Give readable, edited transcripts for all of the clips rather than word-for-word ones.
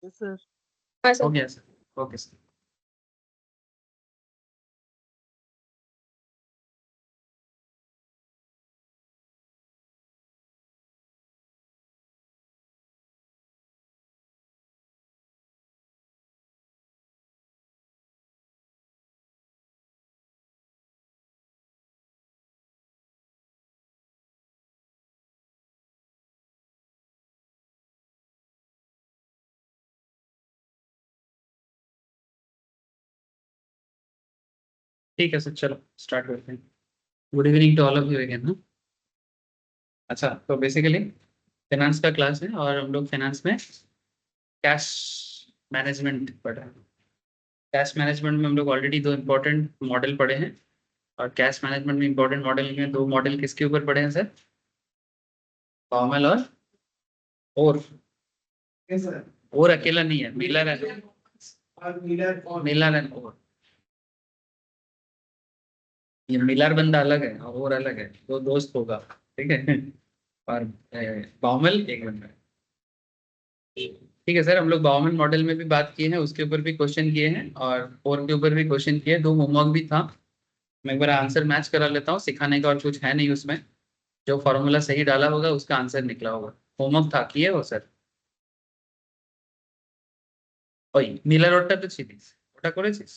Sir हाँ हो sir. गया सर, ओके सर। ठीक है सर, चलो स्टार्ट करते हैं। Good evening to all of you again. अच्छा, तो बेसिकली फाइनेंस का क्लास है और हम लोग फाइनेंस में कैश मैनेजमेंट पढ़ रहे हैं। कैश मैनेजमेंट में हम लोग ऑलरेडी दो इम्पोर्टेंट मॉडल पढ़े हैं। और कैश मैनेजमेंट में इम्पोर्टेंट मॉडल में दो मॉडल किसके ऊपर पढ़े हैं सर? फॉर्मल और और अकेला नहीं है, मिलर है। मिलर एंड और, ये मिलर बंदा अलग है और अलग है, दो दोस्त होगा, ठीक है। और बाउमल एक बंदा है। ठीक है सर, हम लोग बाउमन मॉडल में भी बात किए हैं, उसके ऊपर भी क्वेश्चन किए हैं और के ऊपर भी क्वेश्चन किए, दो होमवर्क भी था। मैं एक बार आंसर मैच करा लेता हूँ, सिखाने का और कुछ है नहीं उसमें। जो फॉर्मूला सही डाला होगा उसका आंसर निकला होगा। होमवर्क था, किए हो सर? ওই মিলার ওরটা তো ছিলিস, ওটা করেছিস?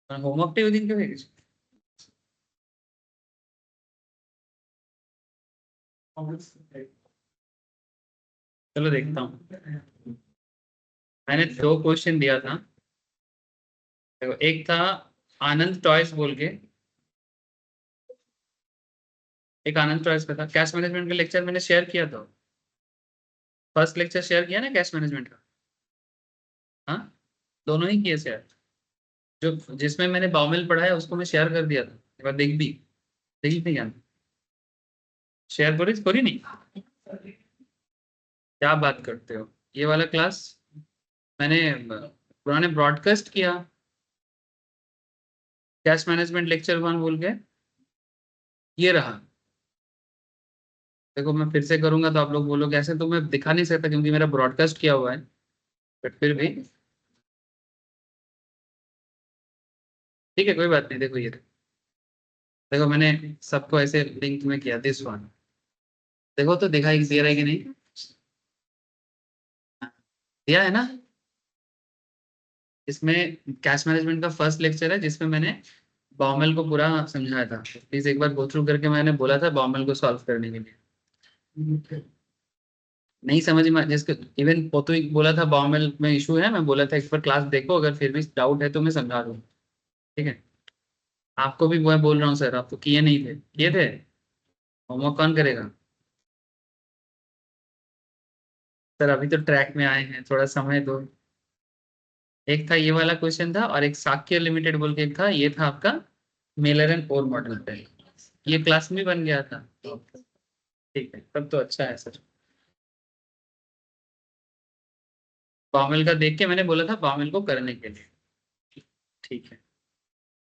হোমওয়ার্কটাই ওই দিনকে হয়ে গেছে। चलो देखता हूँ। मैंने दो क्वेश्चन दिया था। देखो, एक था आनंद टॉयस बोल के, एक आनंद टॉयस का था। कैश मैनेजमेंट का लेक्चर मैंने शेयर किया था, फर्स्ट लेक्चर शेयर किया ना कैश मैनेजमेंट का। हाँ, दोनों ही किए शेयर। जो जिसमें मैंने बाउमेल पढ़ा है उसको मैं शेयर कर दिया था, एक बार देख भी, देखी थी क्या? शेयर करी नहीं? क्या बात करते हो, ये वाला क्लास मैंने पुराने ब्रॉडकास्ट किया, कैश मैनेजमेंट लेक्चर 1 बोल के, ये रहा। देखो मैं फिर से करूंगा तो आप लोग बोलोगे ऐसे, तो मैं दिखा नहीं सकता क्योंकि मेरा ब्रॉडकास्ट किया हुआ है, बट फिर भी ठीक है, कोई बात नहीं। देखो ये देखो, मैंने सबको ऐसे लिंक में किया, दिस वन। देखो तो दिखाई दे रहा है कि नहीं? दिया है ना? इसमें कैश मैनेजमेंट का फर्स्ट लेक्चर है जिसमें मैंने बॉमेल को पूरा समझाया था। प्लीज एक बार गो थ्रू करके, मैंने बोला था बॉमेल को सॉल्व करने के लिए। नहीं समझ में जिसको, इवन पोतो बोला था बॉमेल में इशू है, मैं बोला था एक बार क्लास देखो, अगर फिर भी डाउट है तो मैं समझा दूँ। ठीक है, आपको भी मैं बोल रहा हूँ सर, आप तो किए नहीं थे, किए थे? होमवर्क कौन करेगा? सर अभी तो ट्रैक में आए हैं, थोड़ा समय दो। एक था ये वाला क्वेश्चन था, और एक साक्य लिमिटेड बोल के एक था, ये था आपका मेलर एंड और मॉडल पे। ये क्लास में बन गया था। ठीक है, तब तो अच्छा है सर। बामेल का देख के मैंने बोला था बामेल को करने के लिए। ठीक है,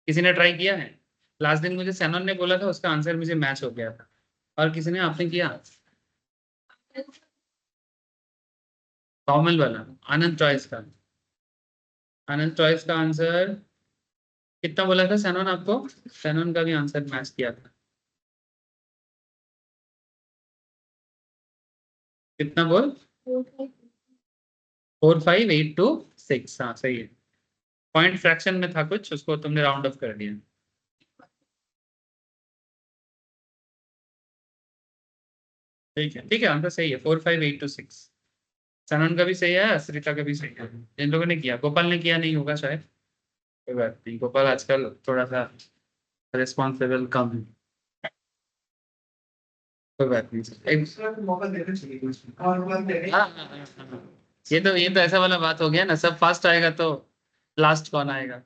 किसी ने ट्राई किया है? लास्ट दिन मुझे सैनन ने बोला था, उसका आंसर मुझे मैच हो गया था। और किसी ने, आपने किया? बामेल वाला आनंद चॉइस का, आनंद चॉइस का आंसर कितना बोला था सैनन आपको? सैनन का भी आंसर मैच किया था। कितना बोल? 4582 6, हाँ सही है। पॉइंट फ्रैक्शन में था कुछ, उसको तुमने राउंड ऑफ कर दिया। ठीक है, ठीक है, आंसर सही है, 4582 6। सनन का भी सही है, असरिता का भी सही है। इन लोगों ने किया, गोपाल ने किया नहीं होगा शायद। कोई बात नहीं, गोपाल आजकल थोड़ा सा रिस्पॉन्सिबल कम है। कोई बात नहीं। हाँ, हाँ, हाँ, हाँ। ये तो ऐसा वाला बात हो गया ना, सब फास्ट आएगा तो लास्ट कौन आएगा?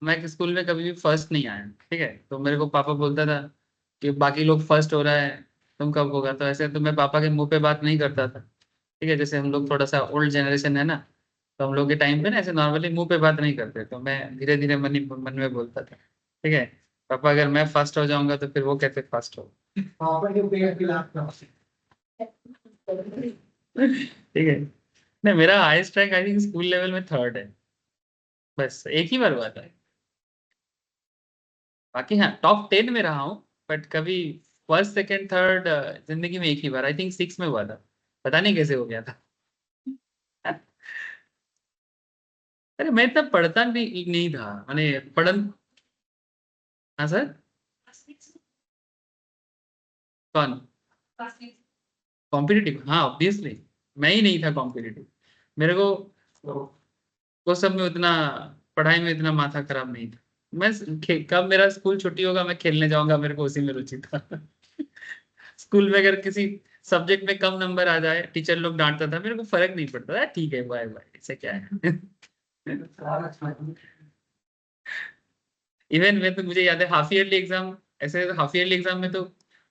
मैं स्कूल में कभी भी फर्स्ट नहीं आया, ठीक है, तो मेरे को पापा बोलता था कि बाकी लोग फर्स्ट हो रहा है, तुम कब होगा? तो ऐसे तो मैं पापा के मुंह पे बात नहीं करता था। ठीक है, जैसे हम लोग थोड़ा सा ओल्ड जनरेशन है ना, तो हम लोग के टाइम पे ना ऐसे नॉर्मली मुंह पे बात नहीं करते, तो मैं धीरे धीरे मन में बोलता था। ठीक है, पापा अगर मैं फर्स्ट हो जाऊंगा तो फिर वो कैसे फर्स्ट हो? ठीक है। नहीं, मेरा highest rank I think school level में थर्ड है, बस एक ही बार हुआ था। बाकी हाँ, टॉप 10 में रहा हूँ, बट कभी फर्स्ट सेकंड थर्ड जिंदगी में एक ही बार, आई थिंक 6 में हुआ था, पता नहीं कैसे हो गया था। अरे मैं इतना पढ़ता नहीं था, मैंने पढ़न। हाँ सर। कौन? कॉम्पिटिटिव, हाँ ऑब्वियसली। मैं ही नहीं था कॉम्पिटिटिव। मेरे को वो सब में उतना, पढ़ाई में इतना माथा खराब नहीं था। मैं कब मेरा स्कूल छुट्टी होगा मैं खेलने जाऊंगा, मेरे को उसी में रुचि था। स्कूल में अगर किसी सब्जेक्ट में कम नंबर आ जाए, टीचर लोग डांटता था, मेरे को फर्क नहीं पड़ता था, ठीक है बाय बाय, इससे क्या है। इवन मैं तो, मुझे याद है हाफ ईयरली एग्जाम, ऐसे हाफ ईयरली एग्जाम में तो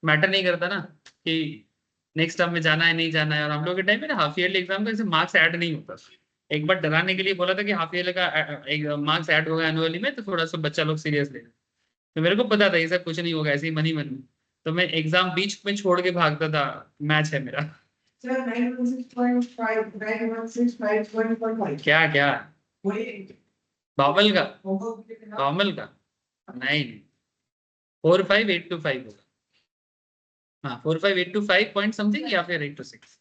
मैटर नहीं करता ना कि नेक्स्ट टर्म में जाना है नहीं जाना है, और हम लोग के टाइम में ना हाफ ईयरली एग्जाम का ऐसे मार्क्स ऐड नहीं होता। एक बार डराने के लिए बोला था कि हाफ ईयरली का एक मार्क्स ऐड होगा एनुअली में, तो थोड़ा सा बच्चा लोग सीरियस ले। तो मेरे को पता था ये सब कुछ नहीं होगा, ऐसे ही मन ही मन में। तो मैं एग्जाम बीच में छोड़ के भागता था, मैच है मेरा। Sir, 916.5, 916.5. क्या क्या? बॉबल का? बॉबल का? नहीं, 45825 होगा। हाँ, 45825 समथिंग, या फिर 826।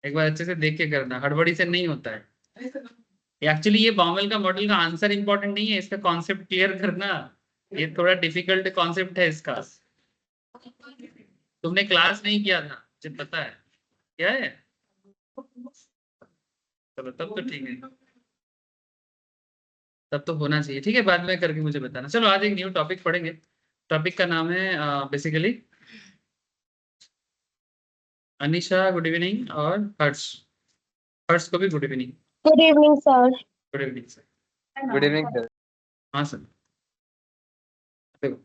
एक बार अच्छे से देख के करना, हड़बड़ी से नहीं होता है। एक्चुअली ये बॉमल का मॉडल का आंसर इंपॉर्टेंट नहीं है, इसका कॉन्सेप्ट क्लियर करना, ये थोड़ा डिफिकल्ट कॉन्सेप्ट है इसका। तुमने क्लास नहीं किया था, मुझे पता है। क्या है? चलो तब तो ठीक है, तब तो होना चाहिए। ठीक है, बाद में करके मुझे बताना। चलो आज एक न्यू टॉपिक पढ़ेंगे। टॉपिक का नाम है बेसिकली, अनिशा गुड इवनिंग, और हर्ष, हर्ष को भी good evening. Good evening sir. Good evening sir. Good evening sir. हाँ सर। देखो,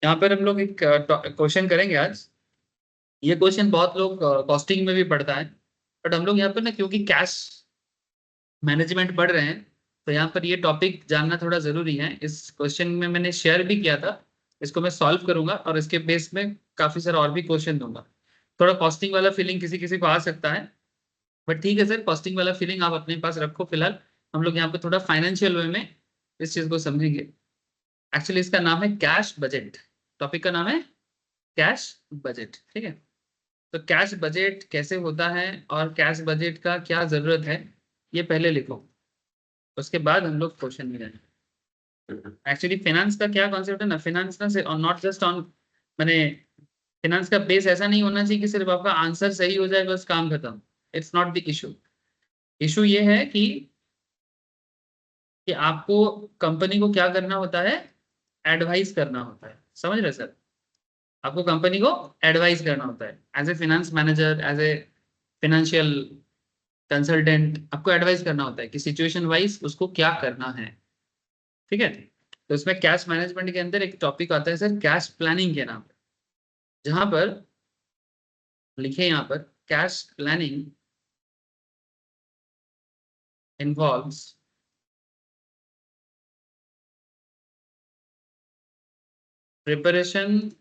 यहाँ पर हम लोग एक क्वेश्चन करेंगे आज। ये क्वेश्चन बहुत लोग कॉस्टिंग में भी पढ़ता है, बट हम लोग यहाँ पर ना क्योंकि कैश मैनेजमेंट पढ़ रहे हैं, तो यहाँ पर ये टॉपिक जानना थोड़ा जरूरी है। इस क्वेश्चन में मैंने शेयर भी किया था, इसको मैं सॉल्व करूंगा और इसके बेस में काफी सारे और भी क्वेश्चन दूंगा। थोड़ा कॉस्टिंग वाला फीलिंग किसी किसी को आ सकता है, बट ठीक है सर, कॉस्टिंग वाला फीलिंग आप अपने पास रखो फिलहाल। हम लोग यहाँ पे थोड़ा फाइनेंशियल वे में इस चीज को समझेंगे। एक्चुअली इसका नाम है कैश बजट। टॉपिक का नाम है कैश बजट, ठीक है। तो कैश बजट कैसे होता है और कैश बजट का क्या जरूरत है, ये पहले लिखो, उसके बाद हम लोग क्वेश्चन में जाएंगे। एक्चुअली फाइनेंस का क्या कॉन्सेप्ट है ना, फाइनेंस ना से नॉट जस्ट ऑन, मैंने फाइनेंस का बेस ऐसा नहीं होना चाहिए कि सिर्फ आपका आंसर सही हो जाए बस काम खत्म। It's not the issue. Issue ये है कि आपको कंपनी को क्या करना होता है, एडवाइस करना होता है। समझ रहे सर? आपको कंपनी को एडवाइस करना होता है as a finance manager, as a financial consultant, आपको एडवाइस करना होता है कि सिचुएशन वाइज उसको क्या करना है। ठीक है। तो इसमें कैश मैनेजमेंट के अंदर एक टॉपिक आता है सर, कैश प्लानिंग के नाम पे, जहां पर लिखे यहाँ पर cash planning involves preparation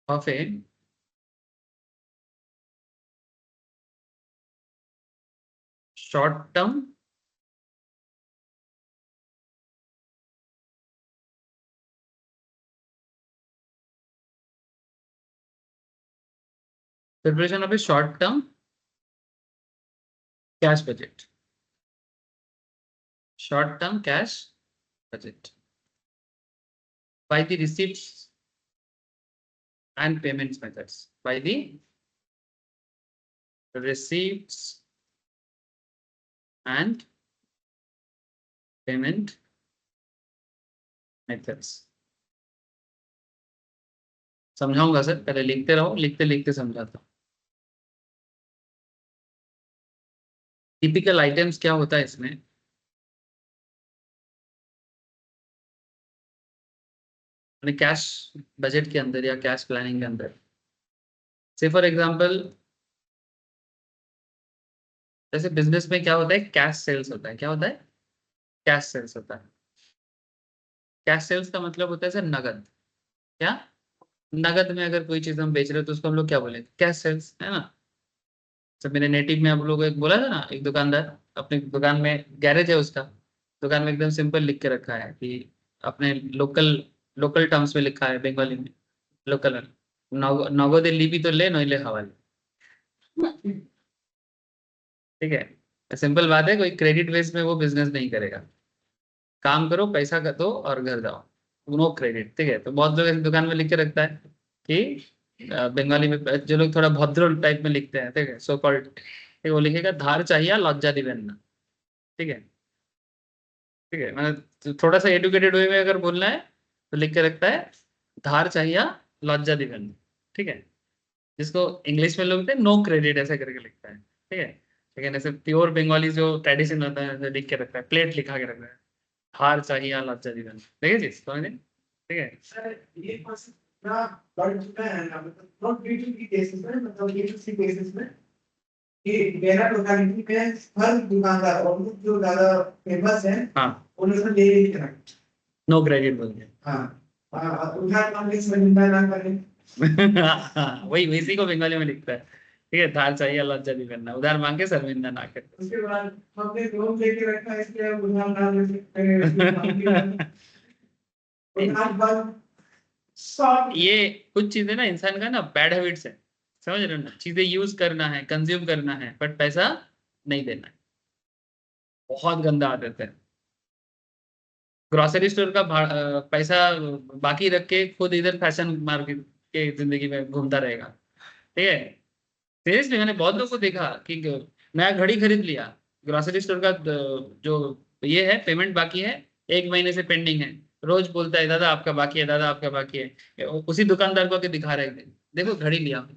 of A short term preparation of A short term cash budget, short term cash budget by the receipts and payments methods, by the receipts and payment methods। समझाऊंगा sir, पहले लिखते रहो, लिखते लिखते समझाता हूँ। Typical items क्या होता है इसमें, कैश बजट के अंदर या कैश प्लानिंग के अंदर, से फॉर एग्जांपल, जैसे बिजनेस में क्या होता है, कैश सेल्स होता है। क्या होता है? कैश सेल्स होता है। कैश सेल्स का मतलब होता है सर नगद। क्या, नगद में अगर कोई चीज हम बेच रहे हो तो उसको हम लोग क्या बोलेंगे, कैश सेल्स, है ना। सब मेरे नेटिव में आप लोगों को एक बोला था ना, एक दुकानदार अपने दुकान में, गैरेज है उसका, दुकान में एकदम सिंपल लिख के रखा है कि अपने लोकल लोकल टर्म्स में लिखा है बंगाली में, लोकल, नगदे लिपि तो ले नइले हवाले। ठीक है, सिंपल बात है, कोई क्रेडिट बेस में वो बिजनेस नहीं करेगा। काम करो, पैसा का दो और घर जाओ, नो क्रेडिट। ठीक है, तो बहुत लोग ऐसे दुकान में लिख के रखता है कि बंगाली में जो लोग थोड़ा भद्र टाइप में लिखते हैं, ठीक है, सो कॉल्ड, ठीक है, वो लिखेगा धार चाहिए लज्जा दिवेन ना। ठीक है, ठीक है, मैंने तो थोड़ा सा एडुकेटेड वे में अगर बोलना है तो लिख के रखता है धार चाहिए लज्जा दिवेन। ठीक है, जिसको इंग्लिश में लोग कहते हैं नो क्रेडिट ऐसा करके लिखता है। ठीक है, लेकिन ऐसे प्योर बंगाली जो ट्रेडिशन होता है ऐसे लिख के रखता है, प्लेट लिखा के रखता है, हार चाहिए लज्जा दिवेन। देखिए चीज समझे, ठीक है। सर ये बस ना बढ़ चुका है ना, मतलब नॉट B2 की केसेस में, मतलब B2C केसेस में कि मेरा लोकेलिटी में हर दुकानदार और जो ज्यादा फेमस है हाँ, उन्होंने ले लिख रखा नो क्रेडिट बोल के। हाँ उधार मांगने से निंदा ना करें। हाँ, वही इसी को बंगाली में लिखता है। ठीक है, धार चाहिए लज्जा दिवेन ना, उधार मांग के शर्मिंदा ना करे। उसके बाद हमने लोन लेके रखा है इसलिए अब उधार ना ले सकते हैं, इसलिए मांगे ना। उधार बंद सब ये कुछ चीजें ना इंसान का ना बैड हैबिट्स है, समझ रहे हो ना, चीजें यूज करना है, कंज्यूम करना है, बट पैसा नहीं देना है, बहुत गंदा आदत है। ग्रोसरी स्टोर का पैसा बाकी रख के खुद इधर फैशन मार्केट के जिंदगी में घूमता रहेगा। ठीक है, सीरियसली मैंने बहुत लोगों को देखा कि नया घड़ी खरीद लिया, ग्रोसरी स्टोर का जो ये है पेमेंट बाकी है, 1 महीने से पेंडिंग है, रोज बोलता है दादा आपका बाकी है, दादा आपका बाकी है, उसी दुकानदार को आके दिखा रहे हैं, देखो घड़ी लिया।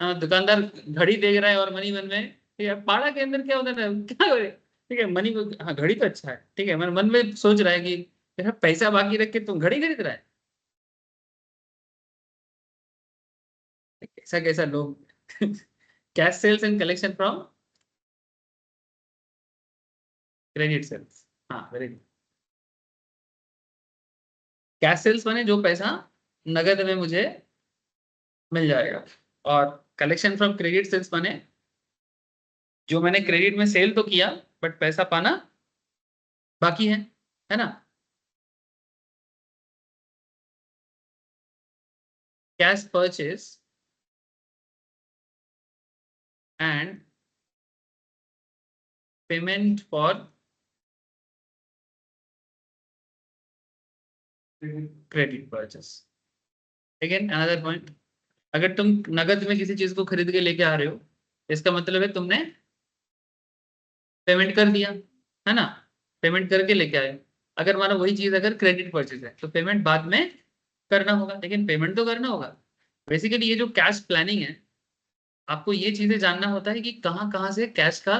हाँ, दुकानदार घड़ी देख रहा है और मनी मन में, ठीक है, पाड़ा के अंदर क्या होता है क्या करे, ठीक है, मनी को, हाँ घड़ी तो अच्छा है, ठीक है, मन में सोच रहा है कि यार पैसा बाकी रख के तुम घड़ी खरीद रहा है, कैसा कैसा लोग। Cash sales and collection from credit sales, हाँ वेरी गुड। कैश सेल्स माने जो पैसा नगद में मुझे मिल जाएगा, और कलेक्शन फ्रॉम क्रेडिट सेल्स माने जो मैंने क्रेडिट में सेल तो किया बट पैसा पाना बाकी है ना। Cash purchase and payment for credit purchase. Again another point, अगर तुम नगद में किसी चीज को खरीद के लेके आ रहे हो, इसका मतलब है तुमने पेमेंट कर दिया, है ना, पेमेंट करके लेके आए। अगर मानो वही चीज अगर क्रेडिट परचेज है तो पेमेंट बाद में करना होगा, लेकिन पेमेंट तो करना होगा। बेसिकली ये जो कैश प्लानिंग है, आपको ये चीजें जानना होता है कि कहाँ कहाँ से कैश का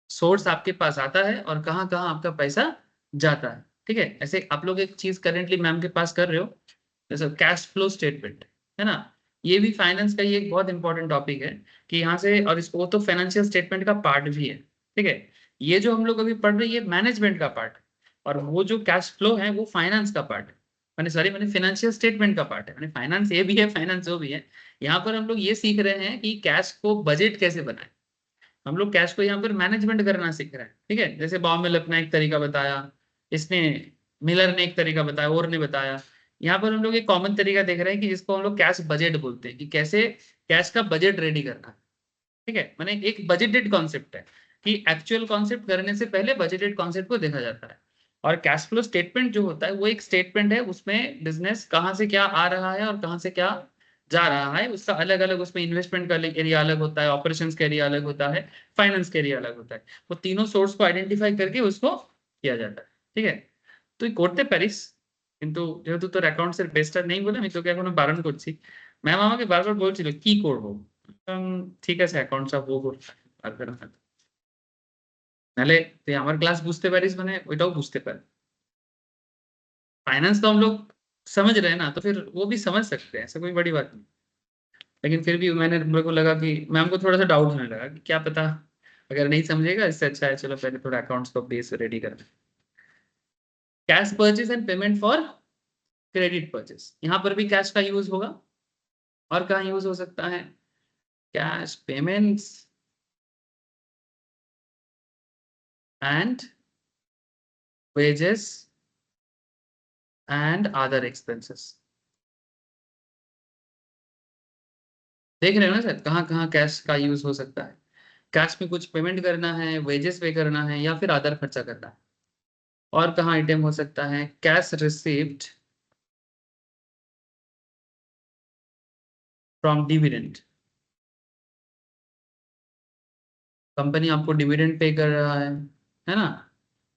सोर्स आपके पास आता है और कहाँ कहाँ आपका पैसा जाता है। ठीक है, ऐसे आप लोग एक चीज करेंटली मैम के पास कर रहे हो, जैसे कैश फ्लो स्टेटमेंट, है ना, ये भी फाइनेंस का ही एक बहुत इंपॉर्टेंट टॉपिक है कि यहाँ से, और इसको तो फाइनेंशियल स्टेटमेंट का पार्ट भी है। ठीक है, ये जो हम लोग अभी पढ़ रहे हैं ये मैनेजमेंट का पार्ट है, और वो जो कैश फ्लो है वो फाइनेंस का पार्ट है, मैंने सॉरी मैंने फाइनेंशियल स्टेटमेंट का पार्ट है, मैंने फाइनेंस ये भी है फाइनेंस वो भी है। यहाँ पर हम लोग ये सीख रहे हैं कि कैश को बजट कैसे बनाए, हम लोग कैश को यहाँ पर मैनेजमेंट करना सीख रहे हैं। ठीक है, जैसे बाउमेल अपना एक तरीका बताया, इसने मिलर ने एक तरीका बताया, और ने बताया, यहाँ पर हम लोग एक कॉमन तरीका देख रहे हैं कि जिसको हम लोग कैश बजट बोलते हैं, कि कैसे कैश का बजट रेडी करना है। ठीक है, मैंने एक बजटेड कॉन्सेप्ट है कि एक्चुअल कॉन्सेप्ट करने से पहले बजटेड कॉन्सेप्ट को देखा जाता है। और कैश फ्लो स्टेटमेंट जो होता है वो एक स्टेटमेंट है, उसमें बिजनेस कहाँ से क्या आ रहा है और कहाँ से क्या जा रहा है, उसका अलग अलग, उसमें इन्वेस्टमेंट का एरिया अलग होता है, ऑपरेशंस का एरिया अलग होता है, फाइनेंस का एरिया अलग होता है, वो तीनों सोर्स को आइडेंटिफाई करके उसको किया जाता है। ठीक है, তুই করতে পারিস, কিন্তু যেহেতু তোর অ্যাকাউন্টস এর বেসটা নেই বলে আমি তোকে এখনো বারণ করছি। ম্যাম আমাকে বারবার বলছিল কি করব, ঠিক আছে অ্যাকাউন্টস অফ ও করতে পারবে না হয়তো। নাহলে তুই আমার ক্লাस বুঝতে पारिस মানে ওইটাও বুঝতে পারে। फाइनेंस तो हम लोग समझ रहे हैं ना, तो फिर वो भी समझ सकते हैं, ऐसा कोई बड़ी बात नहीं। लेकिन फिर भी मैंने, मेरे को लगा कि मैम को थोड़ा सा डाउट होने लगा कि क्या पता अगर नहीं समझेगा, इससे अच्छा है चलो पहले थोड़ा अकाउंट्स का बेस रेडी कर। Cash purchase and payment for credit purchase, यहाँ पर भी कैश का यूज होगा। और कहाँ यूज हो सकता है? Cash payments and wages and other expenses. देख रहे हो ना सर, कहाँ कहाँ कैश का यूज हो सकता है? कैश में कुछ पेमेंट करना है, वेजेस पे करना है, या फिर अदर खर्चा करना है। और कहाँ आइटम हो सकता है? Cash received from dividend, company आपको डिविडेंड पे कर रहा है ना।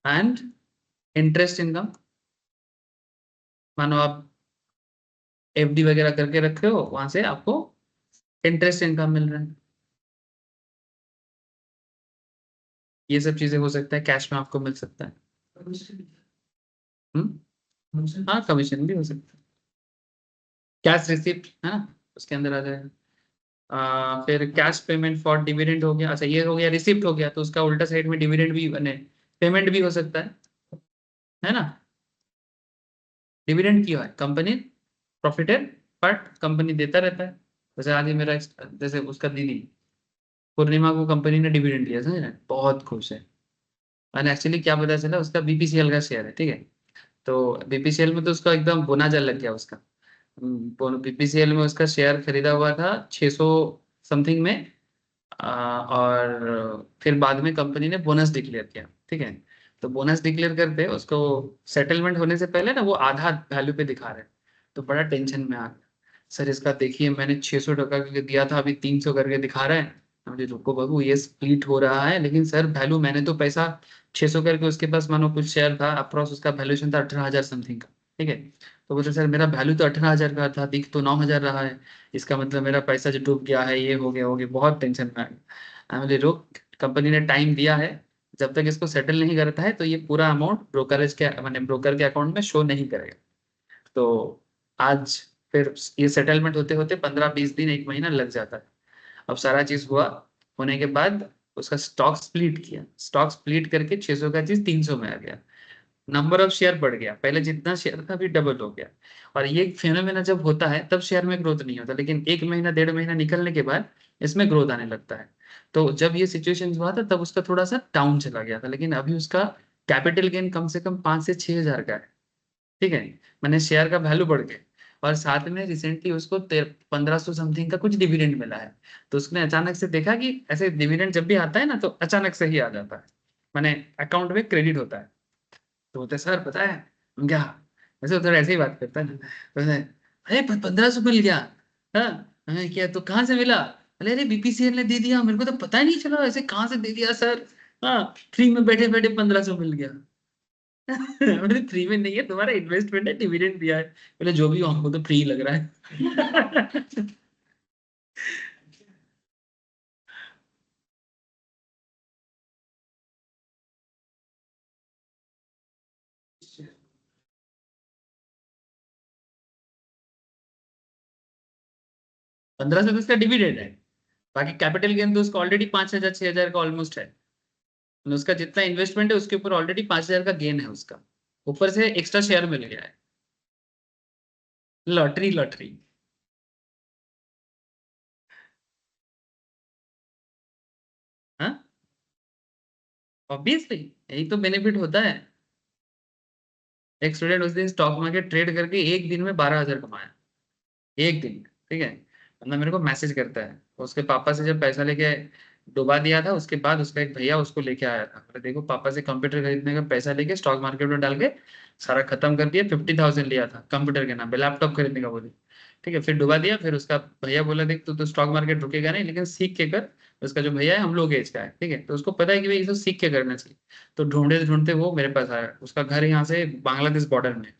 एंड इंटरेस्ट इनकम, मानो आप एफडी वगैरह करके रखे हो, वहां से आपको इंटरेस्ट इनकम मिल रहा है। ये सब चीजें हो सकता है कैश में आपको मिल सकता है। हाँ, कमीशन भी हो सकता है। कैश रिसिप्ट है ना, उसके अंदर आ जाएगा। फिर कैश पेमेंट फॉर डिविडेंड हो गया। अच्छा, ये हो गया रिसिप्ट हो गया, तो उसका उल्टा साइड में डिविडेंड भी बने, पेमेंट भी हो सकता है ना। डिविडेंड क्यों है? कंपनी प्रॉफिटेड, बट कंपनी देता रहता है। जैसे आज ही मेरा जैसे उसका दीदी पूर्णिमा को कंपनी ने डिविडेंड दिया, समझ रहे हैं? बहुत खुश है। और एक्चुअली क्या पता चला, उसका बीपीसीएल का शेयर है, ठीक है। तो बीपीसीएल में तो उसका एकदम बोनाजल लग गया उसका। बीपीसीएल में उसका शेयर खरीदा हुआ था 600 समथिंग में। और फिर बाद में कंपनी ने बोनस डिक्लेयर किया, ठीक है। तो बोनस डिक्लेयर करते उसको सेटलमेंट होने से पहले ना वो आधा वैल्यू पे दिखा रहे हैं। तो बड़ा टेंशन में आ गया, सर इसका देखिए मैंने 600 टका के दिया था, अभी 300 करके दिखा रहे हैं। मुझे रुको बाबू, ये स्प्लिट हो रहा है, लेकिन सर वैल्यू मैंने तो पैसा 600 करके उसके पास मानो कुछ शेयर था, अप्रॉक्स उसका वैल्यूएशन था 18,000 समथिंग का, ठीक है। तो बोलते सर मेरा वैल्यू तो 18,000 का था, दिख तो 9,000 रहा है, इसका मतलब मेरा पैसा जो डूब गया है, ये हो गया बहुत टेंशन में आ गया। बोले रुक, कंपनी ने टाइम दिया है, जब तक इसको सेटल नहीं करता है तो ये पूरा अमाउंट ब्रोकरेज के माने ब्रोकर के अकाउंट में शो नहीं करेगा। तो आज फिर ये सेटलमेंट होते होते 15-20 दिन, 1 महीना लग जाता है। अब सारा चीज हुआ, होने के बाद उसका स्टॉक स्प्लिट किया, स्टॉक स्प्लिट करके 600 का चीज 300 में आ गया। नंबर ऑफ शेयर बढ़ गया, पहले जितना शेयर था अभी डबल हो गया। और ये फेनोमेना जब होता है तब शेयर में ग्रोथ नहीं होता, लेकिन 1 महीना 1.5 महीना निकलने के बाद इसमें ग्रोथ आने लगता है। तो जब ये सिचुएशन हुआ था तब उसका थोड़ा सा डाउन चला गया था, लेकिन अभी उसका कैपिटल गेन कम से कम 5 से 6 हजार का है, ठीक है। मैंने शेयर का वैल्यू बढ़ गया, और साथ में रिसेंटली उसको 1,500 समथिंग का कुछ डिविडेंड मिला है। तो उसने अचानक से देखा कि ऐसे डिविडेंड जब भी आता है ना तो अचानक से ही आ जाता है, मैंने अकाउंट में क्रेडिट होता है। तो बोलते सर पता है हम क्या, ऐसे उधर ऐसे ही बात करता है ना, तो बोलते, अरे 1,500 मिल गया। हाँ, हमें क्या तो कहाँ से मिला? अरे बीपीसीएल ने दे दिया, मेरे को तो पता ही नहीं चला, ऐसे कहाँ से दे दिया सर। हाँ, फ्री में बैठे बैठे 1,500 मिल गया। बोले फ्री में नहीं है, तुम्हारा इन्वेस्टमेंट है, डिविडेंड दिया है। बोले जो भी हो, हमको तो फ्री लग रहा है। 1,500 तो उसका डिविडेंड है, बाकी कैपिटल गेन तो उसका ऑलरेडी 5,000 6,000 का ऑलमोस्ट है। मतलब उसका जितना इन्वेस्टमेंट है उसके ऊपर ऑलरेडी 5,000 का गेन है उसका, ऊपर से एक्स्ट्रा शेयर मिल गया है। Lottery lottery. हाँ, ऑब्वियसली यही तो बेनिफिट होता है। एक स्टूडेंट उस दिन स्टॉक मार्केट ट्रेड करके एक दिन में 12,000 कमाया, एक दिन में, ठीक है। मतलब मेरे को मैसेज करता है, उसके पापा से जब पैसा लेके डुबा दिया था, उसके बाद उसका एक भैया उसको लेके आया था, बोले देखो पापा से कंप्यूटर खरीदने का पैसा लेके स्टॉक मार्केट में डाल के सारा खत्म कर दिया, 50,000 लिया था कंप्यूटर के नाम पे, लैपटॉप खरीदने का बोले, ठीक है। फिर डुबा दिया, फिर उसका भैया बोला देख तू तो स्टॉक मार्केट रुकेगा नहीं, लेकिन सीख के कर। उसका जो भैया है हम लोग एज का है, ठीक है, तो उसको पता है कि भाई इसे सीख के करना चाहिए। तो ढूंढते ढूंढते वो मेरे पास आया, उसका घर यहाँ से बांग्लादेश बॉर्डर में,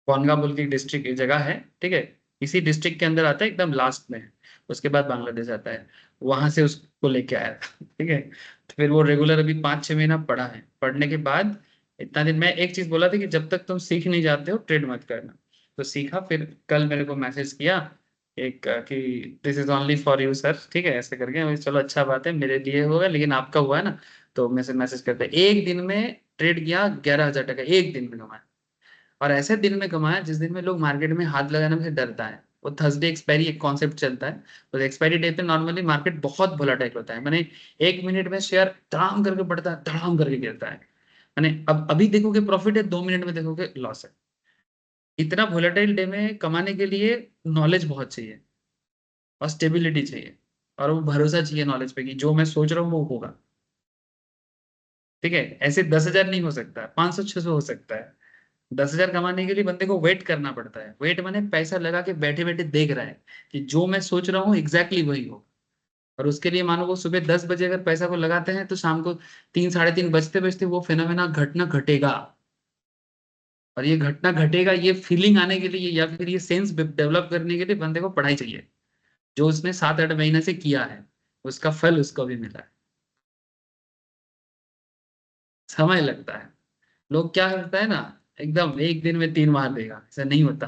कोनगा बोल की डिस्ट्रिक्ट जगह है, ठीक है। इसी डिस्ट्रिक्ट के अंदर आता है, एकदम लास्ट में है, उसके बाद बांग्लादेश आता है। वहां से उसको लेके आया था, ठीक है। तो फिर वो रेगुलर अभी 5-6 महीना पढ़ा है, पढ़ने के बाद इतना दिन मैं एक चीज बोला था कि जब तक तुम सीख नहीं जाते हो ट्रेड मत करना। तो सीखा, फिर कल मेरे को मैसेज किया एक कि this is only for you sir, ठीक है, ऐसे करके। मैं चलो अच्छा बात है, मेरे लिए होगा लेकिन आपका हुआ है ना। तो मैसेज मैसेज करते एक दिन में ट्रेड किया, 11,000 टका एक दिन में कमाया। और ऐसे दिन में कमाया जिस दिन में लोग मार्केट में हाथ लगाने से डरता है। वो थर्सडे एक्सपायरी एक कॉन्सेप्ट चलता है, तो एक्सपायरी डे पे नॉर्मली मार्केट बहुत वोलेटाइल होता है, मैंने 1 मिनट में शेयर धड़ाम करके बढ़ता है, धड़ाम करके गिरता है। मैंने अब अभी देखोगे प्रॉफिट है, 2 मिनट में देखोगे लॉस है। इतना वोलेटाइल डे में कमाने के लिए नॉलेज बहुत चाहिए और स्टेबिलिटी चाहिए, और वो भरोसा चाहिए नॉलेज पे कि जो मैं सोच रहा हूँ वो होगा। ठीक है, ऐसे 10,000 नहीं हो सकता, 500-600 हो सकता है। 10,000 कमाने के लिए बंदे को वेट करना पड़ता है। वेट माने पैसा लगा के बैठे बैठे देख रहा है कि जो मैं सोच रहा हूँ एग्जैक्टली वही हो। और उसके लिए मानो वो सुबह 10 बजे अगर पैसा को लगाते हैं तो शाम को 3 साढ़े 3 बजते बजते वो फिनोमेना घटना घटेगा। और ये घटना घटेगा, ये फीलिंग आने के लिए या फिर ये सेंस डेवलप करने के लिए बंदे को पढ़ाई चाहिए, जो उसने 7-8 महीने से किया है, उसका फल उसको भी मिला है। समय लगता है। लोग क्या करता है ना, एकदम एक दिन में 3 मार देगा, ऐसा नहीं होता।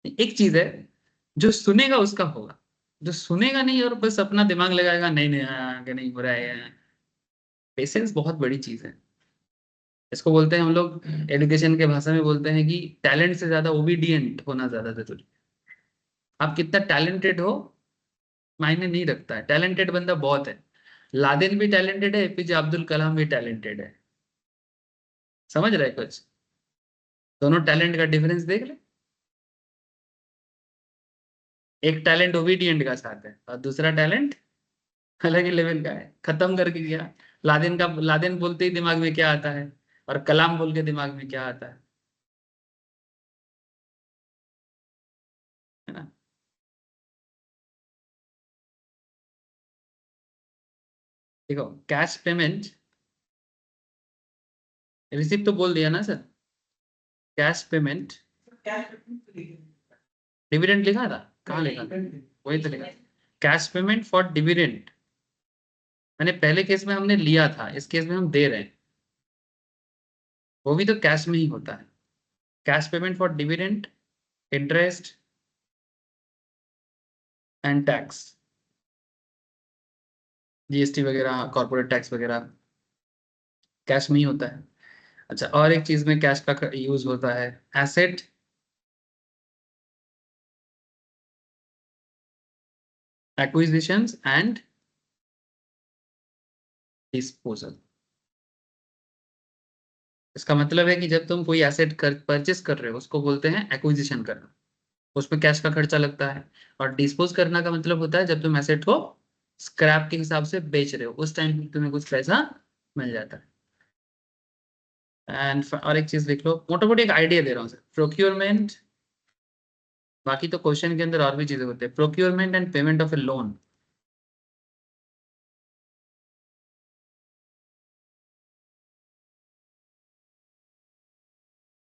एक चीज है, जो सुनेगा उसका होगा, जो सुनेगा नहीं और बस अपना दिमाग लगाएगा, नहीं नहीं आगे नहीं हो रहा है। पेशेंस बहुत बड़ी चीज है। इसको बोलते हैं हम लोग एजुकेशन के भाषा में बोलते हैं कि टैलेंट से ज्यादा ओबीडियंट होना ज्यादा जरूरी है। आप कितना टैलेंटेड हो मायने नहीं रखता है, टैलेंटेड बंदा बहुत है। लादेन भी टैलेंटेड है, एपीजे अब्दुल कलाम भी टैलेंटेड है। समझ रहे कुछ? दोनों टैलेंट का डिफरेंस देख ले। एक टैलेंट ओबीडियंट का साथ है और दूसरा टैलेंट अलग ही लेवल का है, खत्म करके गया। लादेन बोलते ही दिमाग में क्या आता है, और कलाम बोल के दिमाग में क्या आता है ना? देखो, कैश पेमेंट, रिसिप्ट तो बोल दिया ना सर। कैश पेमेंट, क्या है? डिविडेंड लिखा था, कहाँ लिखा था? वही तो लिखा, कैश पेमेंट फॉर डिविडेंड। मैंने पहले केस में हमने लिया था, इस केस में हम दे रहे हैं, वो भी तो कैश में ही होता है। Cash payment for dividend, interest and tax, GST वगैरह, कॉर्पोरेट टैक्स वगैरह कैश में ही होता है। अच्छा, और एक चीज में कैश का यूज होता है, एसेट एक्विजिशंस एंड डिस्पोजल। इसका मतलब है कि जब तुम कोई एसेट परचेस कर रहे हो उसको बोलते हैं एक्विजिशन करना, उसमें कैश का खर्चा लगता है। और डिस्पोज करना का मतलब होता है जब तुम एसेट को स्क्रैप के हिसाब से बेच रहे हो, उस टाइम तुम्हें कुछ पैसा मिल जाता है। एंड और एक चीज लिख लो, मोटा मोटी एक आइडिया दे रहा हूँ सर, प्रोक्योरमेंट, बाकी तो क्वेश्चन के अंदर और भी चीजें होती है, procurement and payment of A loan.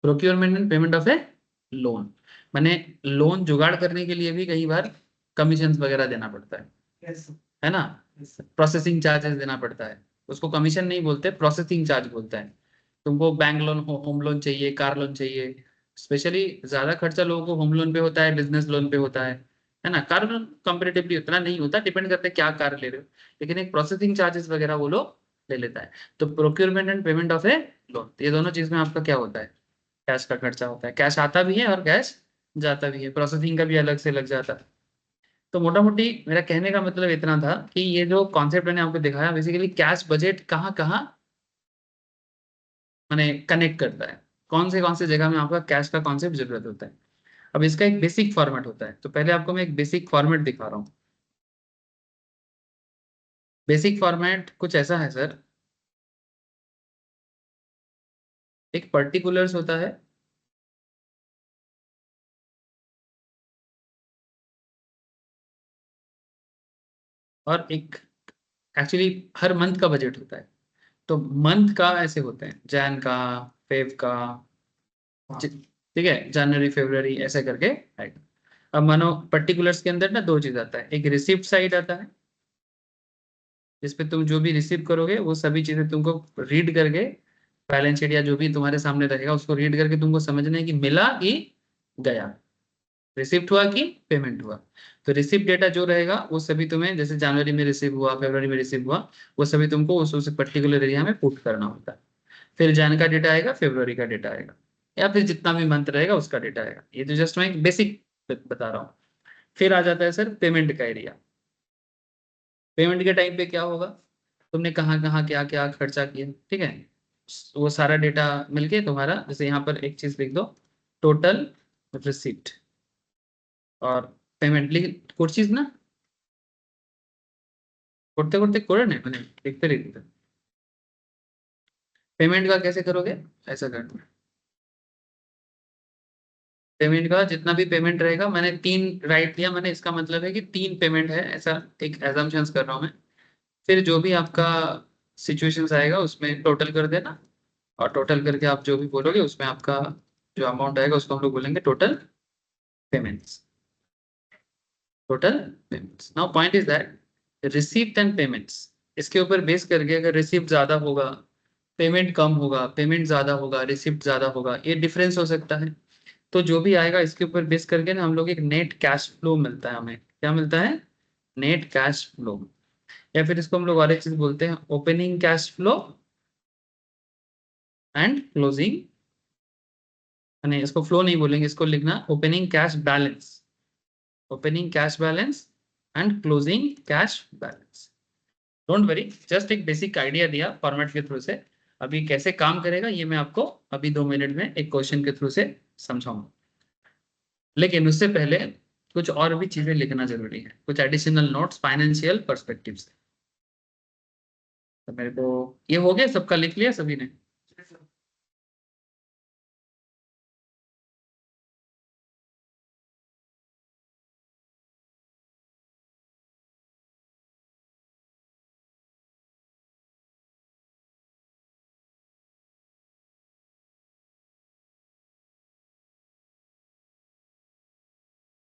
Procurement and payment of A loan, माने लोन जुगाड़ करने के लिए भी कई बार कमीशन वगैरह देना पड़ता Yes. है ना? प्रोसेसिंग चार्जेस देना पड़ता है, उसको कमीशन नहीं बोलते, प्रोसेसिंग चार्ज बोलता है। तुमको बैंक लोन, होम लोन चाहिए, कार लोन चाहिए, स्पेशली ज्यादा खर्चा लोगों को होम लोन पे होता है, बिजनेस लोन पे होता है ना? कार लोन कंपेरेटिवली उतना नहीं होता, डिपेंड करता है क्या कार ले रहे हो, लेकिन एक प्रोसेसिंग चार्जेस वगैरह वो लोग ले लेता है। तो procurement and payment of A loan, ये दोनों चीज में आपका क्या होता है, कैश का खर्चा होता है। कैश आता भी है और कैश जाता भी है, प्रोसेसिंग का भी अलग से लग जाता है। तो मोटा मोटी मेरा कहने का मतलब इतना था कि ये जो कॉन्सेप्ट मैंने आपको दिखाया, बेसिकली कैश बजट कहाँ कहाँ मैंने कनेक्ट करता है, कौन से जगह में आपका कैश का कॉन्सेप्ट जरूरत होता है। अब इसका एक बेसिक फॉर्मेट होता है, तो पहले आपको मैं एक बेसिक फॉर्मेट दिखा रहा हूँ। बेसिक फॉर्मेट कुछ ऐसा है सर, एक पर्टिकुलर्स होता है, और एक एक्चुअली हर मंथ का बजट होता है। तो मंथ का ऐसे होते हैं, जैन का, फेब का, ठीक है, जनवरी फरवरी ऐसे करके आएगा। अब मानो पर्टिकुलर्स के अंदर ना दो चीज आता है, एक रिसिप्ट साइड आता है जिसपे तुम जो भी रिसीव करोगे वो सभी चीजें तुमको रीड करके, बैलेंस शीट या जो भी तुम्हारे सामने रहेगा उसको रीड करके तुमको समझना है कि मिला कि गया, रिसिप्ट हुआ कि पेमेंट हुआ। तो रिसिप्ट डेटा जो रहेगा वो सभी तुम्हें, जैसे जनवरी में रिसीव हुआ, फरवरी में रिसीव हुआ, वो सभी तुमको उस पर्टिकुलर एरिया में पुट करना होता है। फिर जन का डेटा आएगा, फरवरी का डेटा आएगा, या फिर जितना भी मंथ रहेगा उसका डेटा आएगा। ये तो जस्ट मैं एक बेसिक बता रहा हूँ। फिर आ जाता है सर पेमेंट का एरिया। पेमेंट के टाइम पे क्या होगा, तुमने कहाँ कहाँ क्या क्या खर्चा किया, ठीक है, वो सारा डेटा मिलके तुम्हारा, जैसे यहाँ पर एक चीज लिख दो, टोटल रिसिप्ट और पेमेंट लिख, कुछ चीज ना করতে করতে করে ने मैंने लिखते लिखते। पेमेंट का कैसे करोगे, ऐसा करना, पेमेंट का जितना भी पेमेंट रहेगा, मैंने 3 राइट दिया, मैंने इसका मतलब है कि 3 पेमेंट है, ऐसा एक एजम्पशंस कर रहा हूँ मैं। फिर जो भी आपका सिचुएशंस आएगा उसमें टोटल कर देना, और टोटल करके आप जो भी बोलोगे उसमें आपका जो अमाउंट आएगा उसको हम लोग बोलेंगे total payments. Total payments, now point is that receipt and payments, इसके ऊपर बेस करके अगर रिसीप्ट ज्यादा होगा, पेमेंट कम होगा, पेमेंट ज्यादा होगा, रिसीप्ट ज्यादा होगा, ये डिफरेंस हो सकता है। तो जो भी आएगा इसके ऊपर बेस करके ना हम लोग एक नेट कैश फ्लो मिलता है, हमें क्या मिलता है, नेट कैश फ्लो, या फिर इसको हम लोग और एक चीज बोलते हैं opening cash flow and closing, नहीं इसको फ्लो नहीं बोलेंगे, इसको लिखना opening cash balance, opening cash balance and closing cash balance. Don't worry, just एक बेसिक आइडिया दिया फॉर्मेट के थ्रू से। अभी कैसे काम करेगा ये मैं आपको अभी 2 मिनट में एक क्वेश्चन के थ्रू से समझाऊंगा, लेकिन उससे पहले कुछ और भी चीजें लिखना जरूरी है, कुछ एडिशनल नोट्स फाइनेंशियल पर्सपेक्टिव से। तो मेरे को ये हो गया, सबका लिख लिया सभी ने।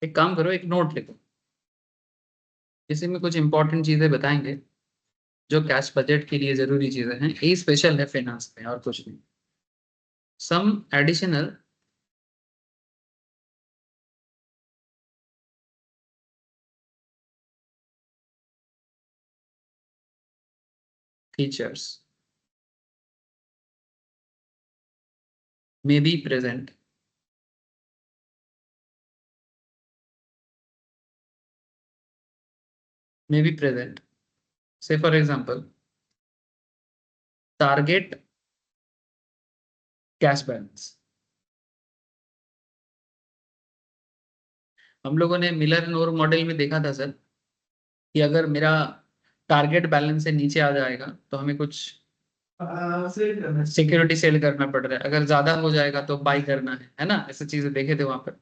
एक काम करो, एक नोट लिखो, इसी में कुछ इंपॉर्टेंट चीजें बताएंगे जो कैश बजट के लिए जरूरी चीजें हैं, यही स्पेशल है फाइनेंस में और कुछ नहीं। Some additional features may be present, may be present, say for example target cash balance. हम लोगों ने मिलर एंड ओर मॉडल में देखा था सर कि अगर मेरा टारगेट बैलेंस से नीचे आ जाएगा तो हमें कुछ सिक्योरिटी सेल करना पड़ रहा है, अगर ज्यादा हो जाएगा तो बाई करना है ना, ऐसे चीजें देखे थे वहां पर।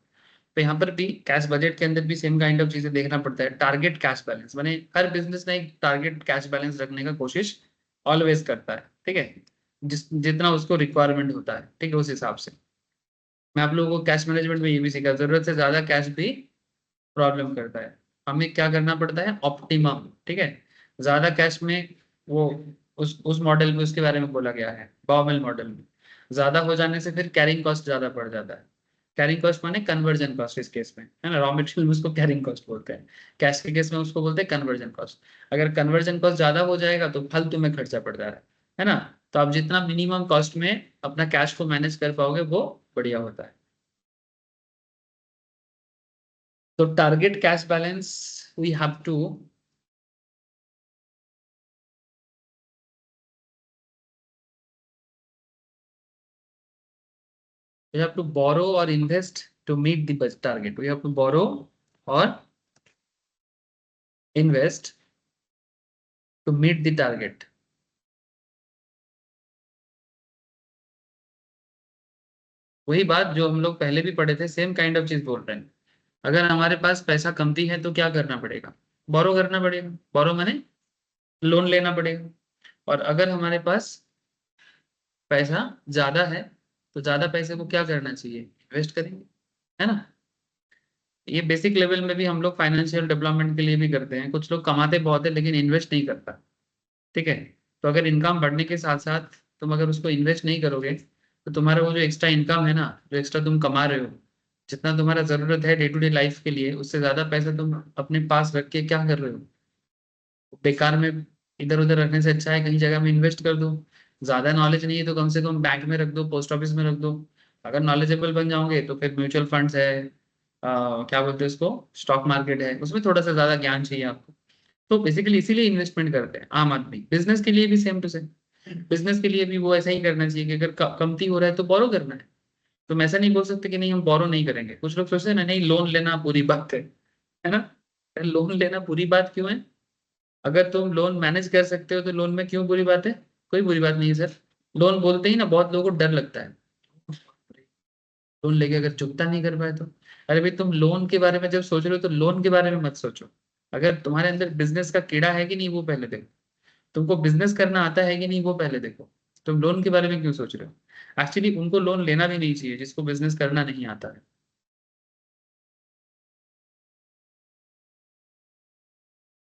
तो यहाँ पर भी कैश बजट के अंदर भी सेम काइंड ऑफ चीजें देखना पड़ता है। टारगेट कैश बैलेंस माने हर बिजनेस ने एक टारगेट कैश बैलेंस रखने का कोशिश ऑलवेज करता है, ठीक है, जितना उसको रिक्वायरमेंट होता है, ठीक है, उस हिसाब से। मैं आप लोगों को कैश मैनेजमेंट में ये भी सीखा, जरूरत से ज्यादा कैश भी प्रॉब्लम करता है, हमें क्या करना पड़ता है, ऑप्टिमम, ठीक है। ज्यादा कैश में वो उस मॉडल में उसके बारे में बोला गया है बाउमेल मॉडल में, ज्यादा हो जाने से फिर कैरिंग कॉस्ट ज्यादा बढ़ जाता है। कैरिंग कॉस्ट माने कन्वर्जन कॉस्ट इस केस में, है ना, रॉ मटेरियल में उसको कैरिंग कॉस्ट बोलते हैं, कैश के केस में उसको बोलते हैं कन्वर्जन कॉस्ट। अगर कन्वर्जन कॉस्ट ज्यादा हो जाएगा तो फालतू में खर्चा पड़ जा रहा है ना। तो आप जितना मिनिमम कॉस्ट में अपना कैश को मैनेज कर पाओगे वो बढ़िया होता है। तो target cash balance we have to we have to borrow or invest to meet the budget target. We have to borrow or invest to meet the target. वही बात जो हम लोग पहले भी पढ़े थे, सेम काइंड ऑफ चीज बोल रहे हैं। अगर हमारे पास पैसा कमती है तो क्या करना पड़ेगा, बोरो करना पड़ेगा, बोरो माने लोन लेना पड़ेगा। और अगर हमारे पास पैसा ज्यादा है तो ज्यादा पैसे को क्या करना चाहिए, इन्वेस्ट करेंगे, है ना। ये बेसिक लेवल में भी हम लोग फाइनेंशियल डेवलपमेंट के लिए भी करते हैं। कुछ लोग कमाते बहुत है लेकिन इन्वेस्ट नहीं करता, ठीक है। तो अगर इनकम बढ़ने के साथ साथ तुम अगर उसको इन्वेस्ट नहीं करोगे तो तुम्हारा वो जो एक्स्ट्रा इनकम है ना, जो एक्स्ट्रा तुम कमा रहे हो, जितना तुम्हारा जरूरत है डे टू डे लाइफ के लिए, उससे ज्यादा पैसा तुम अपने पास रख के क्या कर रहे हो, बेकार में इधर उधर रखने से अच्छा है कहीं जगह में इन्वेस्ट कर दो। ज्यादा नॉलेज नहीं है तो कम से कम बैंक में रख दो, पोस्ट ऑफिस में रख दो। अगर नॉलेजेबल बन जाओगे तो फिर म्यूचुअल फंड्स है, क्या बोलते हैं इसको, स्टॉक मार्केट है, उसमें थोड़ा सा ज्यादा ज्ञान चाहिए आपको। तो बेसिकली इसीलिए इन्वेस्टमेंट करते हैं आम आदमी। बिजनेस के लिए भी सेम टू सेम, बिजनेस के लिए भी वो ऐसा ही करना चाहिए कि अगर कमती हो रहा है तो बोरो करना है। तुम ऐसा नहीं बोल सकते कि नहीं हम बोरो नहीं करेंगे। कुछ लोग सोचते हैं ना, नहीं लोन लेना बुरी बात है ना। लोन लेना बुरी बात क्यों है? अगर तुम लोन मैनेज कर सकते हो तो लोन में क्यों बुरी बात है? कोई बुरी बात नहीं है सर। लोन बोलते ही ना बहुत लोगों को डर लगता है, लोन लेके अगर चुकता नहीं कर पाए तो। अरे भाई, तुम लोन के बारे में जब सोच रहे हो तो लोन के बारे में मत सोचो। अगर तुम्हारे अंदर बिजनेस का कीड़ा है कि नहीं वो पहले देखो। तुमको बिजनेस करना आता है कि नहीं वो पहले देखो। तुम लोन के बारे में क्यों सोच रहे हो? एक्चुअली उनको लोन लेना भी नहीं चाहिए जिसको बिजनेस करना नहीं आता है।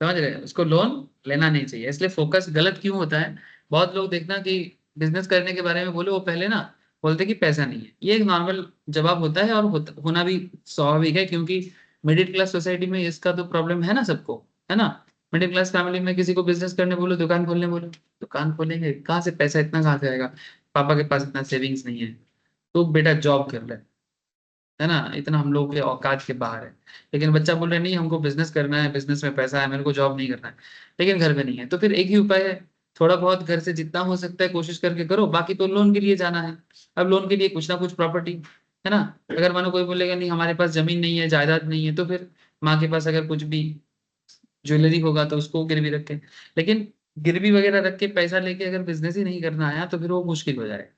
समझ रहे हैं? उसको लोन लेना नहीं चाहिए। इसलिए फोकस गलत क्यों होता है? बहुत लोग देखना कि बिजनेस करने के बारे में बोले, वो पहले ना बोलते कि पैसा नहीं है। ये एक नॉर्मल जवाब होता है और होना भी स्वाभाविक है, क्योंकि मिडिल क्लास सोसाइटी में इसका तो प्रॉब्लम है ना सबको, है ना। मिडिल क्लास फैमिली में किसी को बिजनेस करने बोलो, दुकान खोलने बोलो, दुकान खोलेंगे कहाँ से? पैसा इतना कहाँ से आएगा? पापा के पास इतना सेविंग्स नहीं है, तो बेटा जॉब कर ले, है ना। इतना हम लोग के औकात के बाहर है। लेकिन बच्चा बोल रहा है नहीं हमको बिजनेस करना है, बिजनेस में पैसा है, मेरे को जॉब नहीं करना है, लेकिन घर पे नहीं है। तो फिर एक ही उपाय है, थोड़ा बहुत घर से जितना हो सकता है कोशिश करके करो, बाकी तो लोन के लिए जाना है। अब लोन के लिए कुछ ना कुछ प्रॉपर्टी, है ना। अगर मानो कोई बोलेगा नहीं हमारे पास जमीन नहीं है, जायदाद नहीं है, तो फिर माँ के पास अगर कुछ भी ज्वेलरी होगा तो उसको गिरवी रखे। लेकिन गिरवी वगैरह रख के पैसा लेके अगर बिजनेस ही नहीं करना आया तो फिर वो मुश्किल हो जाएगा।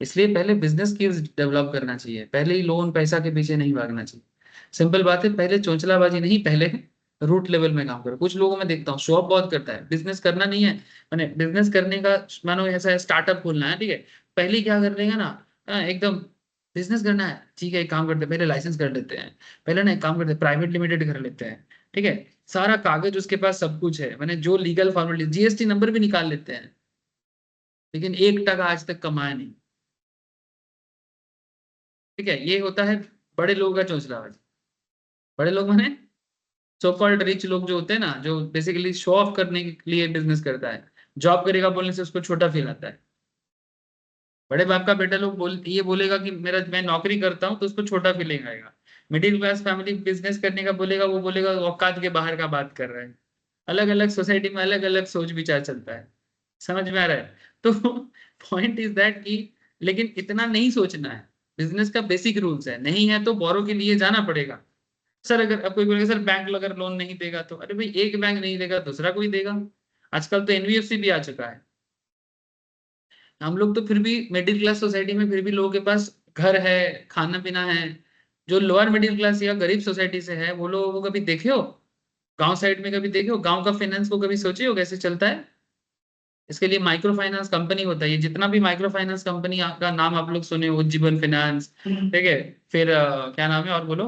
इसलिए पहले बिजनेस स्किल्स डेवलप करना चाहिए, पहले ही लोन पैसा के पीछे नहीं भागना चाहिए। सिंपल बात है, पहले चोंचलाबाजी नहीं, पहले रूट लेवल में काम करो। कुछ लोगों में देखता हूँ शो ऑफ बहुत करता है, बिजनेस करना नहीं है, मैंने बिजनेस करने का मानो ऐसा स्टार्टअप खोलना है, ठीक है। पहले ही क्या कर लेगा ना, एकदम बिजनेस करना है, ठीक है एक काम करते हैं पहले लाइसेंस कर लेते हैं, पहले ना एक काम करते हैं प्राइवेट लिमिटेड कर लेते हैं, ठीक है। सारा कागज उसके पास सब कुछ है, मैंने जो लीगल फॉर्मेलिटी, जीएसटी नंबर भी निकाल लेते हैं, लेकिन 1 टका आज तक कमाया नहीं। ठीक है, ये होता है बड़े लोगों का चौंचलाबाज। बड़े लोग माने सो कॉल्ड रिच लोग जो होते हैं ना, जो बेसिकली शो ऑफ करने के लिए बिजनेस करता है। जॉब करेगा बोलने से उसको छोटा फील आता है। बड़े बाप का बेटा लोग ये बोलेगा कि मेरा मैं नौकरी करता हूँ तो उसको छोटा फीलिंग आएगा। मिडिल क्लास फैमिली बिजनेस करने का बोलेगा, वो बोलेगा औकात के बाहर का बात कर रहा है। अलग अलग सोसाइटी में अलग अलग सोच विचार चलता है। समझ में आ रहा है? तो पॉइंट इज दैट कि लेकिन इतना नहीं सोचना है। बिजनेस का बेसिक रूल्स है, नहीं है तो बोरो के लिए जाना पड़ेगा। सर अगर अब कोई बोलेगा सर बैंक अगर लोन नहीं देगा तो, अरे भाई एक बैंक नहीं देगा दूसरा कोई देगा। आजकल तो एनबीएफसी भी आ चुका है। हम लोग तो फिर भी मिडिल क्लास सोसाइटी में फिर भी लोगों के पास घर है, खाना पीना है। जो लोअर मिडिल क्लास या गरीब सोसाइटी से है वो लोगों को कभी देखे हो? गांव साइड में कभी देखे हो? गांव का फाइनेंस को कभी सोचे हो कैसे चलता है? इसके लिए माइक्रो फाइनेंस कंपनी होता है। ये जितना भी माइक्रो फाइनेंस कंपनी का नाम आप लोग सुने हो, उज्जीवन फाइनेंस, ठीक है, फिर क्या नाम है और बोलो,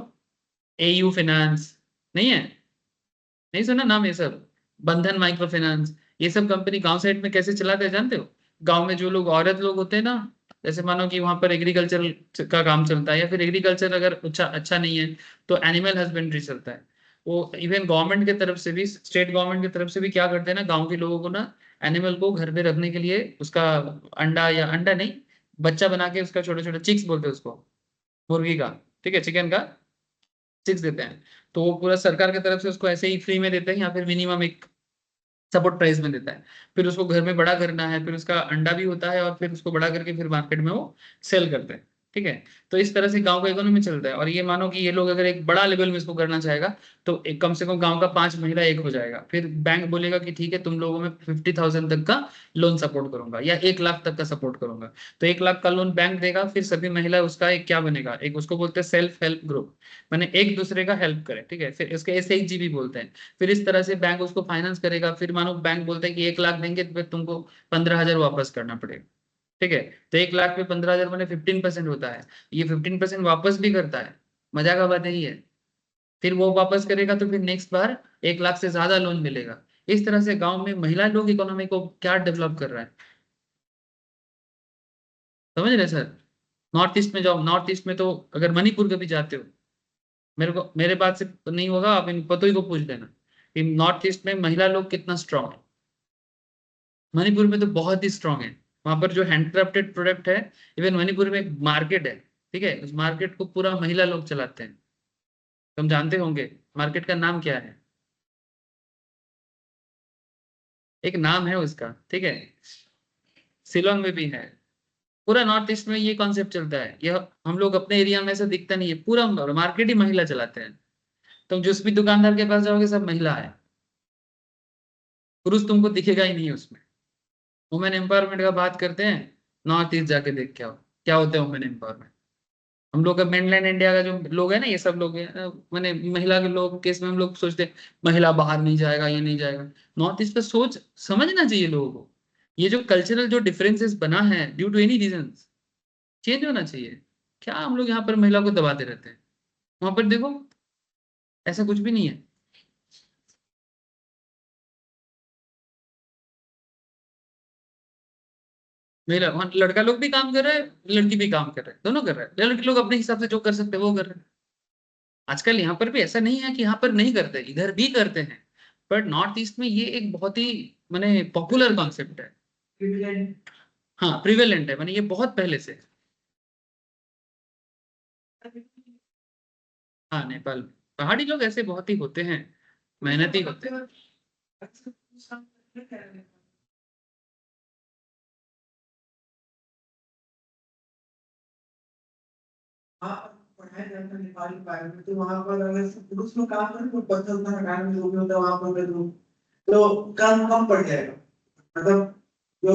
एयू फाइनेंस, नहीं है? नहीं सुना नाम ये सब? बंधन माइक्रो फाइनेंस, ये सब कंपनी गांव साइड में कैसे चलाते हैं जानते हो? गांव में जो लोग औरत लोग होते हैं ना, जैसे मानो कि वहां पर एग्रीकल्चर का काम चलता है, या फिर एग्रीकल्चर अगर अच्छा अच्छा नहीं है तो एनिमल हस्बेंड्री चलता है। वो इवन गवर्नमेंट की तरफ से भी, स्टेट गवर्नमेंट की तरफ से भी क्या करते हैं ना, गांव के लोगों को ना एनिमल को घर पे रखने के लिए उसका अंडा, या अंडा नहीं, बच्चा बना के उसका, छोटे छोटे चिक्स बोलते हैं उसको, मुर्गी का, ठीक है, चिकन का चिक्स देते हैं। तो वो पूरा सरकार की तरफ से उसको ऐसे ही फ्री में देते हैं, या फिर मिनिमम एक सपोर्ट प्राइस में देता है। फिर उसको घर में बड़ा करना है, फिर उसका अंडा भी होता है, और फिर उसको बड़ा करके फिर मार्केट में वो सेल करते हैं। ठीक है, तो इस तरह से गांव का इकोनॉमी चलता है। और ये मानो कि ये लोग अगर एक बड़ा लेवल में इसको करना चाहेगा तो एक कम से कम गांव का 5 महिला एक हो जाएगा। फिर बैंक बोलेगा कि ठीक है तुम लोगों में 50,000 तक का लोन सपोर्ट करूंगा, या 1 लाख तक का सपोर्ट करूंगा। तो 1 लाख का लोन बैंक देगा, फिर सभी महिला उसका एक क्या बनेगा, एक उसको बोलते हैं सेल्फ हेल्प ग्रुप, मैंने एक दूसरे का हेल्प करे। ठीक है, फिर इसके एसएचजी भी बोलते हैं। फिर इस तरह से बैंक उसको फाइनेंस करेगा। फिर मानो बैंक बोलते हैं कि 1 लाख देंगे तो फिर तुमको 15,000 वापस करना पड़ेगा। ठीक है, तो 1 लाख पे 15,000 मैंने 15% होता है। ये 15% वापस भी करता है। मजा का बात यही है। फिर वो वापस करेगा तो फिर नेक्स्ट बार 1 लाख से ज्यादा लोन मिलेगा। इस तरह से गांव में महिला लोग इकोनॉमी को क्या डेवलप कर रहा है, समझ रहे सर? नॉर्थ ईस्ट में जाओ, नॉर्थ ईस्ट में तो अगर मणिपुर कभी जाते हो, मेरे को मेरे बात से नहीं होगा, आप इन पतों ही को पूछ लेना कि नॉर्थ ईस्ट में महिला लोग कितना स्ट्रांग है। मणिपुर में तो बहुत ही स्ट्रांग है। वहां पर जो हैंडक्राफ्टेड प्रोडक्ट है, इवन मणिपुर में एक मार्केट है, ठीक है, उस मार्केट को पूरा महिला लोग चलाते हैं। तुम जानते होंगे मार्केट का नाम क्या है, एक नाम है उसका, ठीक है। शिलोंग में भी है। पूरा नॉर्थ ईस्ट में ये कॉन्सेप्ट चलता है, ये हम लोग अपने एरिया में ऐसा दिखता नहीं है, पूरा मार्केट ही महिला चलाते हैं। तुम जिस भी दुकानदार के पास जाओगे सब महिला है, पुरुष तुमको दिखेगा ही नहीं उसमें। वुमेन एम्पावरमेंट का बात करते हैं, नॉर्थ ईस्ट जाके देख के आओ क्या होता है वुमेन एम्पावरमेंट। हम लोग का मेनलैंड इंडिया का जो लोग है ना, ये सब लोग हैं मैंने महिला के लोग केस में हम लोग सोचते हैं महिला बाहर नहीं जाएगा, ये नहीं जाएगा। नॉर्थ ईस्ट पे सोच समझना चाहिए लोगों को। ये जो कल्चरल जो डिफरेंसेस बना है due to any reason, change होना चाहिए। क्या हम लोग यहाँ पर महिला को दबाते रहते हैं, वहां पर देखो ऐसा कुछ भी नहीं है। महिला वहाँ लड़का लोग भी काम कर रहे हैं, लड़की भी काम कर रहे हैं, दोनों कर रहे हैं। लड़के लोग अपने हिसाब से जो कर सकते हैं वो कर रहे हैं। आजकल यहाँ पर भी ऐसा नहीं है कि यहाँ पर नहीं करते, इधर भी करते हैं। बट नॉर्थ ईस्ट में ये एक बहुत ही माने पॉपुलर कॉन्सेप्ट है। प्रिविलेज। हाँ प्रिवेलेंट है, माने ये बहुत पहले से। हाँ नेपाल में पहाड़ी लोग ऐसे बहुत ही होते हैं, मेहनती होते हैं। हाँ, पढ़ाया जाता है नेपाली बारे में, तो वहाँ पर अगर पुरुष लोग काम करें तो पत्थर उतना हटाने में जो भी होता है वहाँ पर तो काम कम पड़ जाएगा। मतलब जो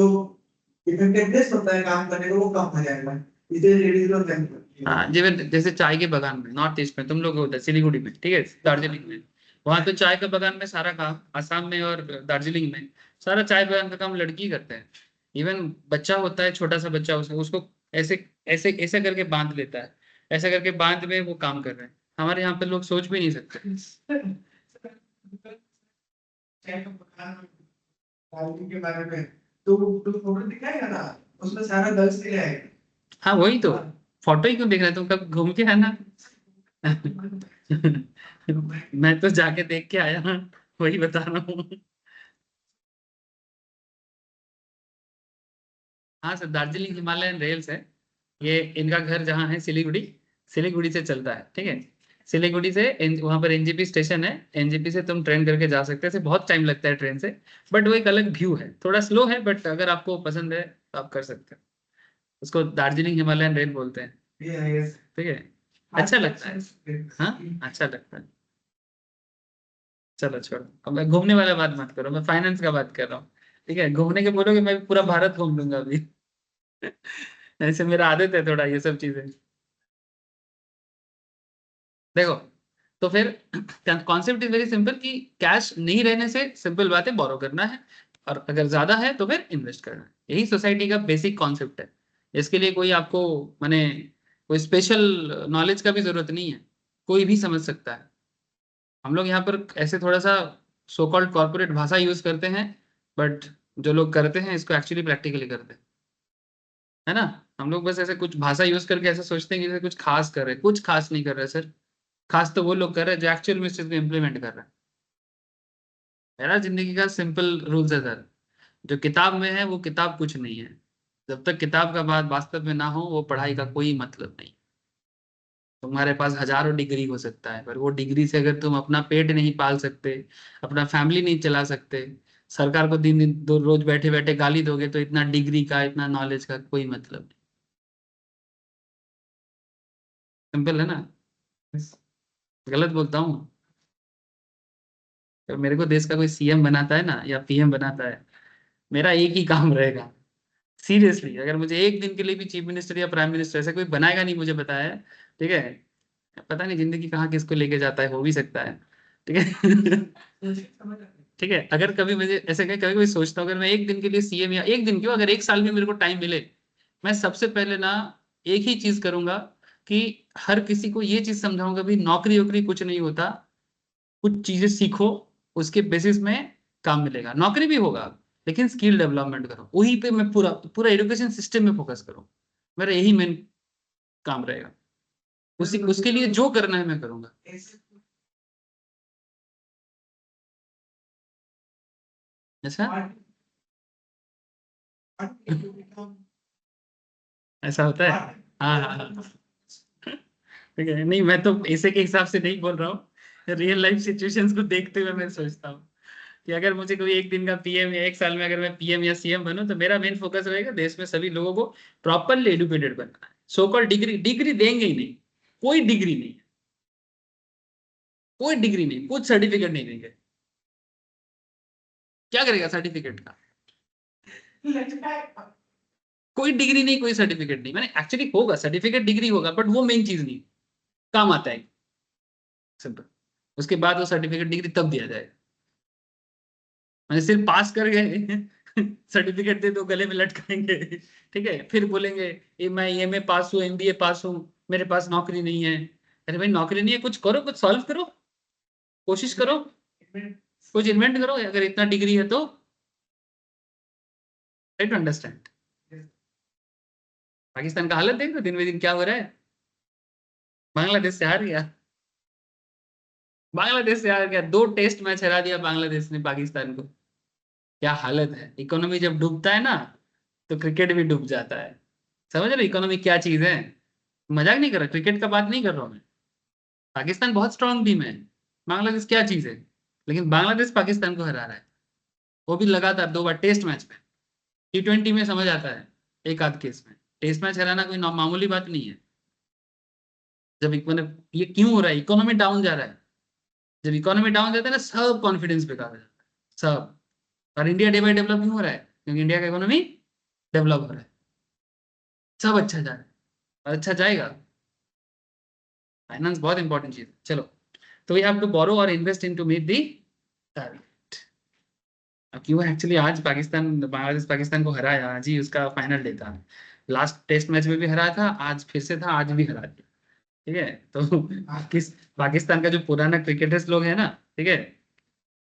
इफेक्टिवनेस होता है काम करने का वो कम हो जाएगा, इसलिए लेडीज लोग नहीं करती हैं। हाँ जैसे चाय के बागान में नॉर्थ ईस्ट में तुम लोग होता है सिलीगुड़ी में, ठीक है, दार्जिलिंग में। वहां तो चाय के बागान में सारा काम, असम में और दार्जिलिंग में सारा चाय बागान का काम लड़की करते हैं। इवन बच्चा होता है छोटा सा बच्चा, उसको उसको ऐसे ऐसे ऐसे करके बांध लेता है, ऐसे करके बांध में वो काम कर रहे हैं। हमारे यहाँ पे लोग सोच भी नहीं सकते। चाय का बगान दार्जिलिंग के बारे में तो फोटो दिखाएगा ना, उसमें सारा गर्ल्स के लिए आएगा। हाँ वही तो, फोटो ही क्यों देख रहे हो, तुम कब घूम के आना। मैं तो जाके देख के आया ना, वही बता रहा हूँ। हाँ सर, दार्जिलिंग हिमालयन रेल्स है। ये इनका घर जहाँ है सिलीगुड़ी, सिलीगुड़ी से चलता है, ठीक है। सिलीगुड़ी से वहां पर एनजेपी स्टेशन है, एनजेपी से तुम ट्रेन करके जा सकते हैं। ऐसे बहुत टाइम लगता है ट्रेन से, बट वो एक अलग व्यू है, थोड़ा स्लो है, बट अगर आपको पसंद है तो आप कर सकते हैं। उसको दार्जिलिंग हिमालयन रेल बोलते हैं, यस। ठीक है। अच्छा लगता है, हाँ अच्छा लगता है। चलो छोड़ो, अब मैं घूमने वाला बात मत करो, मैं फाइनेंस का बात कर रहा हूँ। ठीक है, घूमने के बोलोगे मैं पूरा भारत घूम लूंगा अभी। ऐसे मेरा आदत है थोड़ा ये सब चीजें। देखो, तो फिर कॉन्सेप्ट इज वेरी सिंपल कि कैश नहीं रहने से सिंपल बात है बोरो करना है, और अगर ज्यादा है तो फिर इन्वेस्ट करना है। यही सोसाइटी का बेसिक कॉन्सेप्ट है। इसके लिए कोई आपको माने कोई स्पेशल नॉलेज का भी जरूरत नहीं है, कोई भी समझ सकता है। हम लोग यहाँ पर ऐसे थोड़ा सा सो कॉल्ड कॉर्पोरेट भाषा यूज करते हैं, बट जो लोग करते हैं इसको एक्चुअली प्रैक्टिकली करते हैं, है ना। हम लोग बस ऐसे कुछ भाषा यूज करके ऐसे सोचते हैं कि जैसे कुछ खास कर रहे हैं, कुछ खास नहीं कर रहे सर। खास तो वो लोग कर रहे हैं जो एक्चुअल में इस चीज को इम्प्लीमेंट कर रहे हैं। मेरा जिंदगी का सिंपल रूल्स है सर, जो किताब में है वो किताब कुछ नहीं है। जब तक किताब का बात वास्तव में ना हो वो पढ़ाई का कोई मतलब नहीं। तुम्हारे पास हजारों डिग्री हो सकता है, पर वो डिग्री से अगर तुम अपना पेट नहीं पाल सकते, अपना फैमिली नहीं चला सकते, सरकार को दिन दिन दो रोज बैठे बैठे गाली दोगे, तो इतना डिग्री का इतना नॉलेज का कोई मतलब नहीं। सिंपल है ना। गलत बोलता हूँ। तो मेरे को देश का कोई सीएम बनाता है ना या पीएम बनाता है, मेरा एक ही काम रहेगा। सीरियसली, अगर मुझे एक दिन के लिए भी चीफ मिनिस्टर या प्राइम मिनिस्टर ऐसा कोई बनाएगा नहीं, मुझे बताया है, ठीक है। पता नहीं जिंदगी कहाँ किसको लेके जाता है, हो भी सकता है, ठीक है। ठीक है, अगर कभी मुझे ऐसे कभी कभी सोचता हूँ अगर मैं एक दिन के लिए सीएम, या एक दिन क्यों, अगर एक साल में मेरे को टाइम मिले, मैं सबसे पहले ना एक ही चीज करूंगा कि हर किसी को ये चीज समझाऊंगा भी नौकरी वोकरी कुछ नहीं होता, कुछ चीजें सीखो, उसके बेसिस में काम मिलेगा। नौकरी भी होगा लेकिन स्किल डेवलपमेंट करो, वहीं पे मैं पूरा पूरा एजुकेशन सिस्टम में फोकस करूँ। मेरा यही मेन काम रहेगा, उसी उसके लिए जो करना है मैं करूंगा। अच्छा। ऐसा होता है। हाँ हाँ हाँ, ठीक है। नहीं, मैं तो ऐसे के हिसाब से नहीं बोल रहा हूँ, रियल लाइफ सिचुएशंस को देखते हुए मैं सोचता हूँ कि अगर मुझे कोई एक दिन का पीएम या एक साल में अगर मैं पीएम या सीएम बनूं, तो मेरा मेन फोकस रहेगा देश में सभी लोगों को प्रॉपरली एडुकेटेड बनना है। सो कॉल्ड डिग्री डिग्री देंगे ही नहीं, कोई डिग्री नहीं है, कोई डिग्री नहीं, कुछ सर्टिफिकेट नहीं देंगे। क्या करेगा सर्टिफिकेट का? कोई डिग्री नहीं, कोई सर्टिफिकेट नहीं। मैंने एक्चुअली होगा सर्टिफिकेट, डिग्री होगा, बट वो मेन चीज नहीं, काम आता है, सिंपल। उसके बाद वो सर्टिफिकेट डिग्री तब दिया जाएगा। मैंने सिर्फ पास कर गए सर्टिफिकेट दे दो, गले में लटकाएंगे, ठीक है, फिर बोलेंगे ये मैं एमए पास हूँ, एमबीए पास हूँ, मेरे पास नौकरी नहीं है। अरे भाई नौकरी नहीं है, कुछ करो, कुछ सॉल्व करो, कोशिश करो, कुछ इन्वेंट करो, अगर इतना डिग्री है तो। Try to understand. पाकिस्तान का हालत देख रहे हो दिन ब दिन क्या हो रहा है। बांग्लादेश से हार गया, बांग्लादेश से हार गया, 2 टेस्ट मैच हरा दिया बांग्लादेश ने पाकिस्तान को। क्या हालत है। इकोनॉमी जब डूबता है ना, तो क्रिकेट भी डूब जाता है। समझ रहे इकोनॉमी क्या चीज है। मजाक नहीं कर रहा, क्रिकेट का बात नहीं कर रहा हूं मैं। पाकिस्तान बहुत स्ट्रांग टीम है, बांग्लादेश क्या चीज है, लेकिन बांग्लादेश पाकिस्तान को हरा रहा है, वो भी लगातार 2 बार टेस्ट मैच में। T20 में समझ आता है, एक आध केस में। टेस्ट मैच हराना कोई मामूली बात नहीं है। जब मतलब ये क्यों हो रहा है, इकोनॉमी डाउन जा रहा है। जब इकोनॉमी डाउन जाता है ना, सब कॉन्फिडेंस बेकार हो जाता है, सब। और इंडिया डे बाई डेवलप क्यों हो रहा है, क्योंकि इंडिया का इकोनॉमी डेवलप हो रहा है, सब अच्छा जा रहा है और अच्छा जाएगा। फाइनेंस बहुत इंपॉर्टेंट चीज है। चलो, तो वी हैव टू बोरो और invest in to meet the target. अब क्यों एक्चुअली आज पाकिस्तान, बांग्लादेश पाकिस्तान को हराया, आज ही उसका फाइनल डे था। लास्ट टेस्ट मैच में भी हराया था, आज फिर से था, आज भी हरा दिया। ठीक है, तो पाकिस्तान का जो पुराना क्रिकेटर्स लोग है ना, ठीक है,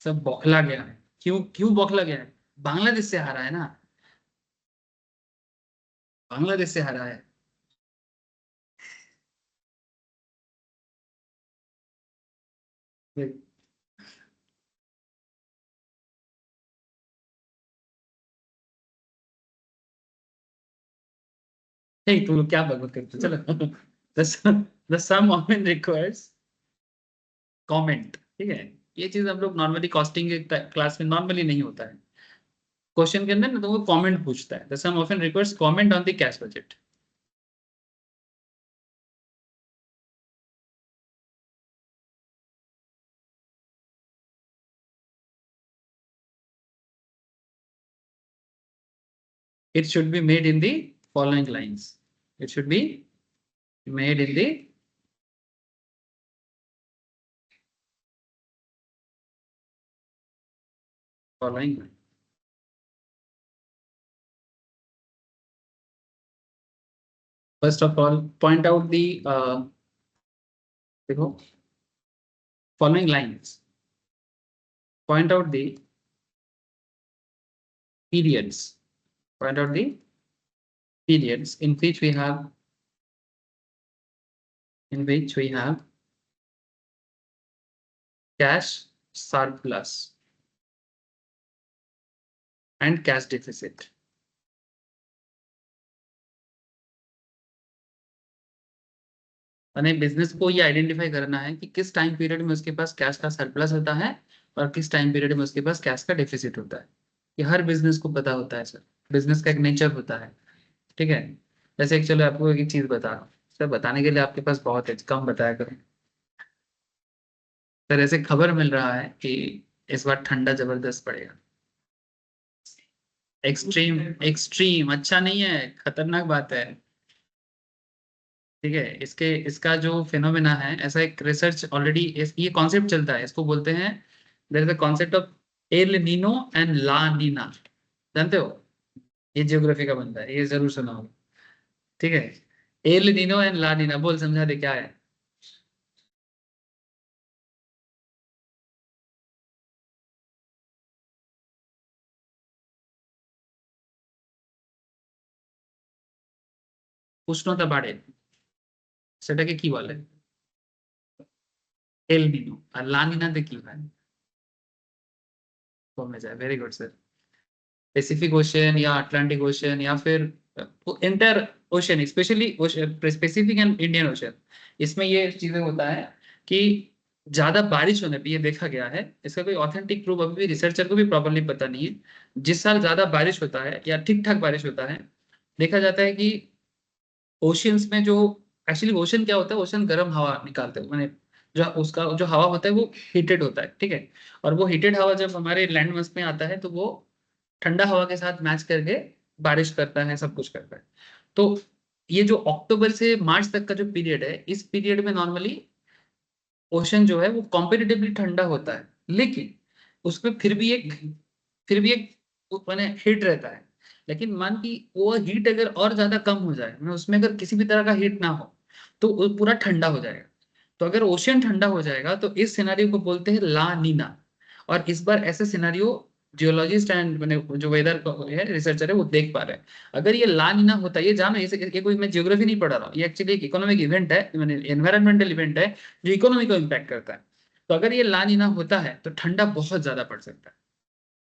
सब बौखला गया है। क्यों क्यों बौखला गया है? बांग्लादेश से हारा है ना, बांग्लादेश से हारा है। नहीं, तुम लोग क्या बकवास करते हो? चलो the sum often requires comment, ठीक है। ये चीज हम लोग नॉर्मली कॉस्टिंग के क्लास में नॉर्मली नहीं होता है। क्वेश्चन के अंदर ना तो वो कमेंट पूछता है, the sum often requires comment on the cash budget. It should be made in the following lines. It should be made in the following line. First of all, point out the देखो, following lines. Point out the periods. Point out the periods in which we have cash surplus and cash deficit. हमें business को ये identify करना है कि किस time period में उसके पास कैश का सरप्लस होता है और किस टाइम पीरियड में उसके पास कैश का डेफिसिट होता है। ये हर बिजनेस को पता होता है सर, बिजनेस का एक नेचर होता है, ठीक है। जैसे एक, चलो आपको एक चीज बता रहा हूँ सर, बताने के लिए आपके पास बहुत है, कम बताया करो सर। ऐसे खबर मिल रहा है कि इस बार ठंडा जबरदस्त पड़ेगा। एक्सट्रीम एक्सट्रीम अच्छा नहीं है, खतरनाक बात है, ठीक है। इसके इसका जो फिनोमेना है, ऐसा एक रिसर्च ऑलरेडी, ये कॉन्सेप्ट चलता है, इसको बोलते हैं, there is a concept of El Nino and La Nina. जानते हो, ये जियोग्राफी का बनता है, ये जरूर सुना होगा, ठीक है। L Nino and La Neena, बोल समझा दे क्या है। উষ্ণতা বাড়ে, সেটাকে কি বলে? এল নিনো। আর লা নিনাতে কি হয়? কমে যায়। Very good sir. Pacific ocean या अटलांटिक ओशन या फिर inter ocean, specially specific and Indian ocean, इसमें ये चीजें होता है कि ज्यादा बारिश होने पे ये देखा गया है, इसका कोई ऑथेंटिक प्रूफ अभी भी रिसर्चर को भी प्रॉपरली पता नहीं है। जिस साल ज्यादा बारिश होता है या ठीक ठाक बारिश होता है, देखा जाता है कि ओशियंस में जो, एक्चुअली ओशन क्या होता है, ओशन गर्म हवा निकालते हैं, मैंने जो उसका जो हवा होता है वो हीटेड होता है, ठीक है। और वो हीटेड हवा जब हमारे लैंड मास में आता है तो वो ठंडा हवा के साथ मैच करके बारिश करता है, सब कुछ करता है। तो ये जो अक्टूबर से मार्च तक का जो पीरियड है, इस पीरियड में नॉर्मली ओशन जो है वो कॉम्पेरेटिवली ठंडा होता है, लेकिन उसमें फिर भी एक मैंने हीट रहता है। लेकिन मान की वो हीट अगर और ज्यादा कम हो जाए, मैं उसमें अगर किसी भी तरह का हीट ना हो, तो वो पूरा ठंडा हो जाएगा। तो अगर ओशन ठंडा हो जाएगा तो इस सिनारियो को बोलते हैं ला नीना। और इस बार ऐसे सिनारियो जियोलॉजिस्ट एंड मैंने जो वेदर है रिसर्चर है वो देख पा रहे हैं। अगर ये ला नीना होता है, ये जानो, ये कोई मैं जियोग्राफी नहीं पढ़ा रहा हूँ, ये एक्चुअली एक इकोनॉमिक इवेंट है, मैंने एनवायरमेंटल इवेंट है जो इकोनॉमी को इम्पैक्ट करता है। तो अगर ये ला नीना होता है तो ठंडा बहुत ज्यादा पड़ सकता है।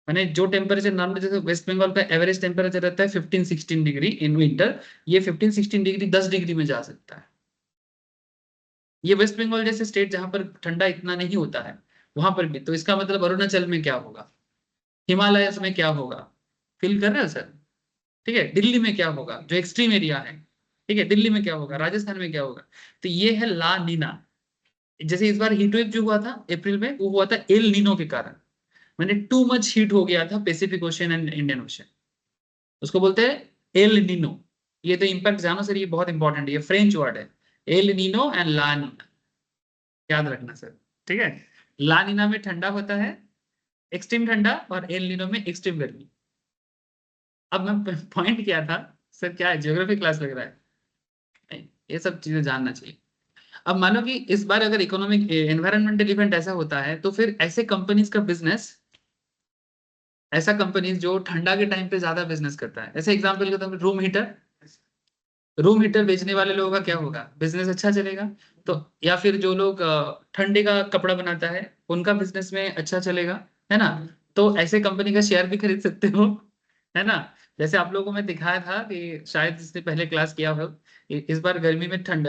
मैंने जो टेम्परेचर नॉर्मल, जैसे वेस्ट बंगाल का एवरेज टेम्परेचर रहता है 15-16 डिग्री इन विंटर, ये 15-16 डिग्री 10 डिग्री में जा सकता है। ये वेस्ट बंगाल जैसे स्टेट जहां पर ठंडा इतना नहीं होता है वहां पर भी, तो इसका मतलब अरुणाचल में क्या होगा, हिमालयस में क्या होगा, फील कर रहे हो सर? ठीक है, दिल्ली में क्या होगा जो एक्सट्रीम एरिया है, ठीक है, दिल्ली में क्या होगा, राजस्थान में क्या होगा। तो ये है ला नीना। जैसे इस बार हीट वेव जो हुआ था अप्रैल में, वो हुआ था एल नीनो के कारण, मैंने टू मच हीट हो गया था Pacific ocean and Indian ocean, उसको बोलते हैं एल नीनो। ये तो इम्पैक्ट जानो सर, ये बहुत इंपॉर्टेंट है, ये फ्रेंच वर्ड है, L Nino and La Neena, याद रखना सर। ठीक है, ला नीना में ठंडा होता है, एक्सट्रीम ठंडा, और एल नीनो में एक्सट्रीम गर्मी। अब मैं पॉइंट किया था, सर क्या है ज्योग्राफी क्लास लग रहा है? नहीं, ये सब चीजें जानना चाहिए। अब मानो कि इस बार अगर इकोनॉमिक एनवायरमेंटल इवेंट ऐसा होता है, तो फिर ऐसे कंपनीज का बिजनेस, ऐसा कंपनीज जो ठंडा के टाइम पे ज्यादा बिजनेस करता है, ऐसे एग्जांपल के तौर पे रूम हीटर बेचने वाले लोगों का क्या होगा, बिजनेस अच्छा चलेगा। तो या फिर जो लोग ठंडे का कपड़ा बनाता है, उनका बिजनेस में अच्छा चलेगा, है ना। तो ऐसे कंपनी का शेयर भी खरीद सकते हो, है ना। जैसे आप लोगों को मैं दिखाया था कि शायद इससे पहले क्लास किया हो, इस बार गर्मी में ठंड,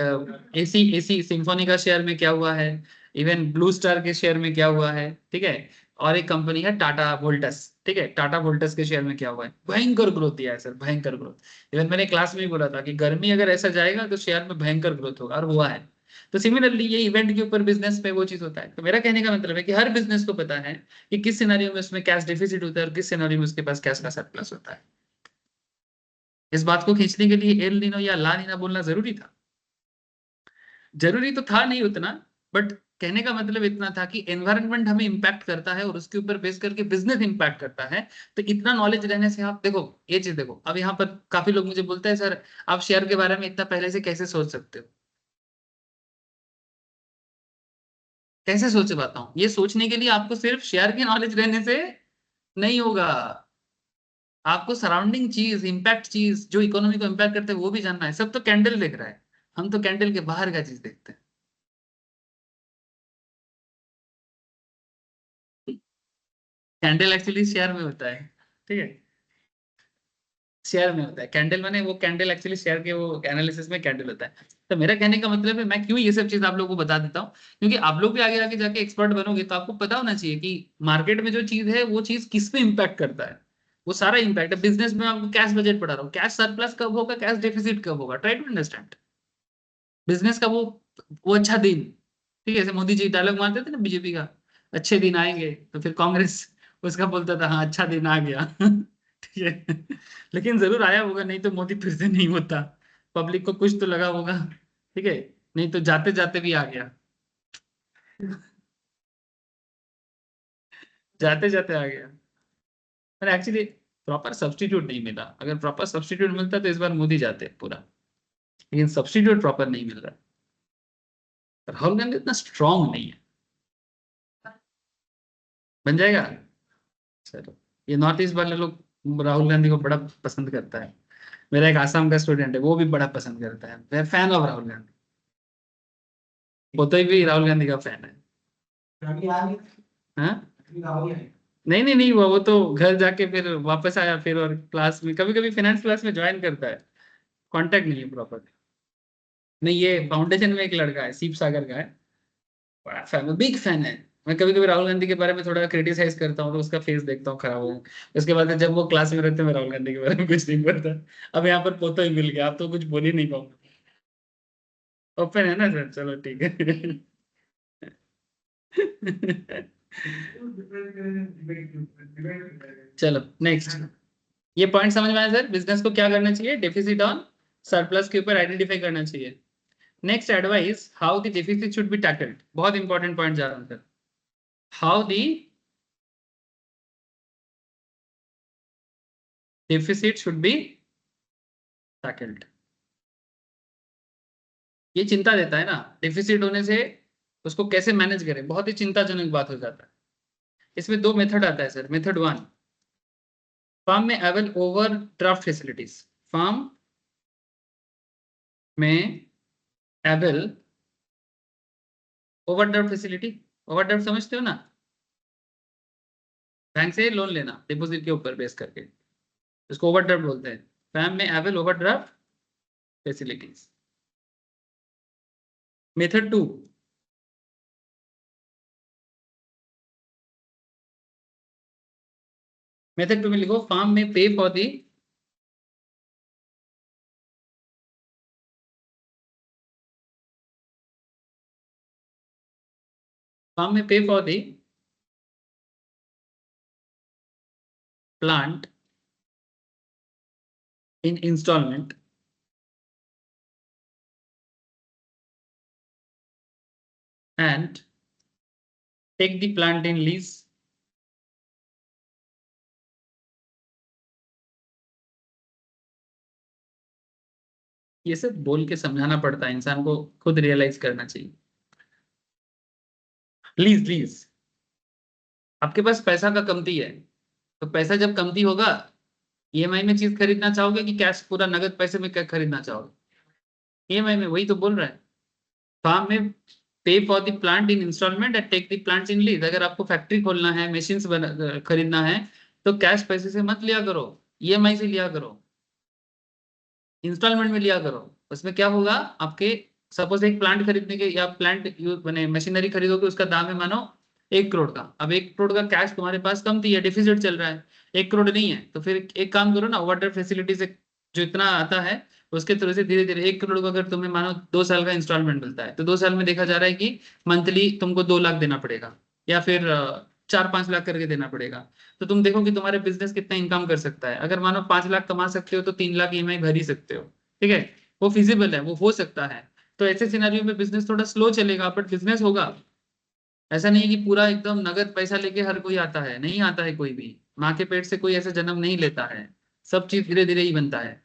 एसी एसी सिम्फोनी का शेयर में क्या हुआ है, इवन ब्लू स्टार के शेयर में क्या हुआ है, ठीक है। और एक कंपनी है टाटा वोल्टस, ठीक है, टाटा वोल्टस के शेयर में क्या हुआ है, भयंकर ग्रोथ दिया है सर, भयंकर ग्रोथ। इवन मैंने क्लास में ही बोला था कि गर्मी अगर ऐसा जाएगा तो शेयर में भयंकर ग्रोथ होगा, और हुआ है। तो सिमिलरली ये इवेंट के ऊपर बिजनेस में वो चीज होता है। तो मेरा कहने का मतलब है कि हर बिजनेस को पता है कि किस सिनेरियो में उसमें कैश डिफिसिट होता है और किस सिनेरियो में उसके पास कैश का सरप्लस होता है। इस बात को खींचने के लिए एल नीनो या ला नीना बोलना जरूरी था? जरूरी तो था नहीं उतना, बट कहने का मतलब इतना था कि एनवायरनमेंट हमें इम्पैक्ट करता है और उसके ऊपर बेस करके बिजनेस इम्पैक्ट करता है। तो इतना नॉलेज रहने से आप देखो, ये चीज देखो, अब यहाँ पर काफी लोग मुझे बोलते हैं सर आप शेयर के बारे में इतना पहले से कैसे सोच सकते हो? कैसे सोच पाता हूँ, ये सोचने के लिए आपको सिर्फ शेयर की नॉलेज रहने से नहीं होगा, आपको सराउंडिंग चीज, इम्पैक्ट चीज जो इकोनॉमी को इम्पैक्ट करते हैं वो भी जानना है। सब तो कैंडल देख रहा है, हम तो कैंडल के बाहर का चीज देखते हैं। कैंडल एक्चुअली शेयर में होता है, ठीक है, शेयर में होता है कैंडल, माने वो कैंडल एक्चुअली शेयर के वो एनालिसिस में कैंडल होता है। तो मेरा कहने का मतलब है, मैं क्यों ये सब चीज आप लोगों को बता देता हूँ, क्योंकि आप लोग भी आगे आगे जाके एक्सपर्ट बनोगे तो आपको पता होना चाहिए कि मार्केट में जो चीज है वो चीज किस पे इम्पैक्ट करता है। वो सारा इम्पैक्ट है। बिजनेस में आपको कैश बजट पढ़ा रहा हूँ, कैश सरप्लस कब होगा, कैश डेफिसिट कब होगा, ट्राई टू अंडरस्टैंड बिजनेस का वो अच्छा दिन, ठीक है। जैसे मोदी जी डायलॉग मारते थे ना बीजेपी का, अच्छे दिन आएंगे, तो फिर कांग्रेस उसका बोलता था हाँ अच्छा दिन आ गया ठीक है, लेकिन जरूर आया होगा, नहीं तो मोदी फिर से नहीं होता, पब्लिक को कुछ तो लगा होगा, ठीक है, नहीं तो जाते जाते भी आ गया जाते जाते आ गया। पर एक्चुअली प्रॉपर सब्स्टिट्यूट नहीं मिला, अगर प्रॉपर सब्स्टिट्यूट मिलता तो इस बार मोदी जाते पूरा, लेकिन सब्स्टिट्यूट प्रॉपर नहीं मिल रहा। राहुल गांधी इतना स्ट्रांग नहीं है। बन जाएगा, चलो। ये नॉर्थ ईस्ट वाले लोग राहुल गांधी को बड़ा पसंद करता है। मेरा एक आसाम का स्टूडेंट है, वो भी बड़ा पसंद करता है, मैं फैन ऑफ राहुल गांधी, वो तो भी राहुल गांधी का फैन है। अभी आ गई, हाँ, अभी राहुल आई। नहीं नहीं नहीं, वो तो घर जाके फिर वापस आया फिर, और क्लास में कभी कभी फाइनेंस क्लास में ज्वाइन करता है, कांटेक्ट नहीं है प्रॉपर। नहीं, ये फाउंडेशन में एक लड़का है, सीप सागर का है, बड़ा फैन, बिग फैन है। मैं कभी कभी राहुल गांधी के बारे में थोड़ा क्रिटिसाइज करता हूँ तो उसका फेस देखता हूँ खराब हो, उसके बाद जब वो क्लास में रहते हैं मैं राहुल गांधी के बारे में कुछ नहीं पढ़ता। अब यहाँ पर पोतो ही मिल गया, आप तो कुछ बोल ही नहीं पाऊंगा। ओपन है ना सर, चलो ठीक है। चलो नेक्स्ट, ये पॉइंट समझ में आया सर, बिजनेस को क्या करना चाहिए, डेफिसिट ऑन सरप्लस के ऊपर आइडेंटिफाई करना चाहिए। Next advice, how the deficit should be tackled, बहुत इंपॉर्टेंट पॉइंट जा रहा हूं sir. How the deficit should be tackled, ये चिंता देता है ना, डेफिसिट होने से उसको कैसे मैनेज करें, बहुत ही चिंताजनक बात हो जाता है। इसमें दो मेथड आता है सर। मेथड वन, फर्म में avail over draft facilities, firm में अवेल ओवरड्राफ्ट फैसिलिटी, ओवरड्राफ्ट समझते हो ना, बैंक से लोन लेना डिपॉजिट के ऊपर बेस करके, इसको ओवरड्राफ्ट बोलते हैं। फर्म में avail overdraft facilities. Method two, method two में लिखो, फर्म में पे फॉर दी, फर्म में pay for the plant in installment and take the plant in lease, ये सब बोल के समझाना पड़ता है, इंसान को खुद रियलाइज करना चाहिए। लीज, लीज, आपके पास पैसा का कमती है, तो पैसा जब कमती होगा, ईएमआई में चीज खरीदना चाहोगे कि कैश पूरा नगद पैसे में खरीदना चाहोगे? ईएमआई में, वही तो बोल रहा है। फार्म में pay for the plant in instalment and take the plant in lease, अगर आपको फैक्ट्री खोलना है, मशीन खरीदना है, तो कैश पैसे से मत लिया करो, ईएमआई से लिया करो, इंस्टॉलमेंट में लिया करो। उसमें क्या होगा आपके, सपोज एक प्लांट खरीदने के, या प्लांट मैंने मशीनरी खरीदोगे, उसका दाम है मानो 1 करोड़ का, अब 1 करोड़ का कैश तुम्हारे पास कम थी है, डिफिसिट चल रहा है, 1 करोड़ नहीं है, तो फिर एक काम करो ना, ओवरड्राफ्ट फैसिलिटी से जो इतना आता है उसके थ्रू से धीरे धीरे 1 करोड़ को, अगर तुम्हें मानो 2 साल का इंस्टॉलमेंट मिलता है, तो 2 साल में देखा जा रहा है कि मंथली तुमको 2 लाख देना पड़ेगा, या फिर 4-5 लाख करके देना पड़ेगा। तो तुम देखो कि तुम्हारे बिजनेस कितना इनकम कर सकता है, अगर मानो 5 लाख कमा सकते हो तो 3 लाख ईएमआई भर ही सकते हो, ठीक है, वो फिजिबल है, वो हो सकता है। तो ऐसे सिनेरियो में बिजनेस थोड़ा स्लो चलेगा, बट बिजनेस होगा। ऐसा नहीं है कि पूरा एकदम नगद पैसा लेके हर कोई आता है, नहीं आता है कोई भी, माँ के पेट से कोई ऐसे जन्म नहीं लेता है, सब चीज धीरे धीरे ही बनता है,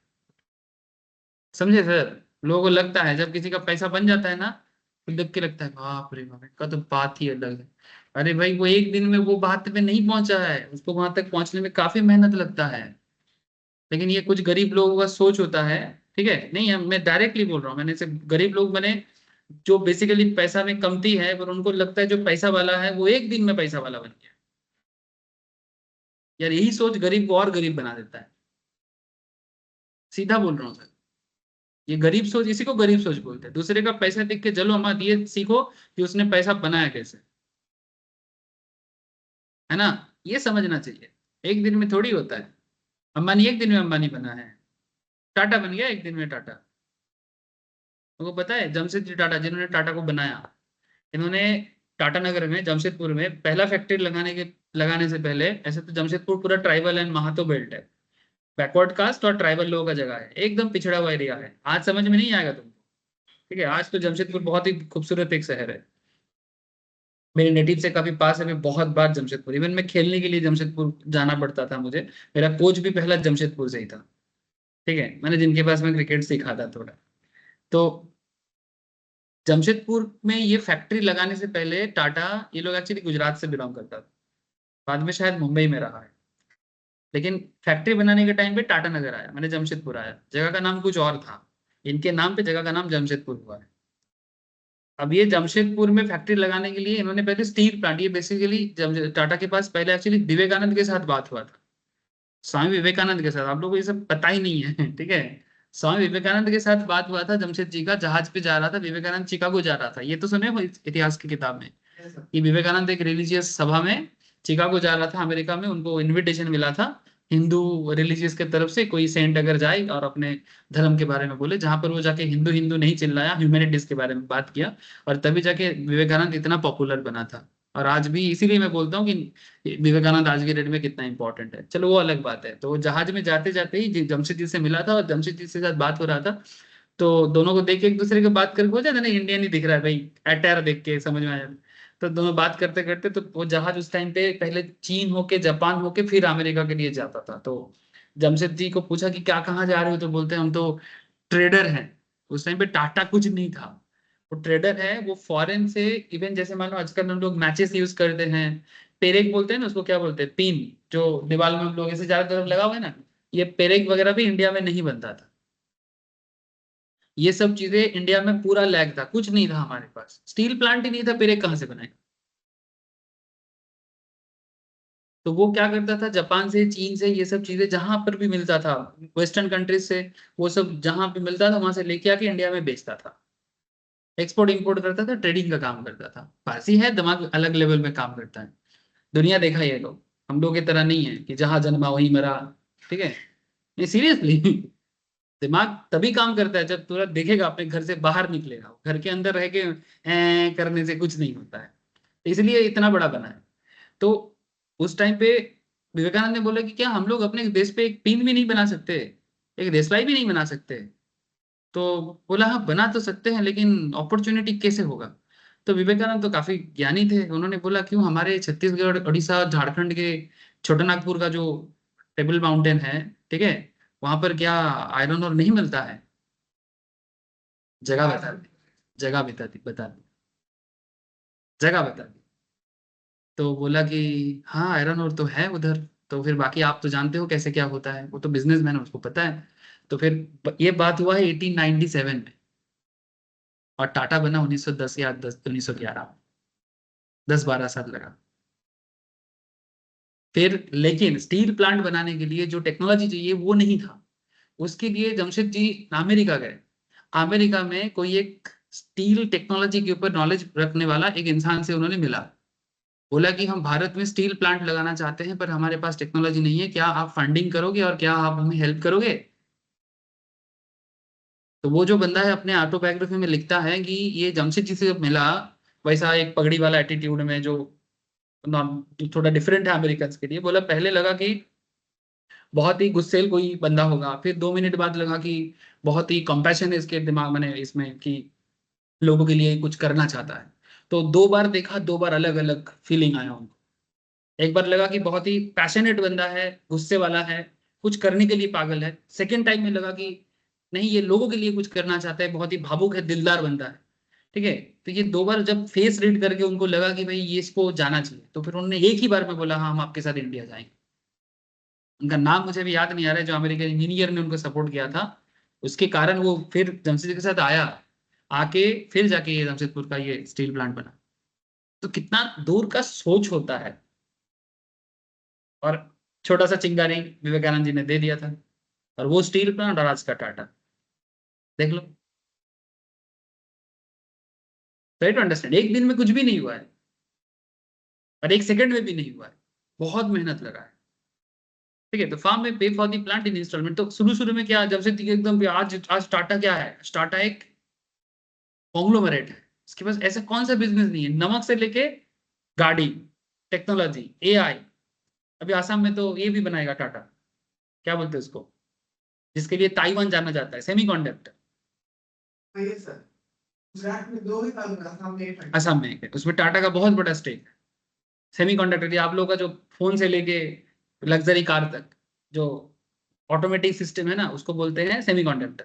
समझे सर। लोगों को लगता है जब किसी का पैसा बन जाता है ना, तो देख के लगता है बाप रे बाप, का तो बात ही अलग है। अरे भाई, वो एक दिन में वो बात पे नहीं पहुंचा है, उसको वहां तक पहुंचने में काफी मेहनत लगता है। लेकिन ये कुछ गरीब लोगों का सोच होता है, ठीक है, नहीं है, मैं डायरेक्टली बोल रहा हूँ, मैंने से गरीब लोग बने, जो बेसिकली पैसा में कमती है, पर उनको लगता है जो पैसा वाला है वो एक दिन में पैसा वाला बन गया। यार यही सोच गरीब को और गरीब बना देता है, सीधा बोल रहा हूँ सर। ये गरीब सोच, इसी को गरीब सोच बोलते हैं, दूसरे का पैसा देख के जलो मत, ये सीखो कि उसने पैसा बनाया कैसे, है ना, ये समझना चाहिए। एक दिन में थोड़ी होता है, अंबानी एक दिन में अंबानी बना है, टाटा बन गया एक दिन में टाटा। उनको पता है जमशेदजी टाटा, जिन्होंने टाटा को बनाया, इन्होंने टाटा नगर में, जमशेदपुर में पहला फैक्ट्री लगाने से पहले, ऐसे तो जमशेदपुर पूरा ट्राइबल एंड महातो बेल्ट है, बैकवर्ड कास्ट और ट्राइबल लोगों का जगह है, एकदम पिछड़ा हुआ एरिया है, आज समझ में नहीं आएगा तुमको, ठीक है, आज तो जमशेदपुर बहुत ही खूबसूरत एक शहर है, मेरे नेटिव से काफी पास है, मैं बहुत बार जमशेदपुर, इवन मैं खेलने के लिए जमशेदपुर जाना पड़ता था मुझे, मेरा कोच भी पहला जमशेदपुर से ही था, ठीक है, मैंने जिनके पास में क्रिकेट सीखा था थोड़ा। तो जमशेदपुर में ये फैक्ट्री लगाने से पहले टाटा, ये लोग एक्चुअली गुजरात से बिलोंग करता था, बाद में शायद मुंबई में रहा है, लेकिन फैक्ट्री बनाने के टाइम पे टाटा नगर आया, मैंने जमशेदपुर आया, जगह का नाम कुछ और था, इनके नाम पे जगह का नाम जमशेदपुर हुआ है। अब ये जमशेदपुर में फैक्ट्री लगाने के लिए इन्होंने पहले स्टील प्लांट, ये बेसिकली टाटा के पास पहले एक्चुअली विवेकानंद के साथ बात हुआ था, स्वामी विवेकानंद के साथ, आप लोगों को ये सब पता ही नहीं है ठीक है। स्वामी विवेकानंद के साथ बात हुआ था, जमशेद जी का जहाज पे जा रहा था, विवेकानंद चिकागो जा रहा था, ये तो सुने हो इतिहास की किताब में Yes, sir. कि विवेकानंद एक रिलीजियस सभा में चिकागो जा रहा था अमेरिका में, उनको इनविटेशन मिला था हिंदू रिलीजियस के तरफ से, कोई सेंट अगर जाए और अपने धर्म के बारे में बोले, जहां पर वो जाके हिंदू हिंदू नहीं चिल्लाया, ह्यूमैनिटीज के बारे में बात किया, और तभी जाके विवेकानंद इतना पॉपुलर बना था। और आज भी इसीलिए मैं बोलता हूँ कि विवेकानंद आज के डेट में कितना इंपॉर्टेंट है। चलो वो अलग बात है। तो वो जहाज में जाते जाते ही जमशेद जी से मिला था और जमशेद जी के साथ बात हो रहा था, तो दोनों को देख के एक दूसरे की बात करके हो जाता है ना, इंडियन ही दिख रहा है भाई, अटैर देख के समझ में आ जाता है। तो दोनों बात करते करते, तो वो जहाज उस टाइम पे पहले चीन होके जापान होके फिर अमेरिका के लिए जाता था। तो जमशेद जी को पूछा कि क्या कहाँ जा रहे हो, तो बोलते हैं हम तो ट्रेडर हैं। उस टाइम पे टाटा कुछ नहीं था, वो ट्रेडर है, वो फॉरेन से, इवन जैसे मान लो आजकल हम लोग मैचेस यूज करते हैं, पेरेक बोलते हैं ना उसको, क्या बोलते हैं, पिन, जो दीवार में हम लोग ऐसे चारों तरफ लगा हुआ है ना, ये पेरेक वगैरह भी इंडिया में नहीं बनता था। ये सब चीजें इंडिया में पूरा लैग था, कुछ नहीं था हमारे पास, स्टील प्लांट ही नहीं था, पेरेक कहाँ से बनाएगा। तो वो क्या करता था, जापान से, चीन से, ये सब चीजें जहां पर भी मिलता था, वेस्टर्न कंट्रीज से, वो सब जहां पे मिलता था वहां से लेके आके इंडिया में बेचता था, एक्सपोर्ट इंपोर्ट करता था, ट्रेडिंग का काम करता था। पारसी है, दिमाग अलग लेवल में काम करता है। दुनिया देखा ये लोग, हम लोग की तरह नहीं है कि जहां जन्मा वहीं मरा, ठीक है, ये सीरियसली दिमाग तभी काम करता है जब तुरंत देखेगा, अपने घर से बाहर निकलेगा, घर के अंदर रह के करने से कुछ नहीं होता है, इसलिए इतना बड़ा बना है। तो उस टाइम पे विवेकानंद ने बोला कि क्या हम लोग अपने देश पे एक पिन भी नहीं बना सकते, एक देशलाई भी नहीं बना सकते। तो बोला हाँ बना तो सकते हैं, लेकिन अपॉर्चुनिटी कैसे होगा। तो विवेकानंद तो काफी ज्ञानी थे, उन्होंने बोला क्यों हमारे छत्तीसगढ़, उड़ीसा, झारखंड के छोटानागपुर का जो टेबल माउंटेन है, ठीक है, वहां पर क्या आयरन और नहीं मिलता है। जगह बता दी, जगह बता दी, जगह बता दी। तो बोला कि हाँ आयरन और तो है उधर, तो फिर बाकी आप तो जानते हो कैसे क्या होता है, वो तो बिजनेसमैन है, उसको पता है। तो फिर ये बात हुआ है 1897 में, और टाटा बना 1910 या 1911, 10-12 साल लगा। फिर लेकिन स्टील प्लांट बनाने के लिए जो टेक्नोलॉजी चाहिए वो नहीं था, उसके लिए जमशेद जी अमेरिका गए। अमेरिका में कोई एक स्टील टेक्नोलॉजी के ऊपर नॉलेज रखने वाला एक इंसान से उन्होंने मिला, बोला कि हम भारत में स्टील प्लांट लगाना चाहते हैं, पर हमारे पास टेक्नोलॉजी नहीं है, क्या आप फंडिंग करोगे और क्या आप हमें हेल्प करोगे। तो वो जो बंदा है अपने ऑटोबायोग्राफी में लिखता है कि ये जमशेद जी से जब मिला, वैसा एक पगड़ी वाला एटीट्यूड में, जो थोड़ा डिफरेंट है अमेरिकन के लिए, बोला पहले लगा कि बहुत ही गुस्सेल कोई बंदा होगा, फिर 2 मिनट बाद लगा कि बहुत ही कंपैशन है इसके दिमाग में, इसमें कि लोगों के लिए कुछ करना चाहता है। तो 2 बार देखा, 2 बार अलग अलग फीलिंग आया उनको। एक बार लगा कि बहुत ही पैशनेट बंदा है, गुस्से वाला है, कुछ करने के लिए पागल है। सेकेंड टाइम में लगा कि नहीं, ये लोगों के लिए कुछ करना चाहता है, बहुत ही भावुक है, दिलदार बंदा है, ठीक है। तो ये 2 बार जब फेस रीड करके उनको लगा कि भाई ये इसको जाना चाहिए, तो फिर उन्होंने एक ही बार में बोला हाँ हम आपके साथ इंडिया जाएंगे। उनका नाम मुझे भी याद नहीं आ रहा है, जो अमेरिकन इंजीनियर ने उनको सपोर्ट किया था, उसके कारण वो फिर जमशेद के साथ आया, आके फिर जाके ये जमशेदपुर का ये स्टील प्लांट बना। तो कितना दूर का सोच होता है। और छोटा सा चिंगारी विवेकानंद जी ने दे दिया था, और वो स्टील प्लांट और आज का टाटा, देख लो। राइट टू अंडरस्टैंड, एक दिन में कुछ भी नहीं हुआ है, और एक सेकंड में भी नहीं हुआ है, बहुत मेहनत लगा है, ठीक है। तो फार्म में pay for the plant in instalment. तो शुरू शुरू में क्या, जब से एकदम आज आज टाटा क्या है, टाटा एक कॉन्ग्लोमरेट है, इसके पास ऐसा कौन सा बिजनेस नहीं है, नमक से लेके गाड़ी, टेक्नोलॉजी, एआई। अभी आसाम में तो ये भी बनाएगा टाटा, क्या बोलते हैं उसको, जिसके लिए ताइवान जाना जाता है, सेमीकंडक्टर। yes, sir. गुजरात में 2 ही काम करा, सामने एक फैक्ट्री। असम में एक है, उसमें टाटा का बहुत बड़ा स्टेक है। सेमीकंडक्टर, ये आप लोगों का जो फोन से लेके लग्जरी कार तक जो ऑटोमेटिक सिस्टम है ना, उसको बोलते हैं सेमीकंडक्टर।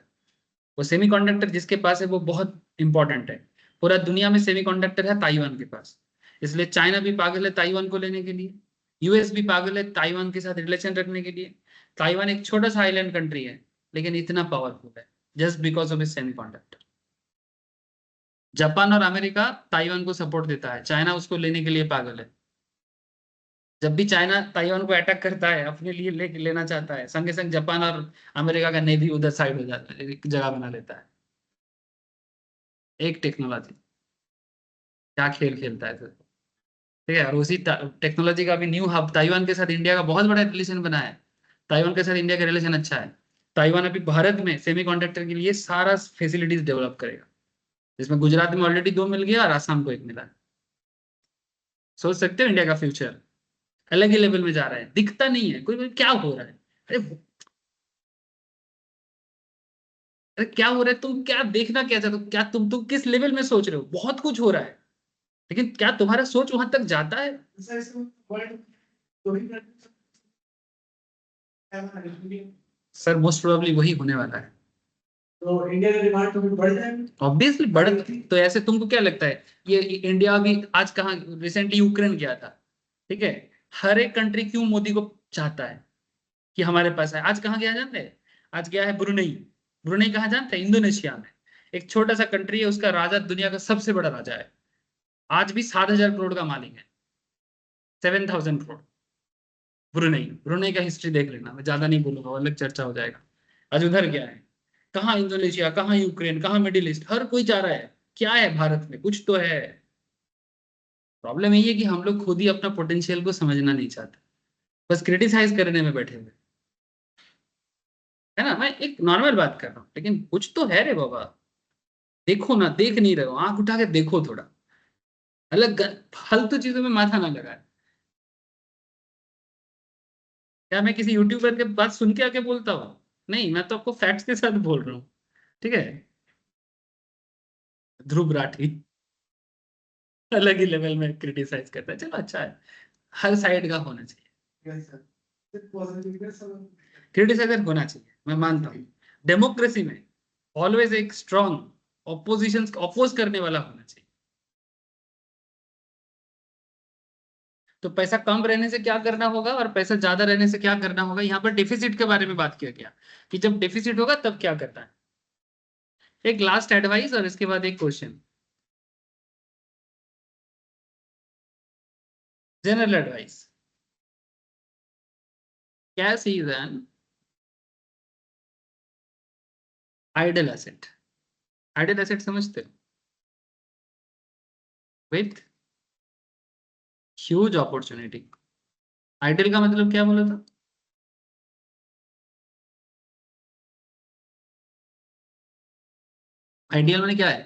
वो सेमीकंडक्टर जिसके पास है वो बहुत इंपॉर्टेंट है। पूरा दुनिया में सेमीकंडक्टर है ताइवान के पास, इसलिए चाइना भी पागल है ताइवान को लेने के लिए, यूएस भी पागल है ताइवान के साथ रिलेशन रखने के लिए। ताइवान एक छोटा सा आइलैंड कंट्री है, लेकिन इतना पावरफुल है, जस्ट बिकॉज ऑफ इस सेमीकंडक्टर। जापान और अमेरिका ताइवान को सपोर्ट देता है, चाइना उसको लेने के लिए पागल है। जब भी चाइना ताइवान को अटैक करता है, अपने लिए लेना चाहता है, संगे संग जापान और अमेरिका का नेवी उधर साइड हो जाता है, एक जगह बना लेता है। एक टेक्नोलॉजी क्या खेल खेलता है सर। ठीक है, और उसी टेक्नोलॉजी का भी न्यू हब ताइवान के साथ इंडिया का बहुत बड़ा रिलेशन बना है। ताइवान के साथ इंडिया का रिलेशन अच्छा है। ताइवान अभी भारत में सेमीकंडक्टर के लिए सारा फैसिलिटीज डेवलप करेगा, जिसमें गुजरात में ऑलरेडी 2 मिल गया और आसाम को 1 मिला है। सोच सकते हो इंडिया का फ्यूचर अलग ही लेवल में जा रहा है, दिखता नहीं है कोई क्या हो रहा है। अरे अरे क्या हो रहा है, तुम क्या देखना क्या चाहते हो, क्या तुम किस लेवल में सोच रहे हो, बहुत कुछ हो रहा है, लेकिन क्या तुम्हारा सोच वहां तक जाता है। सर इसमें वर्ल्ड कोई नहीं, सर मोस्ट प्रोबेबली वही होने वाला है। तो इंडिया का डिमांड तो बढ़ जाएगा। ऑब्वियसली बढ़, तो ऐसे तुमको क्या लगता है ये इंडिया अभी आज कहाँ रिसेंटली यूक्रेन गया था, ठीक है। हर एक कंट्री क्यों मोदी को चाहता है कि हमारे पास है, आज कहाँ गया जानते हैं, आज गया है ब्रुनेई। ब्रुनेई कहाँ जानते हैं, इंडोनेशिया में। एक छोटा सा कंट्री है, उसका राजा दुनिया का सबसे बड़ा राजा है, आज भी 7,000 करोड़ का मालिक है, 7,000 करोड़। ब्रुनेई, ब्रुनेई का हिस्ट्री देख लेना, मैं ज्यादा नहीं बोलूंगा, वो अलग चर्चा हो जाएगा। आज उधर गया है, कहाँ इंडोनेशिया, कहाँ यूक्रेन, कहाँ मिडिल ईस्ट, हर कोई जा रहा है। क्या है भारत में, कुछ तो है। प्रॉब्लम यही है कि हम लोग खुद ही अपना पोटेंशियल को समझना नहीं चाहते, बस क्रिटिसाइज करने में बैठे हुए, है ना। मैं एक नॉर्मल बात कर रहा हूँ, लेकिन कुछ तो है रे बाबा। देखो ना, देख नहीं रहे हो, आंख उठा के देखो थोड़ा, अलग फालतू चीजों में माथा ना लगाए। क्या मैं किसी यूट्यूबर के बात सुन के आके बोलता हूँ, नहीं, मैं तो आपको फैक्ट्स के साथ बोल रहा हूँ। ठीक है, ध्रुव राठी अलग ही लेवल में क्रिटिसाइज करता है, चलो अच्छा है, हर साइड का होना चाहिए, यस सर, सिर्फ पॉजिटिव का सब। क्रिटिसाइजर होना चाहिए, मैं मानता हूँ। डेमोक्रेसी में ऑलवेज एक स्ट्रॉन्ग ऑपोजिशन, अपोज करने वाला होना चाहिए। तो पैसा कम रहने से क्या करना होगा और पैसा ज्यादा रहने से क्या करना होगा, यहाँ पर डिफिसिट के बारे में बात किया गया कि जब डिफिसिट होगा तब क्या करना है। एक लास्ट एडवाइस और इसके बाद एक question, general advice. Cash is an idle asset. Idle asset समझते हो, विथ ह्यूज अपॉर्चुनिटी। आइडल का मतलब क्या बोला था, आइडियल मैंने क्या है।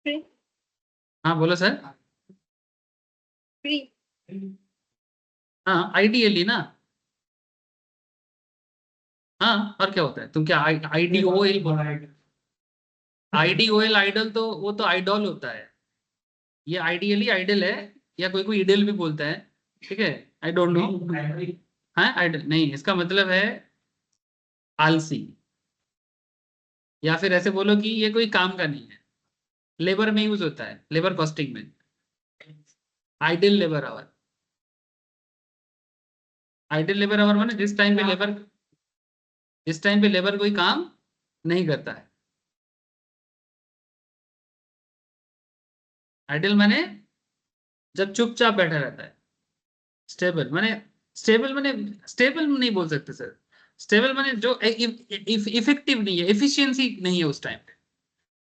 फ्री। हाँ बोलो सर। फ्री। हाँ आइडियली ना, हाँ और क्या होता है, तुम क्या आईडीओएल बोल रहे हो। आईडीओएल आइडल तो वो तो आइडॉल होता है, ये आइडियली आइडल है, या कोई कोई इडल भी बोलता है, ठीक है। I don't know. हाँ आइडल नहीं, इसका मतलब है आलसी, या फिर ऐसे बोलो कि ये कोई काम का नहीं है, लेबर में यूज होता है, लेबर कॉस्टिंग में। Idle labour hour, idle labour hour माने जिस टाइम पे लेबर कोई काम नहीं करता है। आइडल माने जब चुपचाप बैठा रहता है। स्टेबल माने, स्टेबल माने, स्टेबल नहीं बोल सकते सर। स्टेबल माने जो इफेक्टिव नहीं है, एफिशिएंसी नहीं है उस टाइम पे।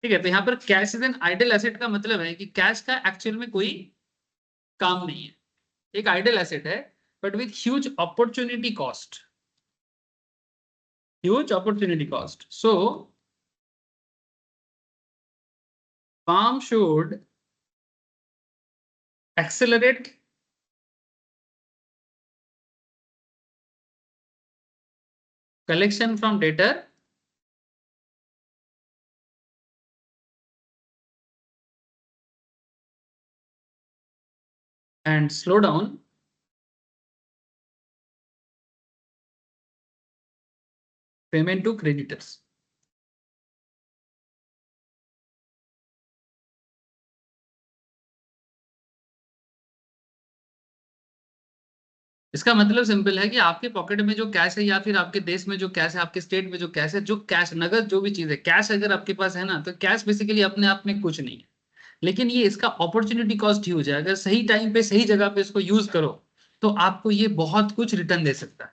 ठीक है, तो यहाँ पर cash is an idle asset का मतलब है कि कैश का एक्चुअल में कोई काम नहीं है, एक आइडल एसेट है, but with huge opportunity cost, huge opportunity cost. So firm should accelerate collection from debtor and slow down payment to creditors। इसका मतलब सिंपल है कि आपके पॉकेट में जो कैश है, या फिर आपके देश में जो कैश है, आपके स्टेट में जो कैश है, जो कैश नगद जो भी चीज है, कैश अगर आपके पास है ना, तो कैश बेसिकली अपने आप में कुछ नहीं है। लेकिन ये इसका अपॉर्चुनिटी कॉस्ट ह्यूज है। अगर सही टाइम पे सही जगह पे इसको यूज करो तो आपको ये बहुत कुछ रिटर्न दे सकता है।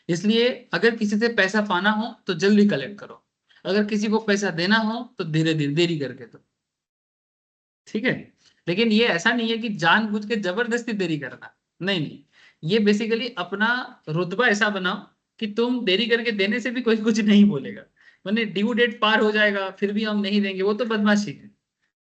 इसलिए अगर किसी से पैसा पाना हो तो जल्दी कलेक्ट करो, अगर किसी को पैसा देना हो तो धीरे धीरे देरी करके दो, ठीक है। लेकिन ये ऐसा नहीं है कि जानबूझ के जबरदस्ती देरी करना, नहीं नहीं। ये बेसिकली अपना रुतबा ऐसा बनाओ कि तुम देरी करके देने से भी कोई कुछ नहीं बोलेगा, मैंने ड्यू डेट पार हो जाएगा फिर भी हम नहीं देंगे, वो तो बदमाशी है।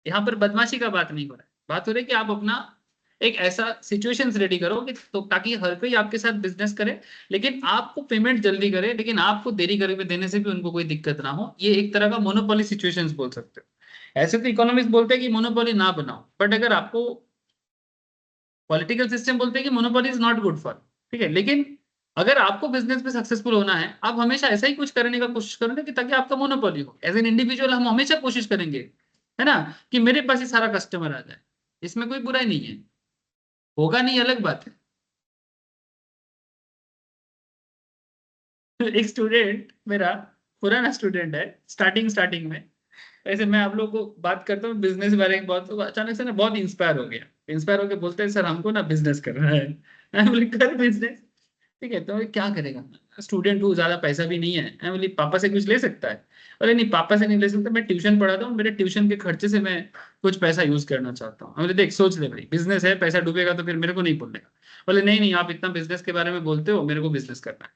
यहाँ पर बदमाशी का बात नहीं हो रहा है, बात हो रही है कि आप अपना एक ऐसा सिचुएशंस रेडी करो कि तो ताकि हर कोई आपके साथ बिजनेस करे, लेकिन आपको पेमेंट जल्दी करे, लेकिन आपको देरी करके देने से भी उनको कोई दिक्कत ना हो। ये एक तरह का मोनोपोली सिचुएशंस बोल सकते हो। ऐसे तो इकोनॉमिक्स बोलते हैं कि मोनोपोली ना बनाओ, बट अगर आपको पॉलिटिकल सिस्टम बोलते हैं कि monopoly is not good for, ठीक है। लेकिन अगर आपको बिजनेस में सक्सेसफुल होना है, आप हमेशा ऐसा ही कुछ करने का कोशिश करोगे कि ताकि आपका मोनोपोली हो। एज एन इंडिविजुअल हम हमेशा कोशिश करेंगे, है ना, कि मेरे पास ही सारा कस्टमर आ जाए, इसमें कोई बुराई नहीं है, होगा नहीं अलग बात है। एक स्टूडेंट मेरा पुराना स्टूडेंट है, स्टार्टिंग स्टार्टिंग में, ऐसे मैं आप लोगों को बात करता हूँ बिजनेस के बारे में बहुत, तो अचानक से ना बहुत इंस्पायर हो गया, इंस्पायर होकर बोलते हैं सर हमको ना बिजनेस करना है। मैं बोले कर बिजनेस, ठीक है, तो क्या करेगा, स्टूडेंट हूँ, ज्यादा पैसा भी नहीं है। मैं बोली पापा से कुछ ले सकता है, बोले नहीं पापा से नहीं ले सकता, मैं ट्यूशन पढ़ाता हूँ, मेरे ट्यूशन के खर्चे से मैं कुछ पैसा यूज करना चाहता हूँ। बोले देख सोच ले भाई, बिजनेस है, पैसा डूबेगा तो फिर मेरे को नहीं बोलेगा। बोले नहीं नहीं आप इतना बिजनेस के बारे में बोलते हो, मेरे को बिजनेस करना है,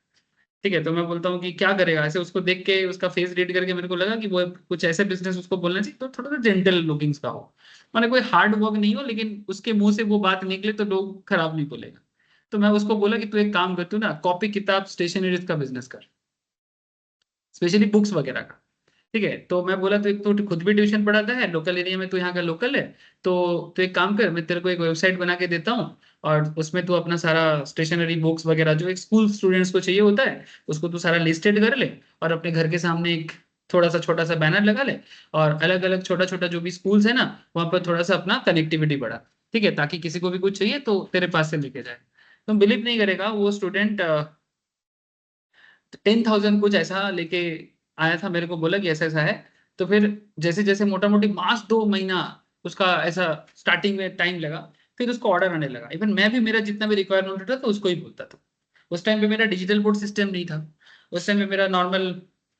ठीक है। तो मैं बोलता हूँ कि क्या करेगा, ऐसे उसको देख के उसका फेस रीड करके मेरे को लगा कि वो कुछ ऐसे बिजनेस उसको बोलना चाहिए तो थोड़ा सा जेंटल लुकिंग्स का हो, माने कोई हार्ड वर्क नहीं हो, लेकिन उसके मुंह से वो बात निकले तो लोग खराब नहीं बोलेगा। तो मैं उसको बोला कि तू एक काम कर, तू ना कॉपी किताब स्टेशनरीज का बिजनेस कर, स्पेशली बुक्स वगैरह का, ठीक है। तो मैं बोला तो एक तो खुद भी ट्यूशन पढ़ाता है लोकल एरिया में, तो यहाँ का लोकल है, तो एक काम कर, मैं तेरे को एक वेबसाइट बना के देता हूँ, और उसमें तू अपना सारा स्टेशनरी बुक्स वगैरह जो एक स्कूल स्टूडेंट्स को चाहिए होता है उसको तू सारा लिस्टेड कर ले, और अपने घर के सामने एक थोड़ा सा छोटा सा बैनर लगा ले, और अलग अलग छोटा छोटा जो भी स्कूल्स है ना वहाँ पर थोड़ा सा अपना कनेक्टिविटी बढ़ा, ठीक है, ताकि किसी को भी कुछ चाहिए तो तेरे पास से लेके जाए। तुम बिलीव नहीं करेगा, वो स्टूडेंट 10,000 कुछ ऐसा लेके आया था, मेरे को बोला कि ऐसा ऐसा है। तो फिर जैसे जैसे मोटा मोटी मास 2 महीना उसका ऐसा स्टार्टिंग में टाइम लगा, फिर उसको ऑर्डर आने लगा। इवन मैं भी मेरा जितना भी रिक्वायरमेंट होता था उसको ही बोलता था। उस टाइम पे मेरा डिजिटल बोर्ड सिस्टम नहीं था, उस टाइम पे मेरा नॉर्मल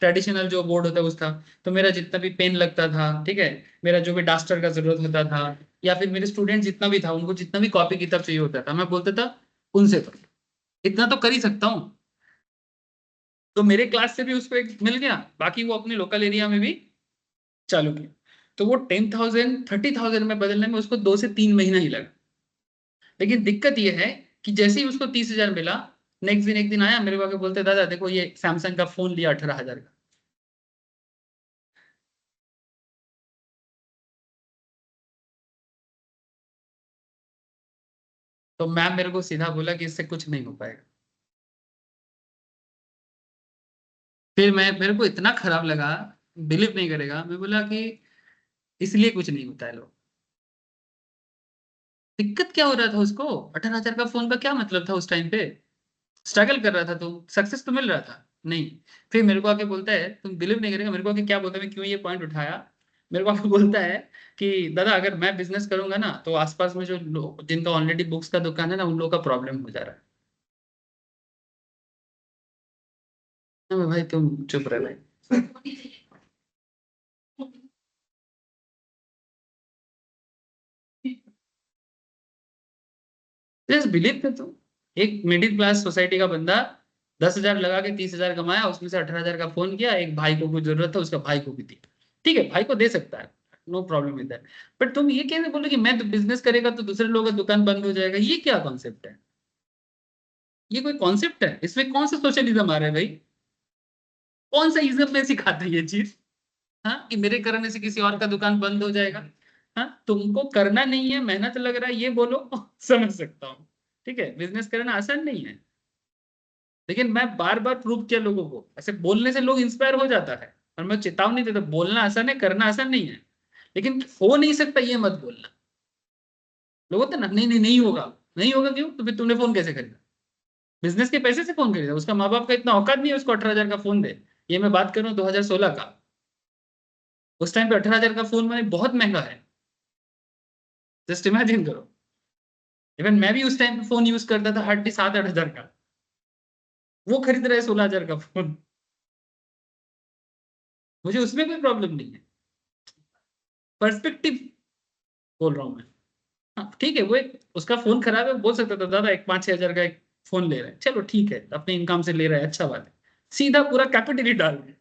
ट्रेडिशनल जो बोर्ड होता है उस था। तो मेरा जितना भी पेन लगता था, ठीक है, मेरा जो भी डास्टर का जरूरत होता था, या फिर मेरे स्टूडेंट जितना भी था उनको जितना भी कॉपी किताब चाहिए होता था, मैं बोलता था उनसे करो, इतना तो कर ही सकता हूँ। तो मेरे क्लास से भी उसको एक मिल गया, बाकी वो अपने लोकल एरिया में भी चालू किया। तो वो 10,000 30,000 में बदलने में उसको 2 से 3 महीना ही लगा। लेकिन दिक्कत ये है कि जैसे ही उसको 30,000 मिला, नेक्स्ट दिन एक दिन आया मेरे को आके बोलते दादा देखो ये सैमसंग का फोन लिया 18,000 का। तो मैम मेरे को सीधा बोला कि इससे कुछ नहीं हो पाएगा। फिर मैं मेरे को इतना खराब लगा, बिलीव नहीं करेगा, मैं बोला कि इसलिए कुछ नहीं होता है लोग। दिक्कत क्या हो रहा था उसको, 18,000 का फोन का क्या मतलब था उस टाइम पे, स्ट्रगल कर रहा था तो सक्सेस तो मिल रहा था नहीं। फिर मेरे को आके बोलता है, तुम बिलीव नहीं करेगा मेरे को आके क्या बोलता है, मैं क्यों ये पॉइंट उठाया, मेरे को आके बोलता है कि दादा अगर मैं बिजनेस करूंगा ना तो आसपास में जो लोग जिनका ऑलरेडी बुक्स का दुकान है ना उन लोगों का प्रॉब्लम हो जा रहा है। मैं भाई तुम चुप रहे भाई। जस्ट बिलीव कर तुम, एक मिडिल क्लास सोसाइटी का बंदा 10,000 लगा के 30,000 कमाया, उसमें से 18,000 का फोन किया, एक भाई को कुछ जरूरत था उसका भाई को भी दी, ठीक है भाई को दे सकता है, no problem with that. But तुम ये कैसे बोलो कि मैं तो बिजनेस करेगा तो दूसरे लोगों का दुकान बंद हो जाएगा, ये क्या कॉन्सेप्ट है, ये कोई कॉन्सेप्ट है, इसमें कौन सा सोशलिज्म आ रहा है भाई, कौन सा इज्म में सिखाते हैं ये चीज, हाँ कि मेरे करने से किसी और का दुकान बंद हो जाएगा। हाँ तुमको करना नहीं है, मेहनत लग रहा है ये बोलो समझ सकता हूँ, ठीक है, बिजनेस करना आसान नहीं है। लेकिन मैं बार बार प्रूव किया लोगों को, ऐसे बोलने से लोग इंस्पायर हो जाता है, और मैं चेतावनी देता बोलना आसान है करना आसान नहीं है, लेकिन हो नहीं सकता ये मत बोलना। लोग होता है ना नहीं नहीं नहीं होगा, नहीं होगा क्यों, तो फिर तुमने फोन कैसे खरीदा, बिजनेस के पैसे से फोन खरीदा, उसका माँ बाप का इतना औकात नहीं है उसको 18,000 का फोन दे। ये मैं बात कर रहा हूँ 2016 का, उस टाइम पे 18,000 का फोन मैंने बहुत महंगा है, जस्ट इमेजिन करो, इवन मैं भी उस टाइम पे फोन यूज करता था 7-8 हजार का, वो खरीद रहे 16 हजार का फोन। मुझे उसमें कोई प्रॉब्लम नहीं है, पर्सपेक्टिव बोल रहा हूँ मैं। हाँ ठीक है, वो एक उसका फोन खराब है, बोल सकता था दादा एक 5-6 हजार का एक फोन ले रहे हैं, चलो ठीक है, अपने इनकम से ले रहा है, अच्छा बात है, सीधा पूरा कैपिटल ही डाल दिया।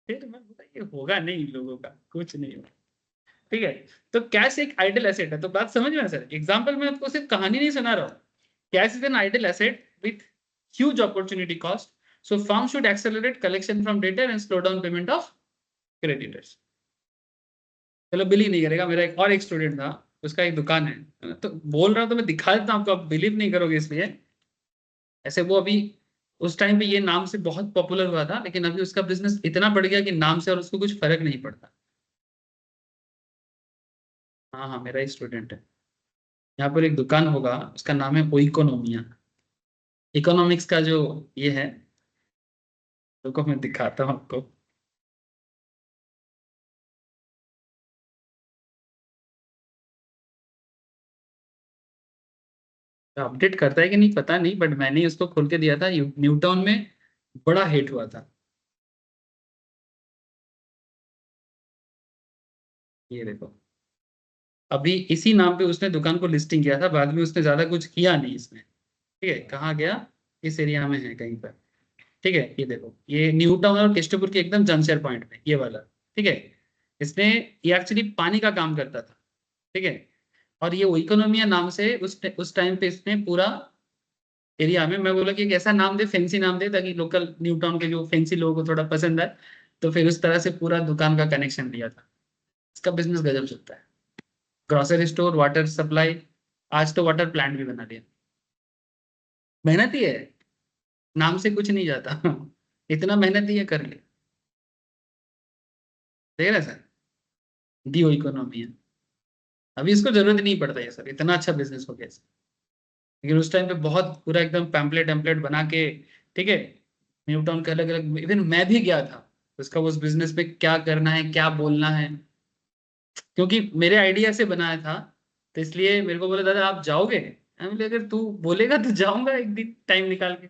फिर मैं बोला ये होगा नहीं, लोगों का कुछ नहीं होगा। ठीक है, तो कैश एक आइडल एसेट है, तो बात समझ में सर, एग्जाम्पल में आपको सिर्फ कहानी नहीं सुना रहा हूँ। Cash is an idle asset with huge opportunity cost, so firm should accelerate collection from debtor and slow down payment of creditors. चलो बिलीव नहीं करेगा, मेरा एक स्टूडेंट था, उसका एक दुकान है, तो बोल रहा हूँ तो मैं दिखा देता हूँ आपको, आप बिलीव नहीं करोगे इसलिए। ऐसे वो अभी उस टाइम पे ये नाम से बहुत पॉपुलर हुआ था, लेकिन अभी उसका बिजनेस इतना बढ़ गया कि नाम से और उसको कुछ फर्क नहीं पड़ता। हाँ हाँ, मेरा ही स्टूडेंट है। यहाँ पर एक दुकान होगा, उसका नाम है ओइकोनोमिया, इकोनॉमिक्स का जो ये है, रुको मैं दिखाता हूँ आपको। अपडेट करता है कि नहीं पता नहीं, बट मैंने उसको खोल के दिया था, न्यूटाउन में बड़ा हिट हुआ था। ये देखो, अभी इसी नाम पे उसने दुकान को लिस्टिंग किया था, बाद में उसने ज्यादा कुछ किया नहीं इसमें। ठीक है, कहाँ गया, इस एरिया में है कहीं पर। ठीक है, ये देखो, ये न्यू टाउन और केस्टपुर के एकदम जंक्शन पॉइंट में ये वाला। ठीक है, इसने, ये एक्चुअली पानी का काम करता था। ठीक है, और ये इकोनॉमिया नाम से उस टाइम पे इसने पूरा एरिया में, मैं बोला कि एक ऐसा नाम दे, फैंसी नाम दे, ताकि लोकल न्यू टाउन के जो फैंसी लोगों को थोड़ा पसंद आए। तो फिर उस तरह से पूरा दुकान का कनेक्शन लिया था। इसका बिजनेस गजब चलता है, ग्रोसरी स्टोर, वाटर सप्लाई, आज तो वाटर प्लांट भी बना दिया। मेहनती है, नाम से कुछ नहीं जाता। इतना मेहनती है, कर ले, देख रहे हैं सर, डी इकोनॉमी है। अभी इसको जरूरत नहीं पड़ता है सर, इतना अच्छा बिजनेस हो गया सर। लेकिन उस टाइम पे बहुत पूरा एकदम पैम्पलेट टैम्पलेट बना के, ठीक है, न्यू टाउन के अलग अलग, इवन मैं भी गया था उसका, उस बिजनेस पे क्या करना है, क्या बोलना है, क्योंकि मेरे आइडिया से बनाया था, तो इसलिए मेरे को बोले दादा आप जाओगे, मैं बोले अगर तू बोलेगा तो जाऊंगा एक दिन टाइम निकाल के।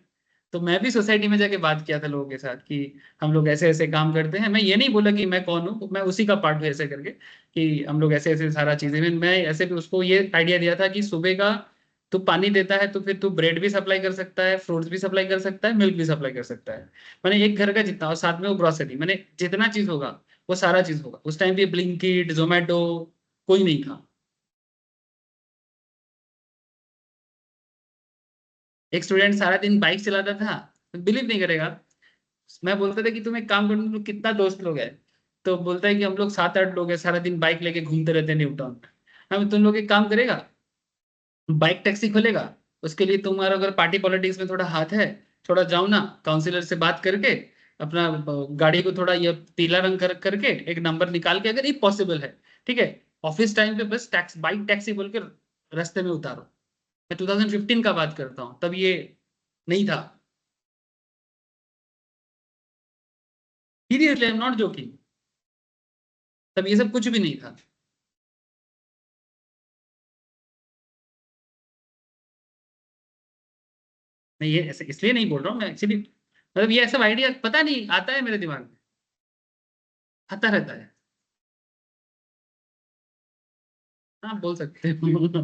तो मैं भी सोसाइटी में जाके बात किया था लोगों के साथ कि हम लोग ऐसे ऐसे काम करते हैं, मैं ये नहीं बोला कि मैं कौन हूँ, मैं उसी का पार्ट हूँ ऐसे करके, कि हम लोग ऐसे ऐसे सारा चीजें, मैं ऐसे भी उसको ये आइडिया दिया था कि सुबह का तू पानी देता है, तो फिर तू ब्रेड भी सप्लाई कर सकता है, फ्रूट्स भी सप्लाई कर सकता है, मिल्क भी सप्लाई कर सकता है। मैंने एक घर का जितना, और साथ में वो ग्रोसरी, मैंने जितना चीज होगा वो सारा चीज होगा। उस टाइम पे ब्लिंकिट, जोमेटो कोई नहीं था। एक स्टूडेंट सारा दिन बाइक चलाता था, बिलीव नहीं करेगा, मैं बोलता था कि तुम एक काम करो, तुम लोग कितना दोस्त लोग है, तो बोलता है कि हम लोग 7-8 लोग हैं, सारा दिन बाइक लेके घूमते रहते हैं न्यू टाउन में। हम, तुम लोग एक काम करेगा, बाइक टैक्सी खोलेगा, उसके लिए तुम्हारा अगर पार्टी पॉलिटिक्स में थोड़ा हाथ है, थोड़ा जाओ ना काउंसिलर से बात करके, अपना गाड़ी को थोड़ा ये पीला रंग करके एक नंबर निकाल के, अगर ये पॉसिबल है, ठीक है, ऑफिस टाइम पे बस टैक्स बाइक टैक्सी बोल के रास्ते में उतारो। मैं 2015 का बात करता हूँ, तब ये नहीं था। Seriously I am not joking, तब ये सब कुछ भी नहीं था। मैं ये ऐसे इसलिए नहीं बोल रहा हूँ, मैं एक्चुअली मतलब ये सब आइडिया पता नहीं आता है मेरे दिमाग में, आता रहता है। हाँ बोल सकते हो।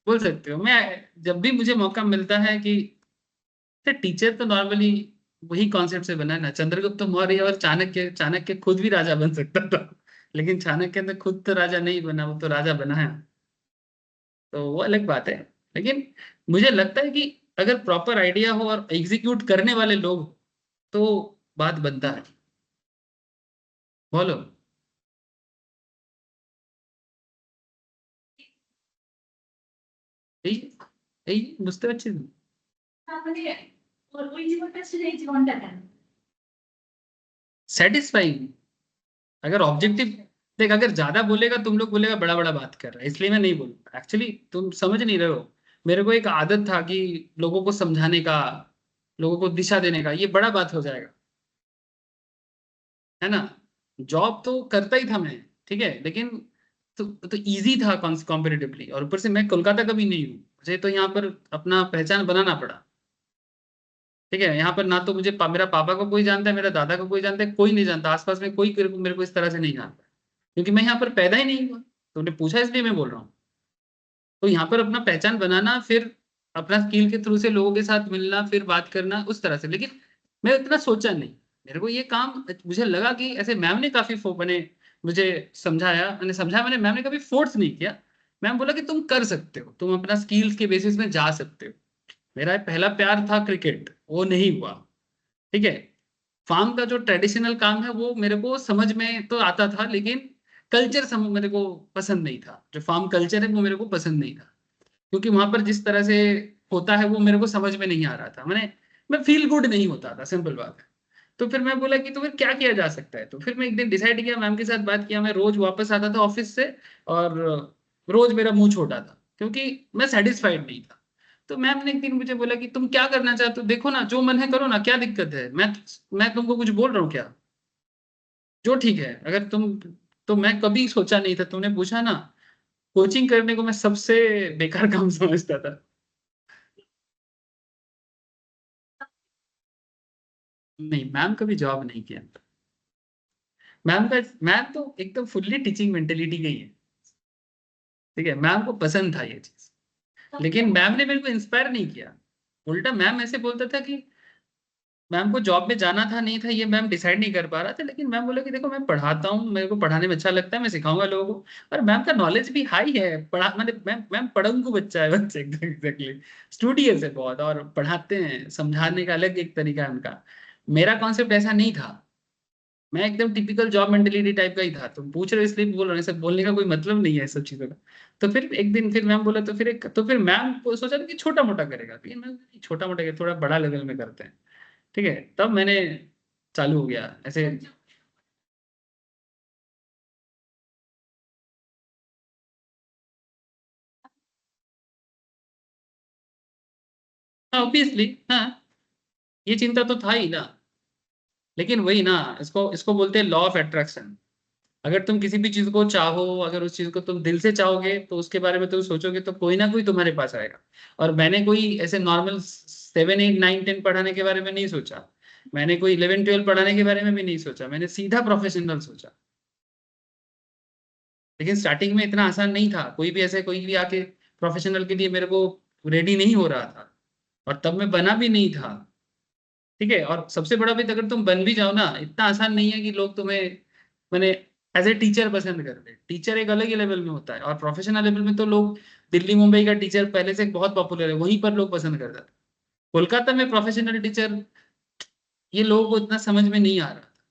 बोल सकते हो, मैं जब भी मुझे मौका मिलता है कि, टीचर तो नॉर्मली वही कॉन्सेप्ट से बना है ना, चंद्रगुप्त मौर्य और चाणक्य, चाणक्य खुद भी राजा बन सकता था, लेकिन चाणक्य ने खुद तो राजा नहीं बना, वो तो राजा बना है, तो वो अलग बात है। लेकिन मुझे लगता है कि अगर प्रॉपर आइडिया हो और एग्जीक्यूट करने वाले लोग हो, तो बात बनता है। बोलो। এই এই বুঝতে পারছেন। মানে ওই জীবনটা ছিল এই জীবনটা কেন? सेटिस्फाइंग, अगर ऑब्जेक्टिव, देख अगर ज्यादा बोलेगा तुम लोग बोलेगा बड़ा बड़ा बात कर रहा है, इसलिए मैं नहीं बोलूंगा, एक्चुअली तुम समझ नहीं रहे हो। मेरे को एक आदत था कि लोगों को समझाने का, लोगों को दिशा देने का, ये बड़ा बात हो जाएगा, है ना। जॉब तो करता ही था मैं, ठीक है, लेकिन तो इजी था कॉम्पेरेटिवली, और ऊपर से मैं कोलकाता का भी नहीं हूँ, मुझे तो यहाँ पर अपना पहचान बनाना पड़ा। ठीक है, यहाँ पर ना तो मुझे मेरा पापा को कोई जानता है, मेरा दादा को कोई जानता है, कोई नहीं जानता आसपास में, कोई मेरे को इस तरह से नहीं जानता, क्योंकि मैं यहाँ पर पैदा ही नहीं हुआ। तो उन्हें पूछा इसलिए मैं बोल रहा हूँ। तो यहाँ पर अपना पहचान बनाना, फिर अपना स्किल के थ्रू से लोगों के साथ मिलना, फिर बात करना उस तरह से। लेकिन मैं इतना सोचा नहीं, मेरे को ये काम, मुझे लगा कि ऐसे मैम ने काफी मैंने मुझे समझाया, मैंने मैम ने कभी फोर्स नहीं किया। मैम बोला कि तुम कर सकते हो, तुम अपना स्किल्स के बेसिस में जा सकते हो। मेरा पहला प्यार था क्रिकेट, वो नहीं हुआ। ठीक है, फार्म का जो ट्रेडिशनल काम है वो मेरे को समझ में तो आता था, लेकिन कल्चर मेरे को पसंद नहीं था। जो फार्म कल्चर है वो मेरे को पसंद नहीं था, क्योंकि वहां पर जिस तरह से होता है वो मेरे को समझ में नहीं आ रहा था। मैं फील गुड नहीं होता था, सिंपल बात है। तो फिर मैं बोला कि तो फिर क्या किया जा सकता है। तो फिर मैं एक दिन डिसाइड किया, मैम के साथ बात किया। मैं रोज वापस आता था ऑफिस से, और रोज मेरा मुंह छोटा था, क्योंकि मैं सेटिस्फाइड नहीं था। तो मैम ने एक दिन मुझे बोला कि तुम क्या करना चाहते हो, देखो ना, जो मन है करो ना, क्या दिक्कत है। मैं तुमको कुछ बोल रहा हूँ क्या? जो ठीक है, अगर तुम, तो मैं कभी सोचा नहीं था, तुमने पूछा ना, कोचिंग करने को मैं सबसे बेकार काम समझता था। नहीं, मैम कभी जॉब नहीं किया। मैम तो एकदम फुल्ली टीचिंग मेंटेलिटी का ही है। ठीक है, मैम को पसंद था ये चीज, लेकिन मैम ने मेरे को इंस्पायर नहीं किया। उल्टा मैम ऐसे बोलता था कि मैम को जॉब में जाना था नहीं था, ये मैम डिसाइड नहीं कर पा रहा था, लेकिन मैम बोला कि देखो मैं पढ़ाता हूँ, मेरे को पढ़ाने में अच्छा लगता है, मैं सिखाऊंगा लोगों को। और मैम का नॉलेज भी हाई है, पढ़ा मैंने मैम पढ़ंगू बच्चा है बच्चे, एग्जैक्टली स्टूडियस है बहुत, और पढ़ाते हैं, समझाने का अलग एक तरीका है उनका। मेरा कॉन्सेप्ट ऐसा नहीं था, मैं एकदम टिपिकल जॉब मेंटेलिटी टाइप का ही था। तुम पूछ रहे हो इसलिए बोल रहे हो, सब बोलने का कोई मतलब नहीं है सब चीजों का। तो फिर एक दिन फिर मैम बोला, तो फिर मैम सोचा था कि छोटा मोटा करेगा, लेकिन मैं छोटा मोटा थोड़ा बड़ा लेवल में करते हैं। ठीक है, तब मैंने चालू हो गया ऐसे। हाँ ऑब्वियसली, हाँ, ये चिंता तो था ही ना। लेकिन वही ना, इसको इसको बोलते हैं लॉ ऑफ अट्रैक्शन। अगर तुम किसी भी चीज को चाहो, अगर उस चीज को तुम दिल से चाहोगे, तो उसके बारे में तुम सोचोगे, तो कोई ना कोई तुम्हारे पास आएगा। और मैंने कोई ऐसे नॉर्मल 7 8 9 10 पढ़ाने के बारे में नहीं सोचा, मैंने कोई 11 12 पढ़ाने के बारे में भी नहीं सोचा, मैंने सीधा प्रोफेशनल सोचा। लेकिन स्टार्टिंग में इतना आसान नहीं था, कोई भी आके प्रोफेशनल के लिए मेरे को रेडी नहीं हो रहा था, और तब मैं बना भी नहीं था। ठीक है, और सबसे बड़ा भी, अगर तुम बन भी जाओ ना, इतना आसान नहीं है कि लोग तुम्हें, मैंने एज ए टीचर पसंद करते हैं। टीचर एक अलग ही लेवल में होता है, और प्रोफेशनल लेवल में तो लोग, दिल्ली मुंबई का टीचर पहले से बहुत पॉपुलर है, वहीं पर लोग पसंद करते हैं। कोलकाता में प्रोफेशनल टीचर, ये लोगों को इतना समझ में नहीं आ रहा था।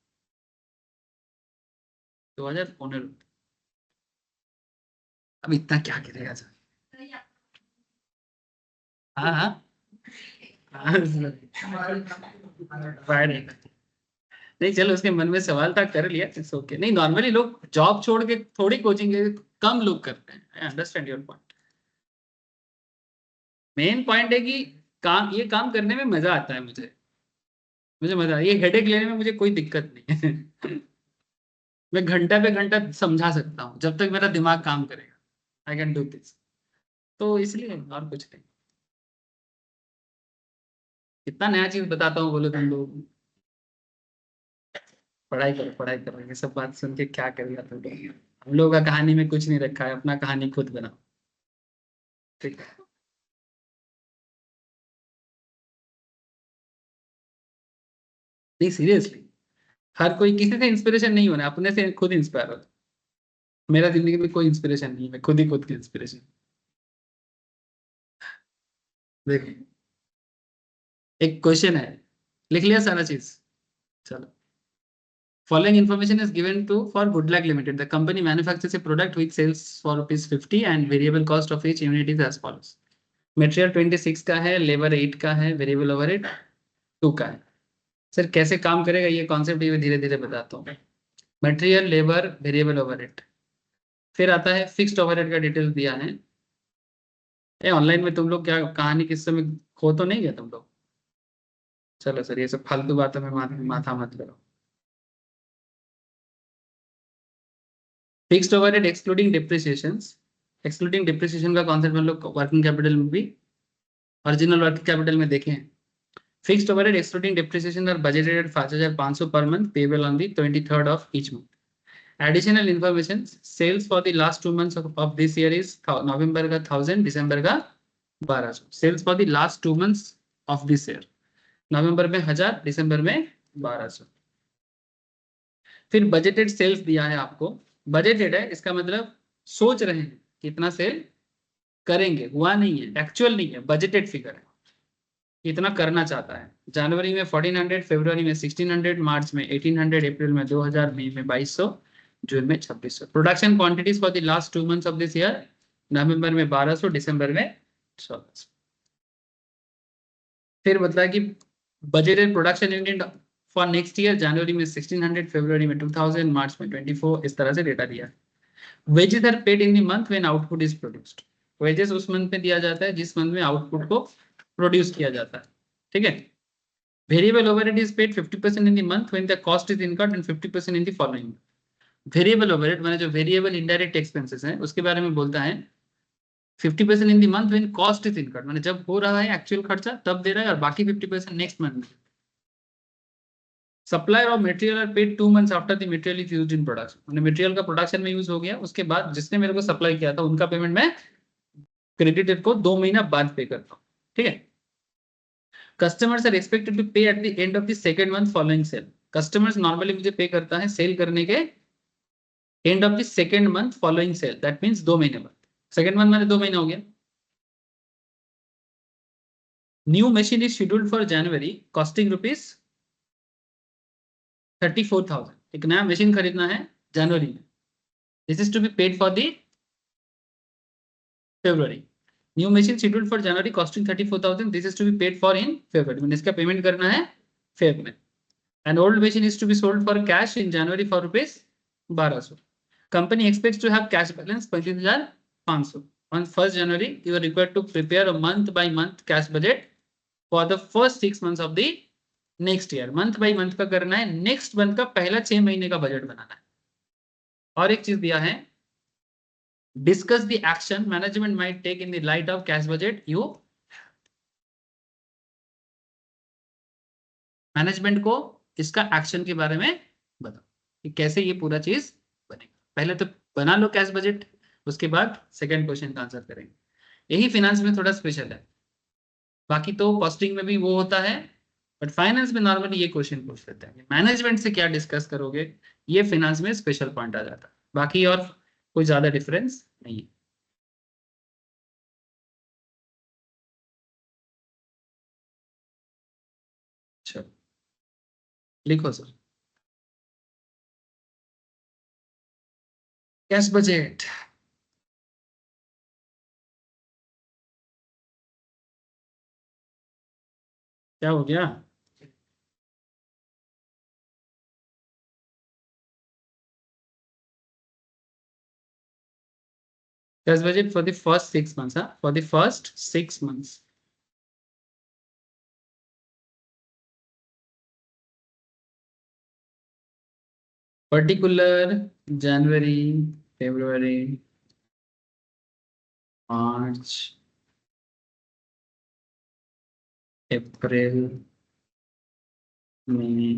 2015। अब इतना क्या करेगा सर। हाँ हाँ हाँ, फायर है। नहीं चलो, उसके मन में सवाल था, कर लिया, इट्स ओके। नहीं, नॉर्मली लोग जॉब छोड़ के थोड़ी कोचिंग, कम लोग करते हैं। I understand your point. Main point है कि ये काम करने में मजा आता है मुझे। मुझे मजा, ये हेडेक लेने में मुझे कोई दिक्कत नहीं है। मैं घंटा पे घंटा समझा सकता हूँ, जब तक मेरा दिमाग काम करेगा, आई कैन डू दिस। तो इसलिए और कुछ नहीं। कितना नया चीज बताता हूँ बोलो तुम लोग। पढ़ाई करो, ये सब बात सुन के क्या करेगा तुम लोग। हम लोग का कहानी में कुछ नहीं रखा है, अपना कहानी खुद बनाओ। ठीक है। नहीं सीरियसली, हर कोई किसी से इंस्पिरेशन नहीं होना, अपने से खुद इंस्पायर हो। मेरा जिंदगी में कोई इंस्पिरेशन नहीं है, मैं खुद ही खुद की इंस्पिरेशन। देखो, एक क्वेश्चन है, लिख लिया सारा चीज। चलो, following information is given to for Goodluck Limited. The company manufactures a product which sells for rupees 50 and variable cost of each unit is as follows. Material 26 का है, लेबर 8 का है, वेरिएबल ओवरहेड 2 का है। सर कैसे काम करेगा ये कॉन्सेप्ट, ये धीरे धीरे बताता हूँ। मटेरियल, लेबर, वेरिएबल ओवरहेड, फिर आता है फिक्स्ड ओवरहेड का डिटेल्स दिया है। ये ऑनलाइन में तुम लोग क्या कहानी किस समय खो तो नहीं गया तुम लोग। चलो सर, ये सब फालतू बातों में माथा मत करो। फिक्स्ड ओवरहेड एक्सक्लूडिंग डिप्रिसिएशन का कॉन्सेप्ट हम लोग वर्किंग कैपिटल में भी ओरिजिनल वर्किंग कैपिटल में देखे हैं. Fixed overhead excluding depreciation are budgeted at 5,500 per month payable on the 23rd of each month. Additional information, sales for the last 2 months of this year is नवंबर का 1000, दिसंबर का 1200. Sales for the last 2 months of this year, नवंबर में 1000, दिसंबर में 1200. फिर budgeted sales दिया है आपको. बजटेड है इसका मतलब सोच रहे हैं कितना सेल करेंगे, हुआ नहीं है, एक्चुअल नहीं है, बजटेड फिगर है, इतना करना चाहता है. जनवरी में 1400, फरवरी में 1600, मार्च में 1800, अप्रैल में 2000, मई में 2200, जून में 2600. Production quantities for the last 2 months of this year, नवंबर में 1200, दिसंबर में 1600. फिर बताया कि budgeted production unit for next year, जनवरी में 1600, फरवरी में 2000, मार्च में 24. इस तरह से डेटा दिया. Wages are paid in the month when output is produced. Wages उस मंथ में दिया जाता है जिस मंथ में आउटपुट को प्रोड्यूस किया जाता है. ठीक है. Variable overhead is paid 50% in the month when the cost is incurred and 50% in the following. Variable overhead माने जो वेरिएबल इनडायरेक्ट एक्सपेंसेस हैं उसके बारे में बोलता है. 50% इन the month when cost is incurred माने जब हो रहा है एक्चुअल खर्चा तब दे रहा है, और बाकी 50% नेक्स्ट मंथ में. Supplier of material are paid 2 months after the material is used in production. माने मटेरियल का प्रोडक्शन में यूज हो गया, उसके बाद जिसने मेरे को सप्लाई किया था उनका पेमेंट मैं क्रेडिटर को 2 महीना बाद पे करता हूँ. ठीक है. Customers are expected to pay at the end of the second month following sale. Customers normally मुझे पे करता है सेल करने के end of the second month following sale. That means 2 महीने बाद. सेकंड मंथ माने 2 महीना हो गया. New machine is scheduled for January costing rupees 34,000. एक नया मशीन खरीदना है जनवरी में. This is to be paid for the February. New machine scheduled for January costing 34,000. This is to be paid for in February. मैंने इसका payment करना है फेब में. And old machine is to be sold for cash in January for rupees 1200. Company expects to have cash balance 35,500. On 1st January, you are required to prepare a month by month cash budget for the first 6 months of the next year. Month by month का करना है, next month का पहला 6 महीने का budget बनाना है. और एक चीज दिया है, discuss the action management might take in the light of cash budget. You management को इसका एक्शन के बारे में बताओ कि कैसे ये पूरा चीज बनेगा. पहले तो बना लो कैश बजट, उसके बाद सेकंड क्वेश्चन का आंसर करेंगे. यही फाइनेंस में थोड़ा स्पेशल है. बाकी तो कॉस्टिंग में भी वो होता है, बट फाइनेंस में नॉर्मली ये क्वेश्चन पूछ लेते हैं मैनेजमेंट से क्या डिस्कस करोगे. ये फाइनेंस में स्पेशल पॉइंट आ जाता है. बाकी और कोई ज्यादा डिफरेंस नहीं है. चलो लिखो सर. Cash budget. क्या हो गया. Cash budget for the first 6 months. For the first 6 months. Particular जनवरी, फरवरी, मार्च, अप्रैल, मई,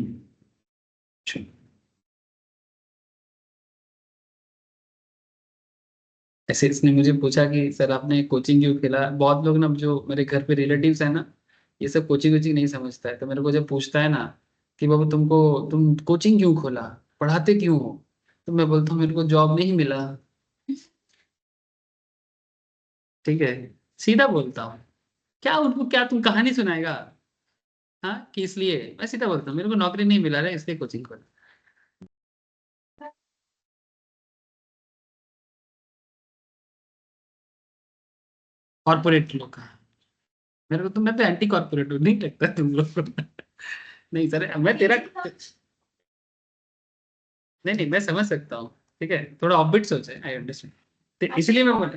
जून. ऐसे इसने मुझे पूछा कि सर आपने कोचिंग क्यों खेला. बहुत लोग ना जो मेरे घर पे रिलेटिव्स है ना, ये सब कोचिंग वोचिंग नहीं समझता है. तो मेरे को जब पूछता है ना कि बाबू तुम कोचिंग क्यों खोला, पढ़ाते क्यों हो, तो मैं बोलता हूँ मेरे को जॉब नहीं मिला. ठीक है, सीधा बोलता हूँ. क्या उनको क्या तुम कहानी सुनाएगा, हाँ कि इसलिए मैं सीधा बोलता हूँ मेरे को नौकरी नहीं मिला रहा है इसलिए कोचिंग खोला. कॉर्पोरेट लोग का मेरे को तो, मैं तो एंटी कॉर्पोरेट हूँ, नहीं लगता तुम लोग को. नहीं सर मैं तेरा नहीं नहीं मैं समझ सकता हूँ. ठीक है, थोड़ा ऑफबिट सोच है, आई अंडरस्टैंड, इसलिए मैं बोला.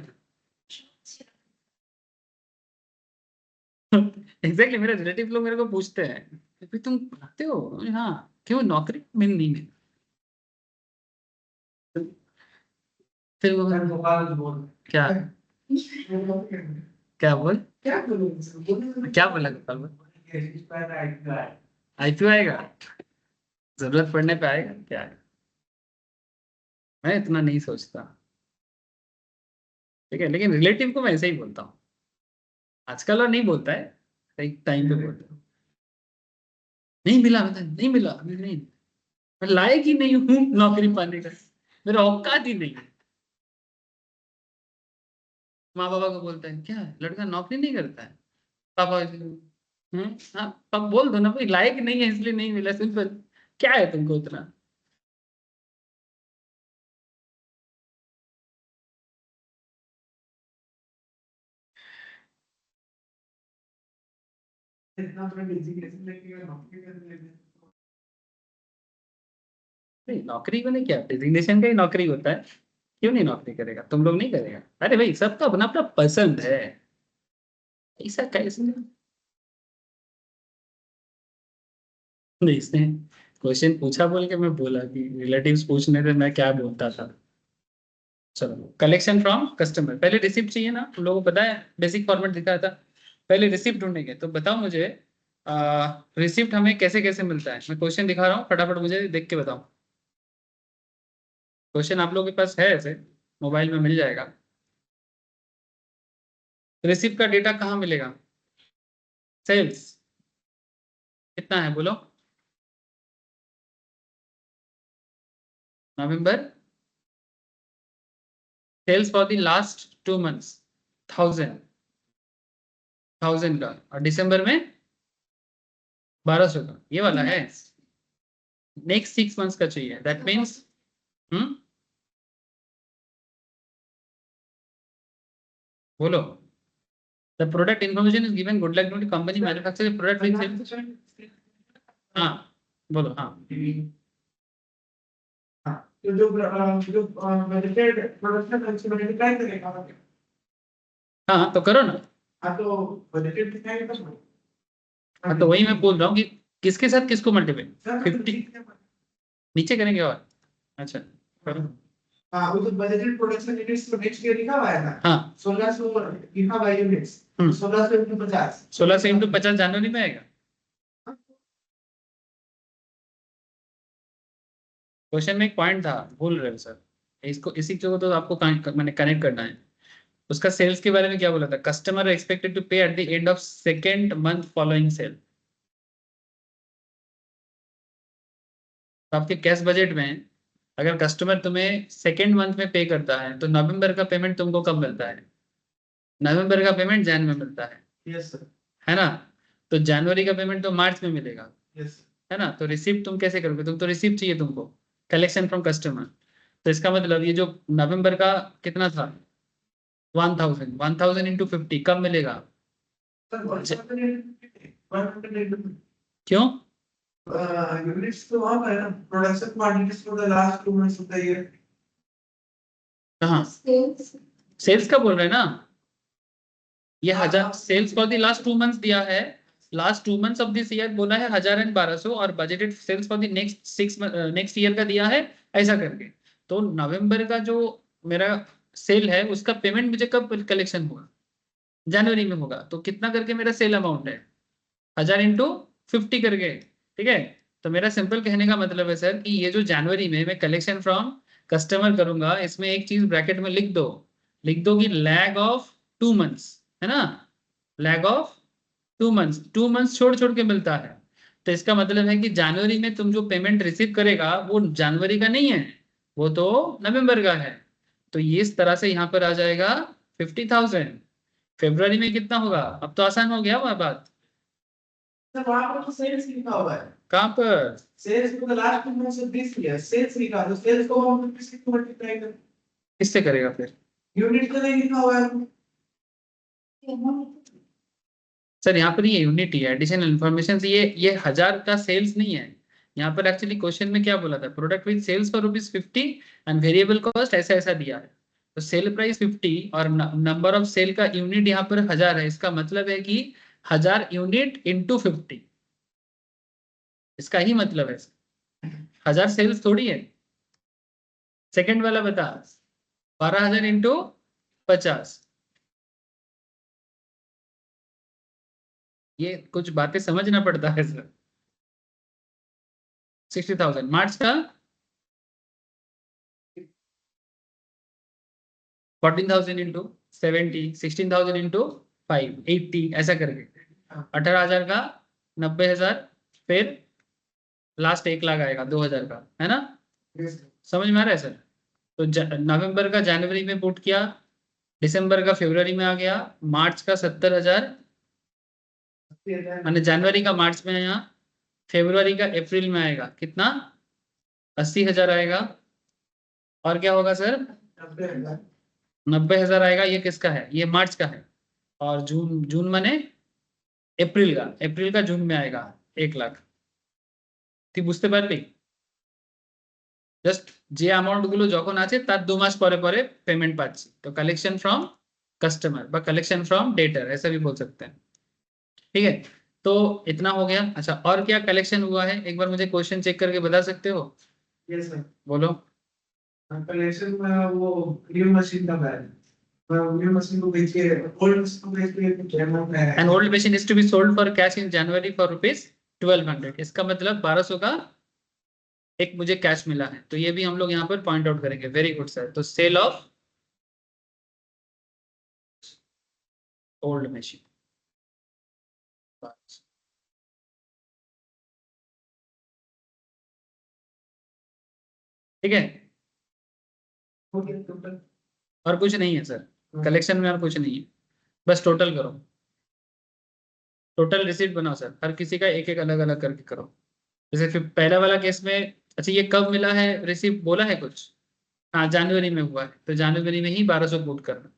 एग्जैक्टली मेरे रिलेटिव लोग मेरे को पूछते हैं कि तुम पढ़ाते हो. हाँ क्यों, नौकरी में नहीं मिली. फिर वो सर गोपाल बोल क्या क्या बोल क्या बोलूं क्या बोला गोपाल बोल आईपीओ आएगा, जरूरत पड़ने पे आएगा क्या है, मैं इतना नहीं सोचता। ठीक है, लेकिन रिलेटिव को मैं ऐसे ही बोलता हूँ, आजकल और नहीं बोलता है, एक टाइम पे बोलता हूँ। नहीं मिला, बता नहीं मिला, अभी नहीं, मैं लायक ही नहीं हूँ नौकरी पाने का, मेरा औकात ही नहीं है। माँ बाबा को बोलते हैं क्या लड़का नौकरी नहीं करता है, पापा हाँ पापा बोल दो ना भाई, लायक नहीं है इसलिए नहीं मिला, सिंपल। क्या है तुमको उतना। इतना बड़ा डेजिग्नेशन लेके नौकरी करने लगे। नहीं, नौकरी को नहीं, क्या डिजिग्नेशन का ही नौकरी होता है, क्यों नहीं नौकरी करेगा, तुम लोग नहीं करेगा, अरे भाई सबका अपना अपना पसंद है, ऐसा कैसे नहीं। इसने क्वेश्चन पूछा बोल के मैं बोला कि रिलेटिव्स पूछने थे, मैं क्या बोलता था। चलो, कलेक्शन फ्रॉम कस्टमर, पहले रिसिप्ट चाहिए ना, तुम लोगों को पता है, बेसिक फॉर्मेट दिखाया था। पहले रिसिप्ट ढूंढेंगे, तो बताओ मुझे रिसिप्ट हमें कैसे कैसे मिलता है। मैं क्वेश्चन दिखा रहा हूँ, फटाफट मुझे देख के बताओ। क्वेश्चन आप लोगों के पास है ऐसे, मोबाइल में मिल जाएगा। रिसिप्ट का डेटा कहाँ मिलेगा। सेल्स कितना है बोलो, नवंबर sales for the last 2 months 1000, 1000 का, और दिसंबर में 1200 का, ये वाला है। नेक्स्ट 6 मंथ्स का चाहिए, दैट मीन्स बोलो। The product information is given, good luck to company manufacture product with, हाँ बोलो हाँ। हाँ, तो जो बजटेड प्रोडक्शन कंज्यूमर डिक्लाइन करेगा। हाँ तो करो ना। हाँ तो बजटेड डिक्लाइन कर लो। हाँ तो वही मैं बोल रहा हूँ कि किसके साथ किसको मल्टीप्लाई, 50 नीचे करेंगे और, अच्छा करो। हाँ, वो तो बजटेड प्रोडक्शन यूनिट्स तो नेक्स्ट ईयर लिखा हुआ है ना। हाँ 1600 लिखा हुआ है यूनिट्स। 1600 into 50। 16 से 50 जनवरी में आएगा। क्वेश्चन में एक पॉइंट था, भूल रहे हो सर, इसको इसी को तो आपको मैंने कनेक्ट करना है। उसका सेल्स के बारे में क्या बोला था, customer expected to pay at the end of second month following sale. तो आपके कैश बजट में अगर कस्टमर तुम्हें सेकेंड मंथ में पे करता है, तो नवंबर का पेमेंट तुमको कब मिलता है, नवंबर का पेमेंट जैन में मिलता है। Yes sir. है ना, तो जनवरी का पेमेंट तो मार्च में मिलेगा। यस है ना, तो रिसिप्ट तुम कैसे करोगे, तुम तो रिसिप्ट चाहिए तुमको, कलेक्शन फ्रॉम कस्टमर। तो इसका मतलब ये जो नवंबर का कितना था 1000, 1000 इंटू 50 कब मिलेगा। सर। 100 क्यों, यूनिट्स तो वहाँ पर है ना, production quantities for the last 2 months of the year. कहाँ सेल्स का बोल रहे हैं ना, ये 1000 sales for the last 2 months दिया है, last 2 months of this year बोला है 1000 and 1200, और budgeted sales for the next year का दिया है ऐसा करके। तो नवंबर का जो मेरा सेल है उसका पेमेंट मुझे कब कलेक्शन होगा, जनवरी में होगा, तो कितना करके मेरा सेल अमाउंट है 1000 into 50 करके। ठीक है, तो मेरा सिंपल कहने का मतलब है सर कि ये जो जनवरी में मैं कलेक्शन फ्रॉम कस्टमर करूंगा, इसमें एक चीज ब्रैकेट में लिख दो कि लैग ऑफ 2 मंथ्स, है ना, लैग ऑफ 2 मंथ्स, 2 मंथ्स छोड़ छोड़ के मिलता है। तो इसका मतलब है कि जनवरी में तुम जो पेमेंट रिसीव करेगा वो जनवरी का नहीं है, वो तो नवंबर का है। तो ये इस तरह से यहाँ पर आ जाएगा 50,000। फेब्रुवरी में कितना होगा, अब तो आसान हो गया वह बात। सर वहाँ पर तो सेल्स लिखा हुआ है। कहाँ पर, sales for the last 2 months of this year, sales लिखा है, तो सेल्स को हम 50 से मल्टीप्लाई कर, किससे करेगा फिर। यूनिट तो नहीं लिखा हुआ है। सर यहाँ पर ये यूनिट ही है, एडिशनल इन्फॉर्मेशन, ये 1000 का सेल्स नहीं है। यहाँ पर एक्चुअली क्वेश्चन में क्या बोला था, product with sales for ₹50 and variable cost ऐसा ऐसा दिया है। तो सेल प्राइस 50 और नंबर ऑफ सेल का यूनिट यहाँ पर 1000 है, इसका मतलब है कि 1000 यूनिट इंटू 50, इसका ही मतलब है, 1000 सेल्स थोड़ी है। सेकंड वाला बता, 12,000 इंटू 50। ये कुछ बातें समझना पड़ता है सर। 60,000 मार्च का 14,000 इंटू 70, 16,000 इंटू 5, 80 ऐसा करके 18,000 का 90,000, फिर लास्ट 1 लाख आएगा 2,000 का, है ना? समझ में आ रहा है सर? तो नवंबर का जनवरी में पुट किया, दिसंबर का फरवरी में आ गया, मार्च का 70,000, मैंने जनवरी का मार्च में आया, फरवरी का अप्रैल में आएगा कितना? 80,000 आएगा। और क्या होगा सर? 90,000 आएगा। ये किसका है? ये मार्च का है। और जून, जून माने अप्रैल का जून में आएगा 1 लाख। তুই বুঝতে পারলি? জাস্ট যে অ্যামাউন্ট গুলো যখন আছে তার 2 মাস পরে পরে पेमेंट पाচ্ছি, तो कलेक्शन फ्रॉम कस्टमर বা कलेक्शन फ्रॉम डेटर ऐसा भी बोल सकते हैं। ठीक है, तो इतना हो गया। अच्छा, और क्या कलेक्शन हुआ है? एक बार मुझे क्वेश्चन चेक करके बता सकते हो? Yes sir. बोलो। कलेक्शन में वो न्यू मशीन का है, न्यू मशीन को बेच के ओल्ड मशीन को बेच के कुछ अमाउंट है। An old machine is to be sold for cash in January for ₹1200। इसका मतलब 1200 का एक मुझे कैश मिला है, तो ये भी हम लोग यहाँ पर पॉइंट आउट करेंगे। Very good sir. तो सेल ऑफ ओल्ड मशीन, ठीक है। और कुछ नहीं है सर कलेक्शन में, और कुछ नहीं है, बस टोटल करो, टोटल रिसीट बनाओ सर। हर किसी का एक एक अलग अलग करके करो। जैसे फिर पहला वाला केस में, अच्छा ये कब मिला है रिसीट बोला है कुछ? हाँ जनवरी में हुआ है, तो जनवरी में ही 1200 पुट करना।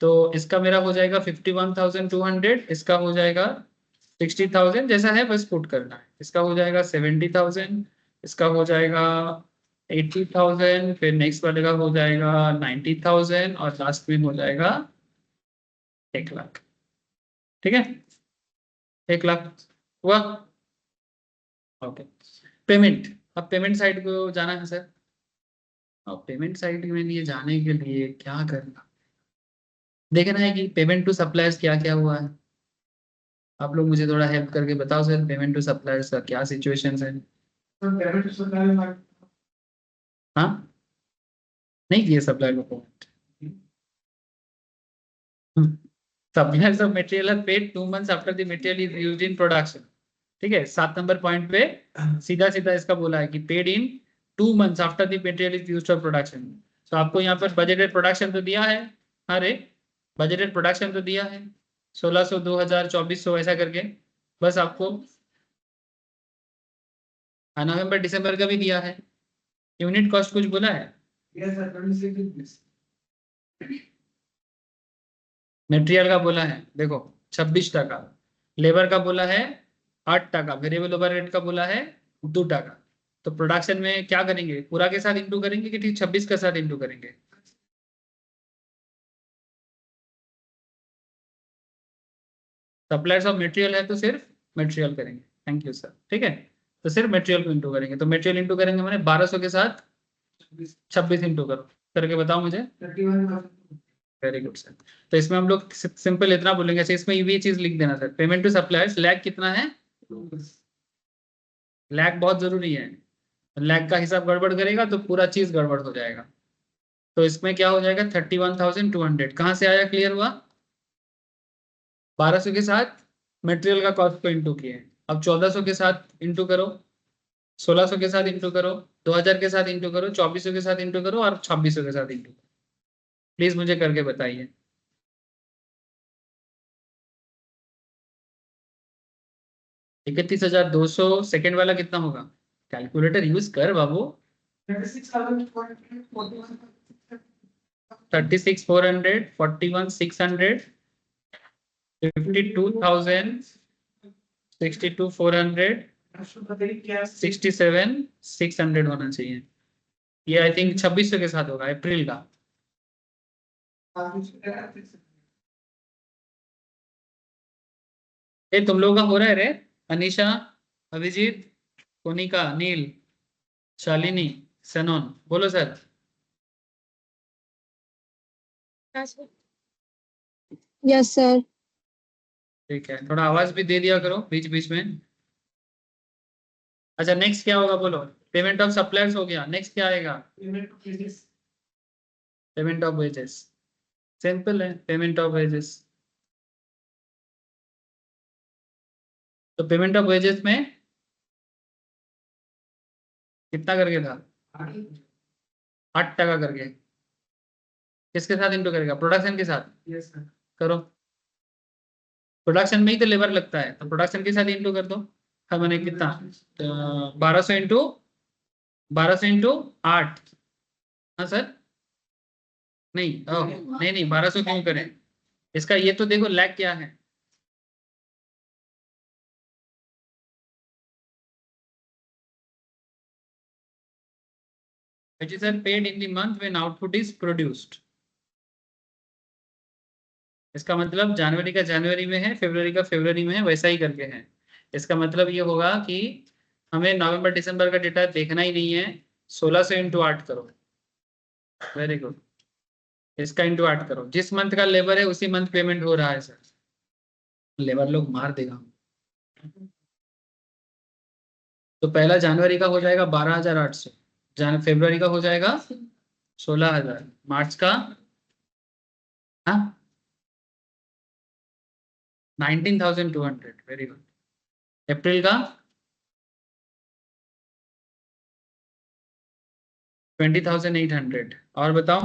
तो इसका मेरा हो जाएगा 51,200, इसका हो जाएगा 60,000, जैसा है बस पुट करना है। इसका हो जाएगा 70,000, इसका हो जाएगा 80,000, फिर नेक्स्ट वाले का हो जाएगा 90,000, और लास्ट में हो जाएगा 1 लाख। ठीक है, 1 लाख हुआ। Okay, payment. अब पेमेंट साइड को जाना है सर। अब पेमेंट साइड में लिए जाने के लिए क्या करना, देखना है कि पेमेंट टू सप्लायर्स क्या क्या हुआ है। आप लोग मुझे थोड़ा हेल्प करके बताओ सर, पेमेंट टू सप्लायर्स का क्या सिचुएशन है? पेमेंट सप्लाई में हाँ, नहीं किए सप्लायर को पेमेंट। Suppliers of material are paid 2 months after the material is used in production. ठीक है, 7 नंबर पॉइंट पे सीधा सीधा इसका बोला है कि paid in 2 months after the material is used for production. तो आपको यहाँ पर बजटेड प्रोडक्शन तो दिया है, अरे बजटेड प्रोडक्शन तो दिया है 1600, 2000, 2400 ऐसा करके। बस आपको नवंबर दिसंबर का भी दिया है। यूनिट कॉस्ट कुछ बोला है? यस सर 26 मटेरियल का बोला है देखो 26 टका, लेबर का बोला है 8 टका, वेरिएबल ओवरहेड का बोला है 2 टका। तो प्रोडक्शन में क्या करेंगे, पूरा के साथ इंटू करेंगे कि ठीक 26 के साथ इंटू करेंगे? सप्लायर्स ऑफ मटेरियल है तो सिर्फ मटेरियल करेंगे। Thank you sir. ठीक है, तो सिर्फ मटेरियल को इंटू करेंगे। तो मटेरियल इंटू करेंगे मैंने 1200 के साथ 26 इंटू करो करके बताओ मुझे। 31 वेरी गुड सर। तो इसमें हम लोग सिंपल इतना बोलेंगे, अच्छा इसमें ये चीज लिख देना sir, payment to suppliers lag कितना है? लैग बहुत जरूरी है, लैग का हिसाब गड़बड़ करेगा तो पूरा चीज गड़बड़ हो जाएगा। तो इसमें क्या हो जाएगा 31,200, कहाँ से आया क्लियर हुआ? 1200 के साथ मटेरियल का कॉस्ट को इंटू किए, अब 1400 के साथ इंटू करो, 1600 के साथ इंटू करो, 2000 के साथ इंटू करो, 2400 के साथ इंटू करो, और 2600 के साथ इंटू करो। प्लीज मुझे करके बताइए। 31,200 सेकेंड वाला कितना होगा? कैलकुलेटर यूज कर बाबू। 36,400, 41,600, 52,000, 62,400, 67,600 होना चाहिए। ये आई थिंक 2600 के साथ होगा अप्रैल का। ये तुम लोगों का हो रहा है रे? अनीशा, अभिजीत, कोनिका, नील, शालिनी, सनोन, बोलो सर। Yes sir. ठीक है, थोड़ा आवाज भी दे दिया करो बीच बीच में। अच्छा, नेक्स्ट क्या होगा बोलो? पेमेंट ऑफ सप्लायर्स हो गया, नेक्स्ट क्या आएगा? Payment of wages. Payment of wages, simple है, पेमेंट ऑफ वेजेस। तो पेमेंट ऑफ वेजेस में कितना करके था? 8% करके। किसके साथ इंटू करेगा? प्रोडक्शन के साथ। Yes sir. करो, प्रोडक्शन में ही तो लेबर लगता है, तो प्रोडक्शन के साथ इंटू कर दो। हाँ, मैंने कितना? 1200 इंटू 8। हाँ सर, नहीं नहीं नहीं, 1200 क्यों करें? इसका ये तो देखो लैग क्या है। Which is paid in the month when output is produced. इसका मतलब जनवरी का जनवरी में है, फरवरी का फरवरी में है, वैसा ही करके है। इसका मतलब ये होगा कि हमें नवंबर दिसंबर का डेटा देखना ही नहीं है। 1600 इंटू 8 करो। Very good. इसका इंटू 8 करो, जिस मंथ का लेबर है उसी मंथ पेमेंट हो रहा है सर। लेबर लोग मार देगा। तो पहला जनवरी का हो जाएगा 12,800, फरवरी का हो जाएगा 16,000, मार्च का 19,200। Very good. अप्रैल का 20,800। और बताओ,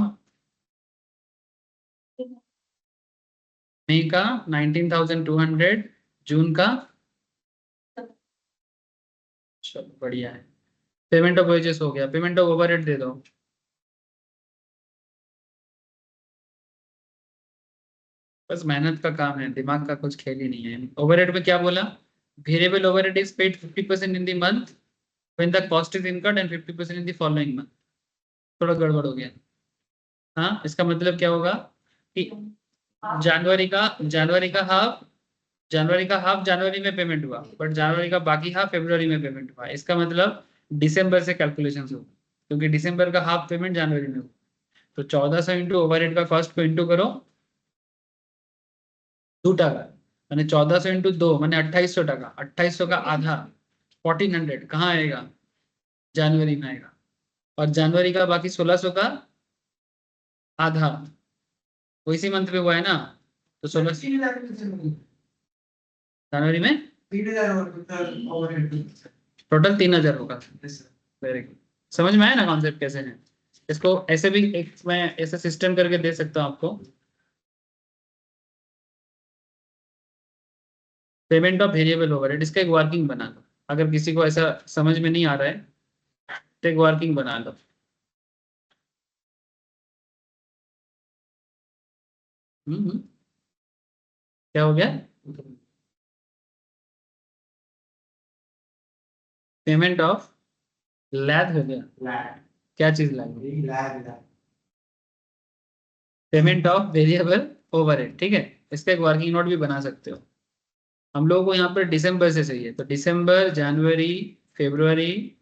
मई का 19,200, जून का। चलो बढ़िया है। पेमेंट ऑफ वेजेस हो गया, पेमेंट ऑफ ओवरहेड दे दो। बस मेहनत का काम है, दिमाग का कुछ खेल ही नहीं है। ओवरहेड में क्या बोला? Variable overhead is paid 50% in the month when the cost is incurred and 50% in the following month. थोड़ा गड़बड़ हो गया। हाँ, इसका मतलब क्या होगा कि जनवरी का हाफ जनवरी में पेमेंट हुआ, बट जनवरी का बाकी हाफ फरवरी में पेमेंट हुआ। इसका मतलब दिसंबर से कैलकुलेशन होगा, क्योंकि दिसंबर का हाफ पेमेंट जनवरी में हुआ। तो 1400 इंटू ओवरहेड का कॉस्ट को इंटू करो 2%, मैंने 1400 इंटू 2 मैंने 2800 टका। 2800 का आधा 1400 कहाँ आएगा? जनवरी में आएगा। और जनवरी का बाकी 1600 का आधा वो इसी मंथ में हुआ है ना, तो 16 जनवरी में 3,000 ओवरहेड। टोटल 3,000 होगा। Very good. समझ में आया ना कॉन्सेप्ट कैसे है? इसको ऐसे भी एक मैं ऐसे सिस्टम करके दे सकता हूँ आपको। पेमेंट ऑफ वेरिएबल ओवरहेड, इसका एक वर्किंग बना लो। अगर किसी को ऐसा समझ में नहीं आ रहा है तो एक वर्किंग बना लो। क्या हो गया? पेमेंट ऑफ लैब हो गया। क्या चीज lab? Payment of variable overhead. ठीक है, इसका एक वर्किंग नोट भी बना सकते हो। हम लोगों को यहाँ पर दिसंबर से चाहिए, तो दिसंबर, जनवरी, फरवरी,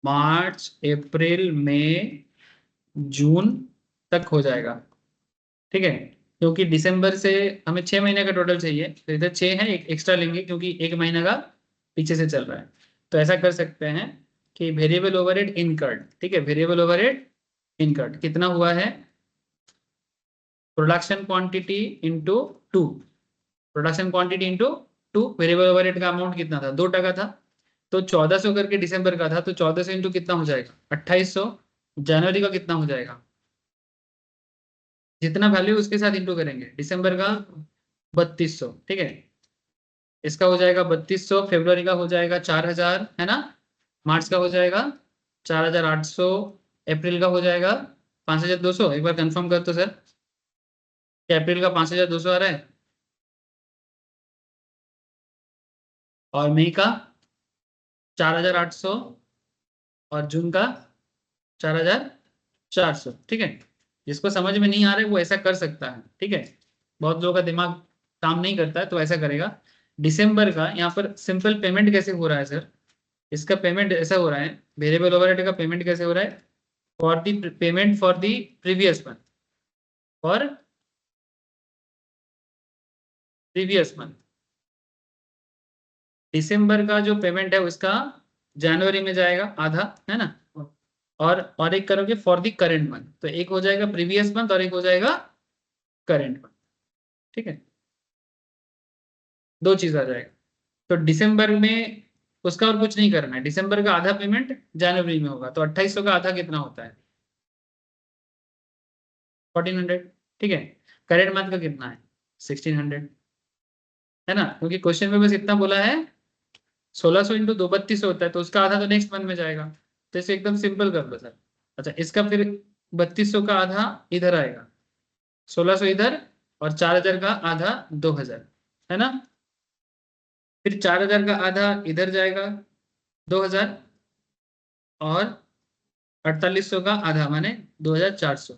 मार्च, अप्रैल, मई, जून तक हो जाएगा। ठीक है, क्योंकि दिसंबर से हमें 6 महीने का टोटल चाहिए, तो इधर 6 है, एक एक्स्ट्रा लेंगे क्योंकि एक महीना का पीछे से चल रहा है। तो ऐसा कर सकते हैं कि वेरिएबल ओवरहेड इनकर्ड। ठीक है, वेरिएबल ओवरहेड इनकर्ड कितना हुआ है? Production quantity into 2, production quantity into 2, variable overhead का अमाउंट कितना था? 2% था। तो 1400 करके दिसंबर का था, तो 1400 इंटू कितना हो जाएगा? 2800। जनवरी का कितना हो जाएगा? जितना वैल्यू उसके साथ इंटू करेंगे। दिसंबर का 3200। ठीक है, इसका हो जाएगा 3200, फरवरी का हो जाएगा 4000, है ना? मार्च का हो जाएगा 4800, अप्रैल का हो जाएगा 5200। एक बार कंफर्म कर तो सर, क्या अप्रैल का 5200 आ रहा है? और मई का 4800 और जून का 4400। ठीक है, जिसको समझ में नहीं आ रहा है वो ऐसा कर सकता है। ठीक है, बहुत लोगों का दिमाग काम नहीं करता है तो ऐसा करेगा। दिसंबर का यहाँ पर सिंपल पेमेंट कैसे हो रहा है सर? इसका पेमेंट ऐसा हो रहा है, वेरिएबल ओवरहेड का पेमेंट कैसे हो रहा है? For the payment for the previous month. For previous month. दिसंबर का जो पेमेंट है उसका जनवरी में जाएगा आधा, है ना, और एक करोगे फॉर द करेंट मंथ, तो एक हो जाएगा प्रीवियस मंथ और एक हो जाएगा करेंट मंथ। ठीक है, दो चीज आ जाएगा। तो दिसंबर में उसका और कुछ नहीं करना है, दिसंबर का आधा पेमेंट जनवरी में होगा, तो 2800 का आधा कितना होता है 1400। ठीक है, करेंट मंथ का कितना है 1600, है ना, क्योंकि क्वेश्चन में बस इतना बोला है 1600 इंटू 2 3200 होता है, तो उसका आधा तो नेक्स्ट मंथ में जाएगा, तो इसे एकदम सिंपल कर लो सर। अच्छा, इसका फिर 3200 का आधा इधर आएगा, 1600 इधर, और 4000 का आधा 2000, है ना, फिर 4000 का आधा इधर जाएगा 2000, और 4800 का आधा माने 2400,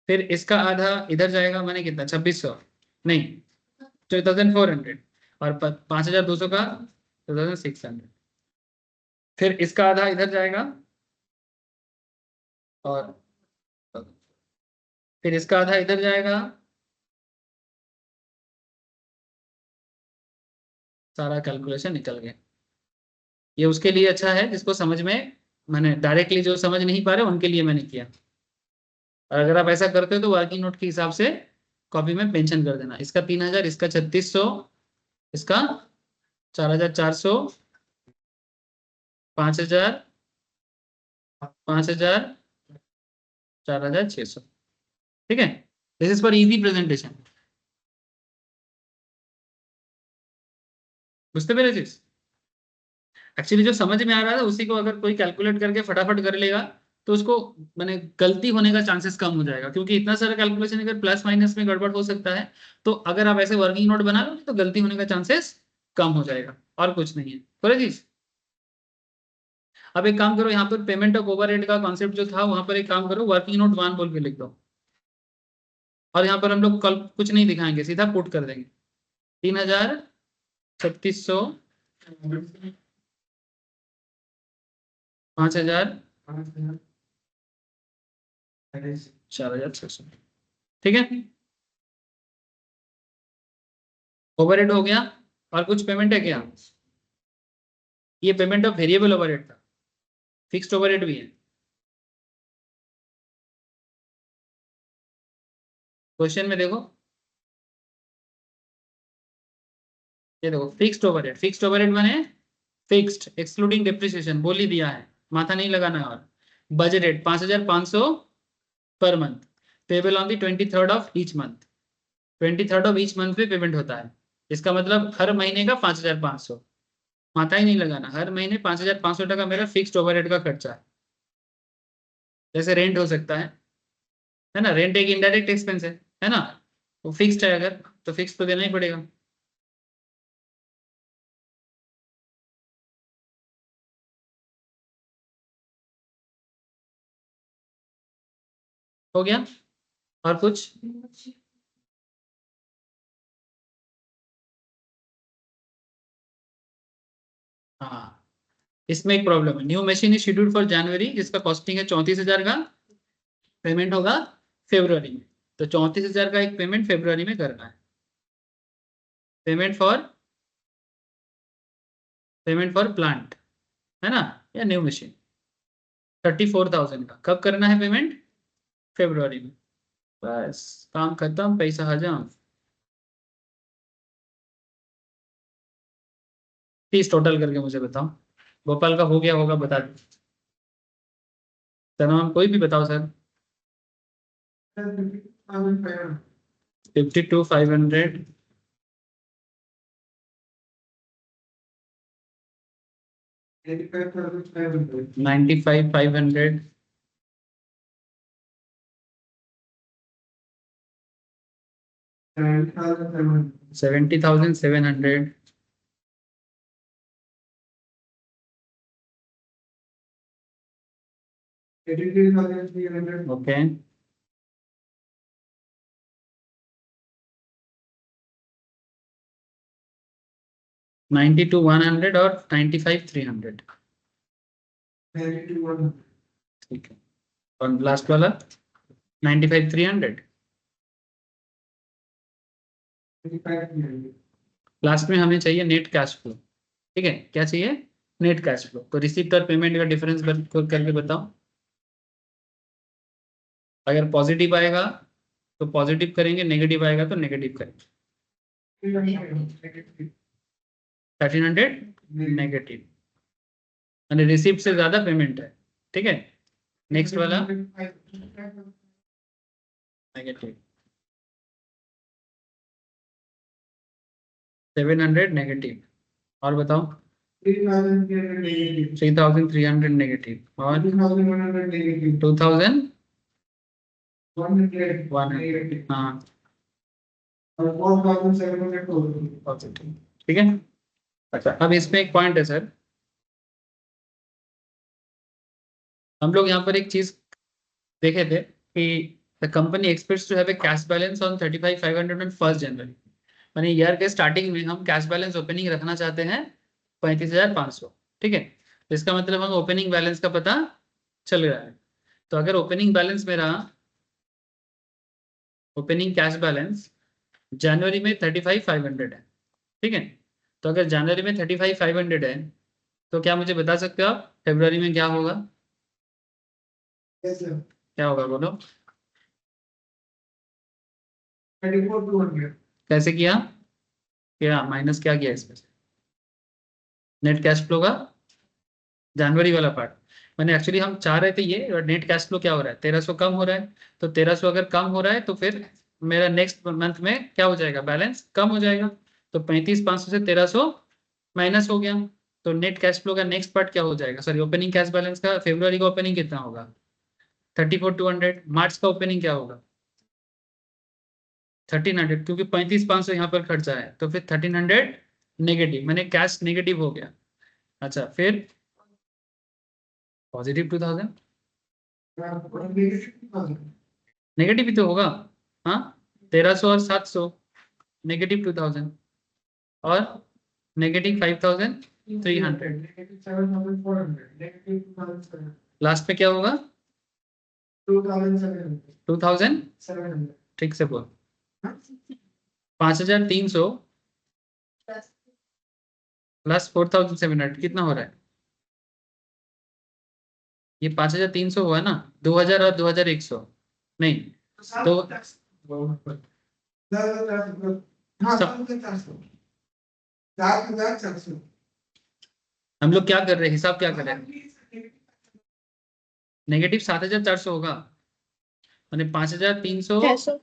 फिर इसका आधा इधर जाएगा माने कितना 2600, नहीं 2400, और 5200 का 2600, फिर इसका आधा इधर जाएगा, और फिर इसका आधा इधर जाएगा, सारा कैलकुलेशन निकल गया। ये उसके लिए अच्छा है जिसको समझ में, मैंने डायरेक्टली जो समझ नहीं पा रहे उनके लिए मैंने किया। और अगर आप ऐसा करते हो तो वर्किंग नोट के हिसाब से कॉपी में मेंशन कर देना, इसका 3000, इसका 3600, इसका 4400, 5000, 5000, 4600। ठीक है, this is for easy presentation. बुझते मेरे चीज, एक्चुअली जो समझ में आ रहा था उसी को अगर कोई कैलकुलेट करके फटाफट कर लेगा तो उसको मैंने गलती होने का चांसेस कम हो जाएगा, क्योंकि इतना सारा कैलकुलेशन अगर प्लस माइनस में गड़बड़ हो सकता है, तो अगर आप ऐसे वर्किंग नोट बना लो तो गलती होने का चांसेस कम हो जाएगा, और कुछ नहीं है। कोई चीज, अब एक काम करो, यहाँ पर पेमेंट ऑफ ओवरहेड का कॉन्सेप्ट जो था वहां पर एक काम करो, वर्किंग नोट 1 बोल के लिख दो, और यहाँ पर हम लोग कल कुछ नहीं दिखाएंगे, सीधा पुट कर देंगे 3000, 3600, 5000, 4600। ठीक है, ओवरहेड हो गया, और कुछ पेमेंट है क्या, ये पेमेंट ऑफ वेरिएबल ओवरहेड था, फिक्स्ड ओवरहेड भी है। क्वेश्चन में देखो, ये देखो फिक्स्ड ओवरहेड माने फिक्स्ड एक्सक्लूडिंग डिप्रिसिएशन, बोल ही दिया है, माथा नहीं लगाना है। और budgeted 5500 per month, payable on the 23rd of each month, 23rd of each month पे पेमेंट होता है, इसका मतलब हर महीने का 5500, माथा ही नहीं लगाना, हर महीने 5500 टका मेरा फिक्स्ड ओवरहेड का खर्चा है। जैसे रेंट हो सकता है ना, रेंट एक इनडायरेक्ट एक्सपेंस है ना, वो फिक्स्ड है, अगर तो फिक्स तो देना ही पड़ेगा। हो गया, और कुछ, हाँ, इसमें एक प्रॉब्लम है, new machine is scheduled for जनवरी, जिसका कॉस्टिंग है 34,000 का, पेमेंट होगा फेब्रुवरी में, तो 34,000 का एक पेमेंट फेब्रुवरी में करना है, पेमेंट फॉर प्लांट, है ना, या न्यू मशीन 34,000 का कब करना है पेमेंट, फेब्रुवरी में, बस काम खत्म, पैसा हजम। फीस टोटल करके मुझे बताओ, गोपाल का हो गया होगा बता दो, तमाम कोई भी बताओ सर। 52,500, 95,500, 70,700, 83,300, ओके, 92,100 और 95,300। 92,100, ठीक है, और लास्ट वाला 95,300, लास्ट में हमें चाहिए नेट कैश फ्लो, ठीक है, क्या चाहिए, नेट कैश फ्लो। तो रिसीप्ट और पेमेंट का डिफरेंस करके बताओ। अगर पॉजिटिव आएगा तो पॉजिटिव करेंगे, नेगेटिव आएगा तो नेगेटिव करेंगे। 1300 नेगेटिव, यानी रिसीप्ट से ज्यादा पेमेंट है, ठीक है। नेक्स्ट वाला नेगेटिव 700 नेगेटिव, और बताओ 3300 नेगेटिव, और 2100 हाँ ठीक है। अच्छा, अब इसमें एक पॉइंट है सर, हम लोग यहाँ पर एक चीज देखे थे कि the company expects to have a cash balance on 35,500 on 1 January, यानी ईयर के स्टार्टिंग में हम कैश बैलेंस ओपनिंग रखना चाहते हैं 35,500, ठीक है। तो इसका मतलब हम ओपनिंग बैलेंस का पता चल रहा है। तो अगर ओपनिंग बैलेंस मेरा, ओपनिंग कैश बैलेंस जनवरी में 35,500 है, ठीक है। तो अगर जनवरी में 35,500 है तो क्या मुझे बता सकते हो आप फरवरी में क्या होगा, क्या होगा बोलो। 34,200 कैसे किया, क्या माइनस क्या किया इसमें से, नेट कैश फ्लो का जनवरी वाला पार्ट। मैंने एक्चुअली हम चाह रहे थे ये नेट कैश फ्लो क्या हो रहा है, 1300 कम हो रहा है। तो 1300 अगर कम हो रहा है तो फिर मेरा नेक्स्ट मंथ में क्या हो जाएगा, बैलेंस कम हो जाएगा। तो 35,500 से 1300 माइनस हो गया। तो नेट कैश फ्लो का नेक्स्ट पार्ट क्या हो जाएगा, सॉरी ओपनिंग कैश बैलेंस का फरवरी का ओपनिंग कितना होगा 34,200। मार्च का ओपनिंग क्या होगा 1300, क्योंकि 35,500 यहाँ पर खर्चा है तो फिर 1300 नेगेटिव, मैंने कैश नेगेटिव हो गया। अच्छा, फिर पॉजिटिव 2000, नेगेटिव ही तो होगा, हाँ 1300 और 700 नेगेटिव 2000, और नेगेटिव 5,300। लास्ट में क्या होगा 2000, ठीक से बोल। 5,300 प्लस 4,700 कितना हो रहा है, ये 5,300 हुआ ना, 2,000 और 2,100 नहीं तो हम लोग क्या कर रहे हैं, हिसाब क्या कर रहे हैं, नेगेटिव 7,400 होगा, मैंने 5,300 600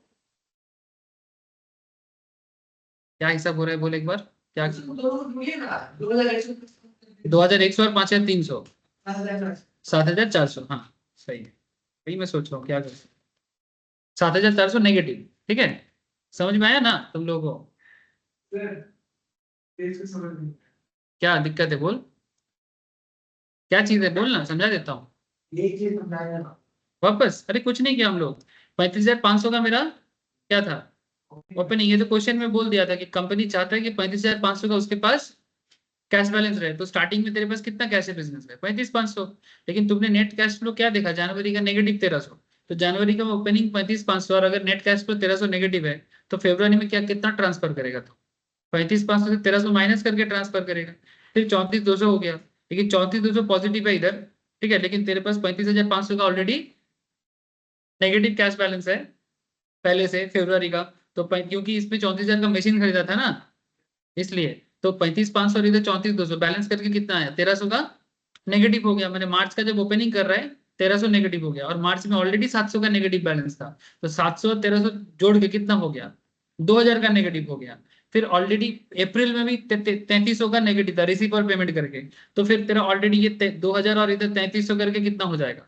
क्या हिसाब हो रहा है बोल एक बार, क्या 2,100 और 5,300 7,400, हाँ सही है, वही मैं सोच रहा हूँ क्या कर 7,400 नेगेटिव, ठीक है। समझ में आया ना तुम लोगों को, क्या दिक्कत है बोल, क्या चीज है बोल ना, समझा देता हूँ वापस। अरे कुछ नहीं किया हम लोग, 35,500 का मेरा क्या था ओपनिंग, ये तो क्वेश्चन में बोल दिया था कि कंपनी चाहता है कि 35,500 का उसके पास कैश बैलेंस रहे। तो स्टार्टिंग में तेरे पास कितना कैश है बिजनेस में 35,500, लेकिन तुमने नेट कैश फ्लो क्या देखा जनवरी का नेगेटिव 1,300। तो जनवरी का ओपनिंग 35,500 और अगर नेट कैश फ्लो 1,300 नेगेटिव है तो फरवरी में क्या कितना ट्रांसफर करेगा, तो 35,500 से 1,300 माइनस करके ट्रांसफर करेगा, फिर 34,200 हो गया। लेकिन 34,200 पॉजिटिव है इधर, ठीक है, लेकिन तेरे पास 35,500 का ऑलरेडी नेगेटिव कैश बैलेंस है पहले से फरवरी का। तो क्योंकि इसमें 34,000 का मशीन खरीदा था ना, इसलिए तो 35,500 और इधर 34,200 बैलेंस करके कितना आया 1,300 का नेगेटिव हो गया। मैंने मार्च का जब ओपनिंग कर रहा है 1,300 नेगेटिव हो गया, और मार्च में ऑलरेडी 700 का नेगेटिव बैलेंस था। तो 700 और 1,300 जोड़ के कितना हो गया 2,000 का नेगेटिव हो गया। फिर ऑलरेडी अप्रैल में भी 3,300 का नेगेटिव था रिसीव और पेमेंट करके। तो फिर तेरा ऑलरेडी ये 2,000 और इधर 3,300 करके कितना हो जाएगा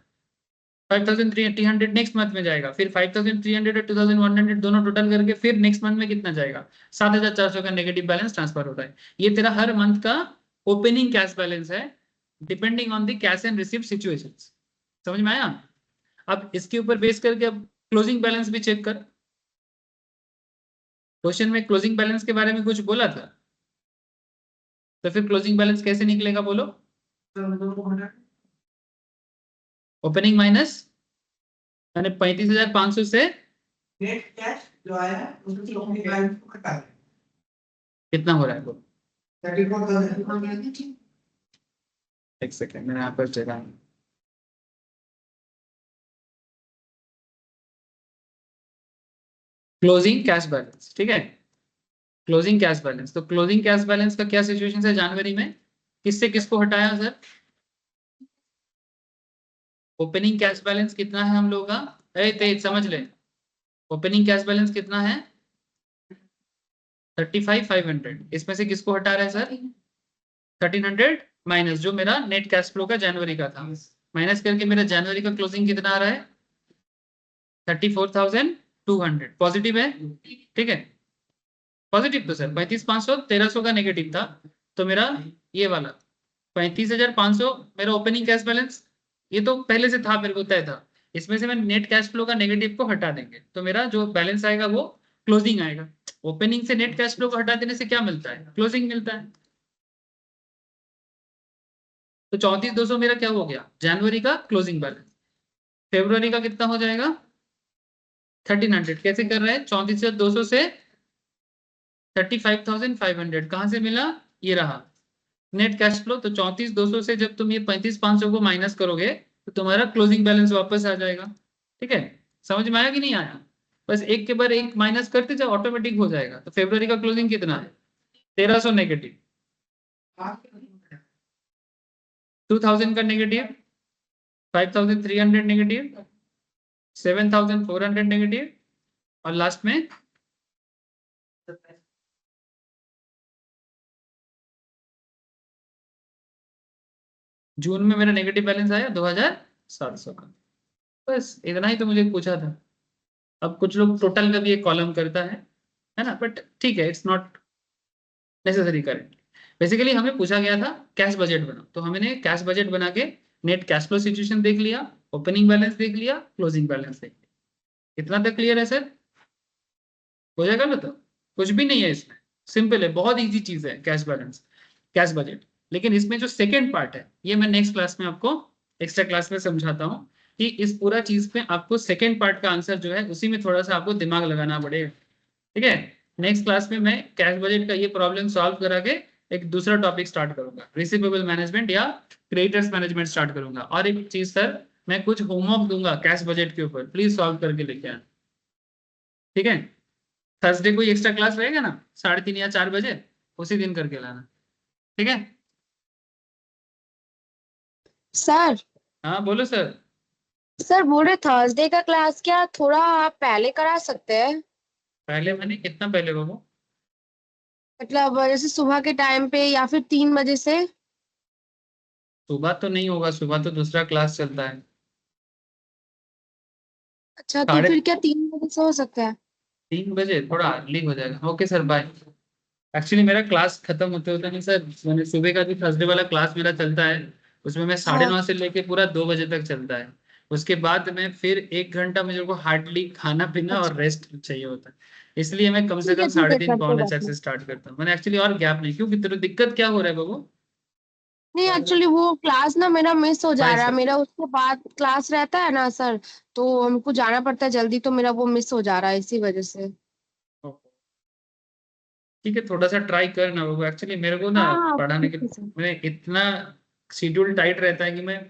5,300 नेक्स्ट मंथ में जाएगा। फिर 5,300 और 2,100 दोनों टोटल करके फिर नेक्स्ट मंथ में कितना जाएगा 7,400 का नेगेटिव बैलेंस ट्रांसफर होता है। ये तेरा हर मंथ का ओपनिंग कैश बैलेंस है depending on the cash and receive situations. समझ में आया। अब इसके ऊपर बेस करके अब क्लोजिंग बैलेंस भी चेक कर। क्वेश्चन में क्लोजिंग बैलेंस के बारे में कुछ बोला था, तो फिर क्लोजिंग बैलेंस कैसे निकलेगा बोलो, ओपनिंग माइनस मैंने 35,500 से नेट कैश जो आया उसमें से ओपनिंग बैलेंस को घटा दें। कितना हो रहा है वो? 34,000 एक सेकेंड मैंने यहाँ पर चेक क्लोजिंग कैश बैलेंस, ठीक है, क्लोजिंग कैश बैलेंस। तो क्लोजिंग कैश बैलेंस का क्या सिचुएशन है जनवरी में, किससे किसको हटाया सर? ओपनिंग कैश बैलेंस कितना है हम लोग का, तेज समझ ले, ओपनिंग कैश बैलेंस कितना है 35,500, इसमें से किसको हटा रहे हैं सर? 1,300 माइनस जो मेरा नेट कैश फ्लो का जनवरी का था, माइनस करके मेरा जनवरी का क्लोजिंग कितना आ रहा है 34,200, पॉजिटिव है, ठीक है, पॉजिटिव तो सर 35,500 1,300 का नेगेटिव था, तो मेरा ये वाला 35,500 मेरा ओपनिंग कैश बैलेंस, ये तो पहले से था मेरे को तय था, इसमें से मैं नेट कैश फ्लो का नेगेटिव को हटा देंगे तो मेरा जो बैलेंस आएगा वो क्लोजिंग आएगा। ओपनिंग से नेट कैश फ्लो को हटा देने से क्या मिलता है? क्लोजिंग मिलता है। तो 34,200 मेरा क्या हो गया जनवरी का क्लोजिंग बैलेंस। फेब्रुवरी का कितना हो जाएगा 1,300, कैसे कर रहे हैं 34,200 से 35,500 कहां से मिला, ये रहा नेट कैश फ्लो। तो 34,200 से जब तुम ये 35,500 को माइनस करोगे तो तुम्हारा क्लोजिंग बैलेंस वापस आ जाएगा, ठीक है, समझ में आया कि नहीं आया? बस एक के बाद एक माइनस करते जाओ ऑटोमेटिक हो जाएगा। तो फरवरी का क्लोजिंग कितना है 1,300 नेगेटिव, 2,000 का नेगेटिव, 5,300 नेगेटिव, 7,400 नेगेटिव, और लास्ट में जून में मेरा नेगेटिव बैलेंस आया 2,700 का। बस इतना ही तो मुझे पूछा था। अब कुछ लोग टोटल का भी एक कॉलम करता है ना, बट ठीक है, it's not necessary current. Basically हमें पूछा गया था कैश बजट बनाओ, तो हमने कैश बजट बना के नेट कैश फ्लो सिचुएशन देख लिया, ओपनिंग बैलेंस देख लिया, क्लोजिंग बैलेंस देख लिया। इतना तक क्लियर है सर? हो जाएगा ना? तो कुछ भी नहीं है इसमें, सिंपल है, बहुत इजी चीज है कैश बैलेंस, कैश बजट। लेकिन इसमें जो सेकेंड पार्ट है ये मैं नेक्स्ट क्लास में आपको एक्स्ट्रा क्लास में समझाता हूँ कि इस पूरा चीज पे आपको सेकेंड पार्ट का आंसर जो है उसी में थोड़ा सा आपको दिमाग लगाना पड़ेगा, ठीक है। नेक्स्ट क्लास में मैं कैश बजट का ये प्रॉब्लम सॉल्व करा के एक दूसरा टॉपिक स्टार्ट करूंगा, रिसीवेबल मैनेजमेंट या क्रेडिटर्स मैनेजमेंट स्टार्ट करूंगा। और एक चीज सर, मैं कुछ होमवर्क दूंगा कैश बजट के ऊपर, प्लीज सॉल्व करके लेके आना, ठीक है। थर्सडे कोई एक्स्ट्रा क्लास रहेगा ना 3:30 या 4 बजे, उसी दिन करके लाना, ठीक है। सर हाँ बोलो सर। सर बोल रहे थर्सडे का क्लास क्या थोड़ा आप पहले करा सकते हैं? पहले मैंने कितना पहले बाबू? मतलब जैसे सुबह के टाइम पे या फिर 3 बजे से। सुबह तो नहीं होगा, सुबह तो दूसरा क्लास चलता है। अच्छा, तो साढ़े फिर क्या 3 बजे से हो सकता है? 3 बजे थोड़ा अर्ली हो जाएगा। Okay sir, bye. एक्चुअली मेरा क्लास खत्म होते होता नहीं सर, मैंने सुबह का जो थर्सडे वाला क्लास मेरा चलता है उसमें मैं साढ़े हाँ, नौ से लेके पूरा 2 बजे तक चलता है। उसके बाद में फिर 1 घंटा मुझे को हार्डली खाना पीना और अच्छा, रेस्ट चाहिए होता है, इसलिए मैं कम से ठीक कम है ठीक साढ़े है तीन सर, कोई पौने बात चार नहीं। से स्टार्ट करता हूँ मैंने एक्चुअली, और गैप नहीं। क्योंकि तेरे दिक्कत क्या हो रहा है बाबू? नहीं, एक्चुअली वो क्लास ना मेरा मिस हो जा बाय रहा है, सर। मेरा उसके बाद क्लास रहता है ना सर, तो हमको जाना पड़ता है जल्दी, तो मेरा वो मिस हो जा रहा है इसी वजह से। ठीक है, थोड़ा सा ट्राई करना बाबू, एक्चुअली मेरे को ना हाँ हाँ, पढ़ाने ठीक के है सर। मैं इतना शेड्यूल टाइट रहता है कि मैं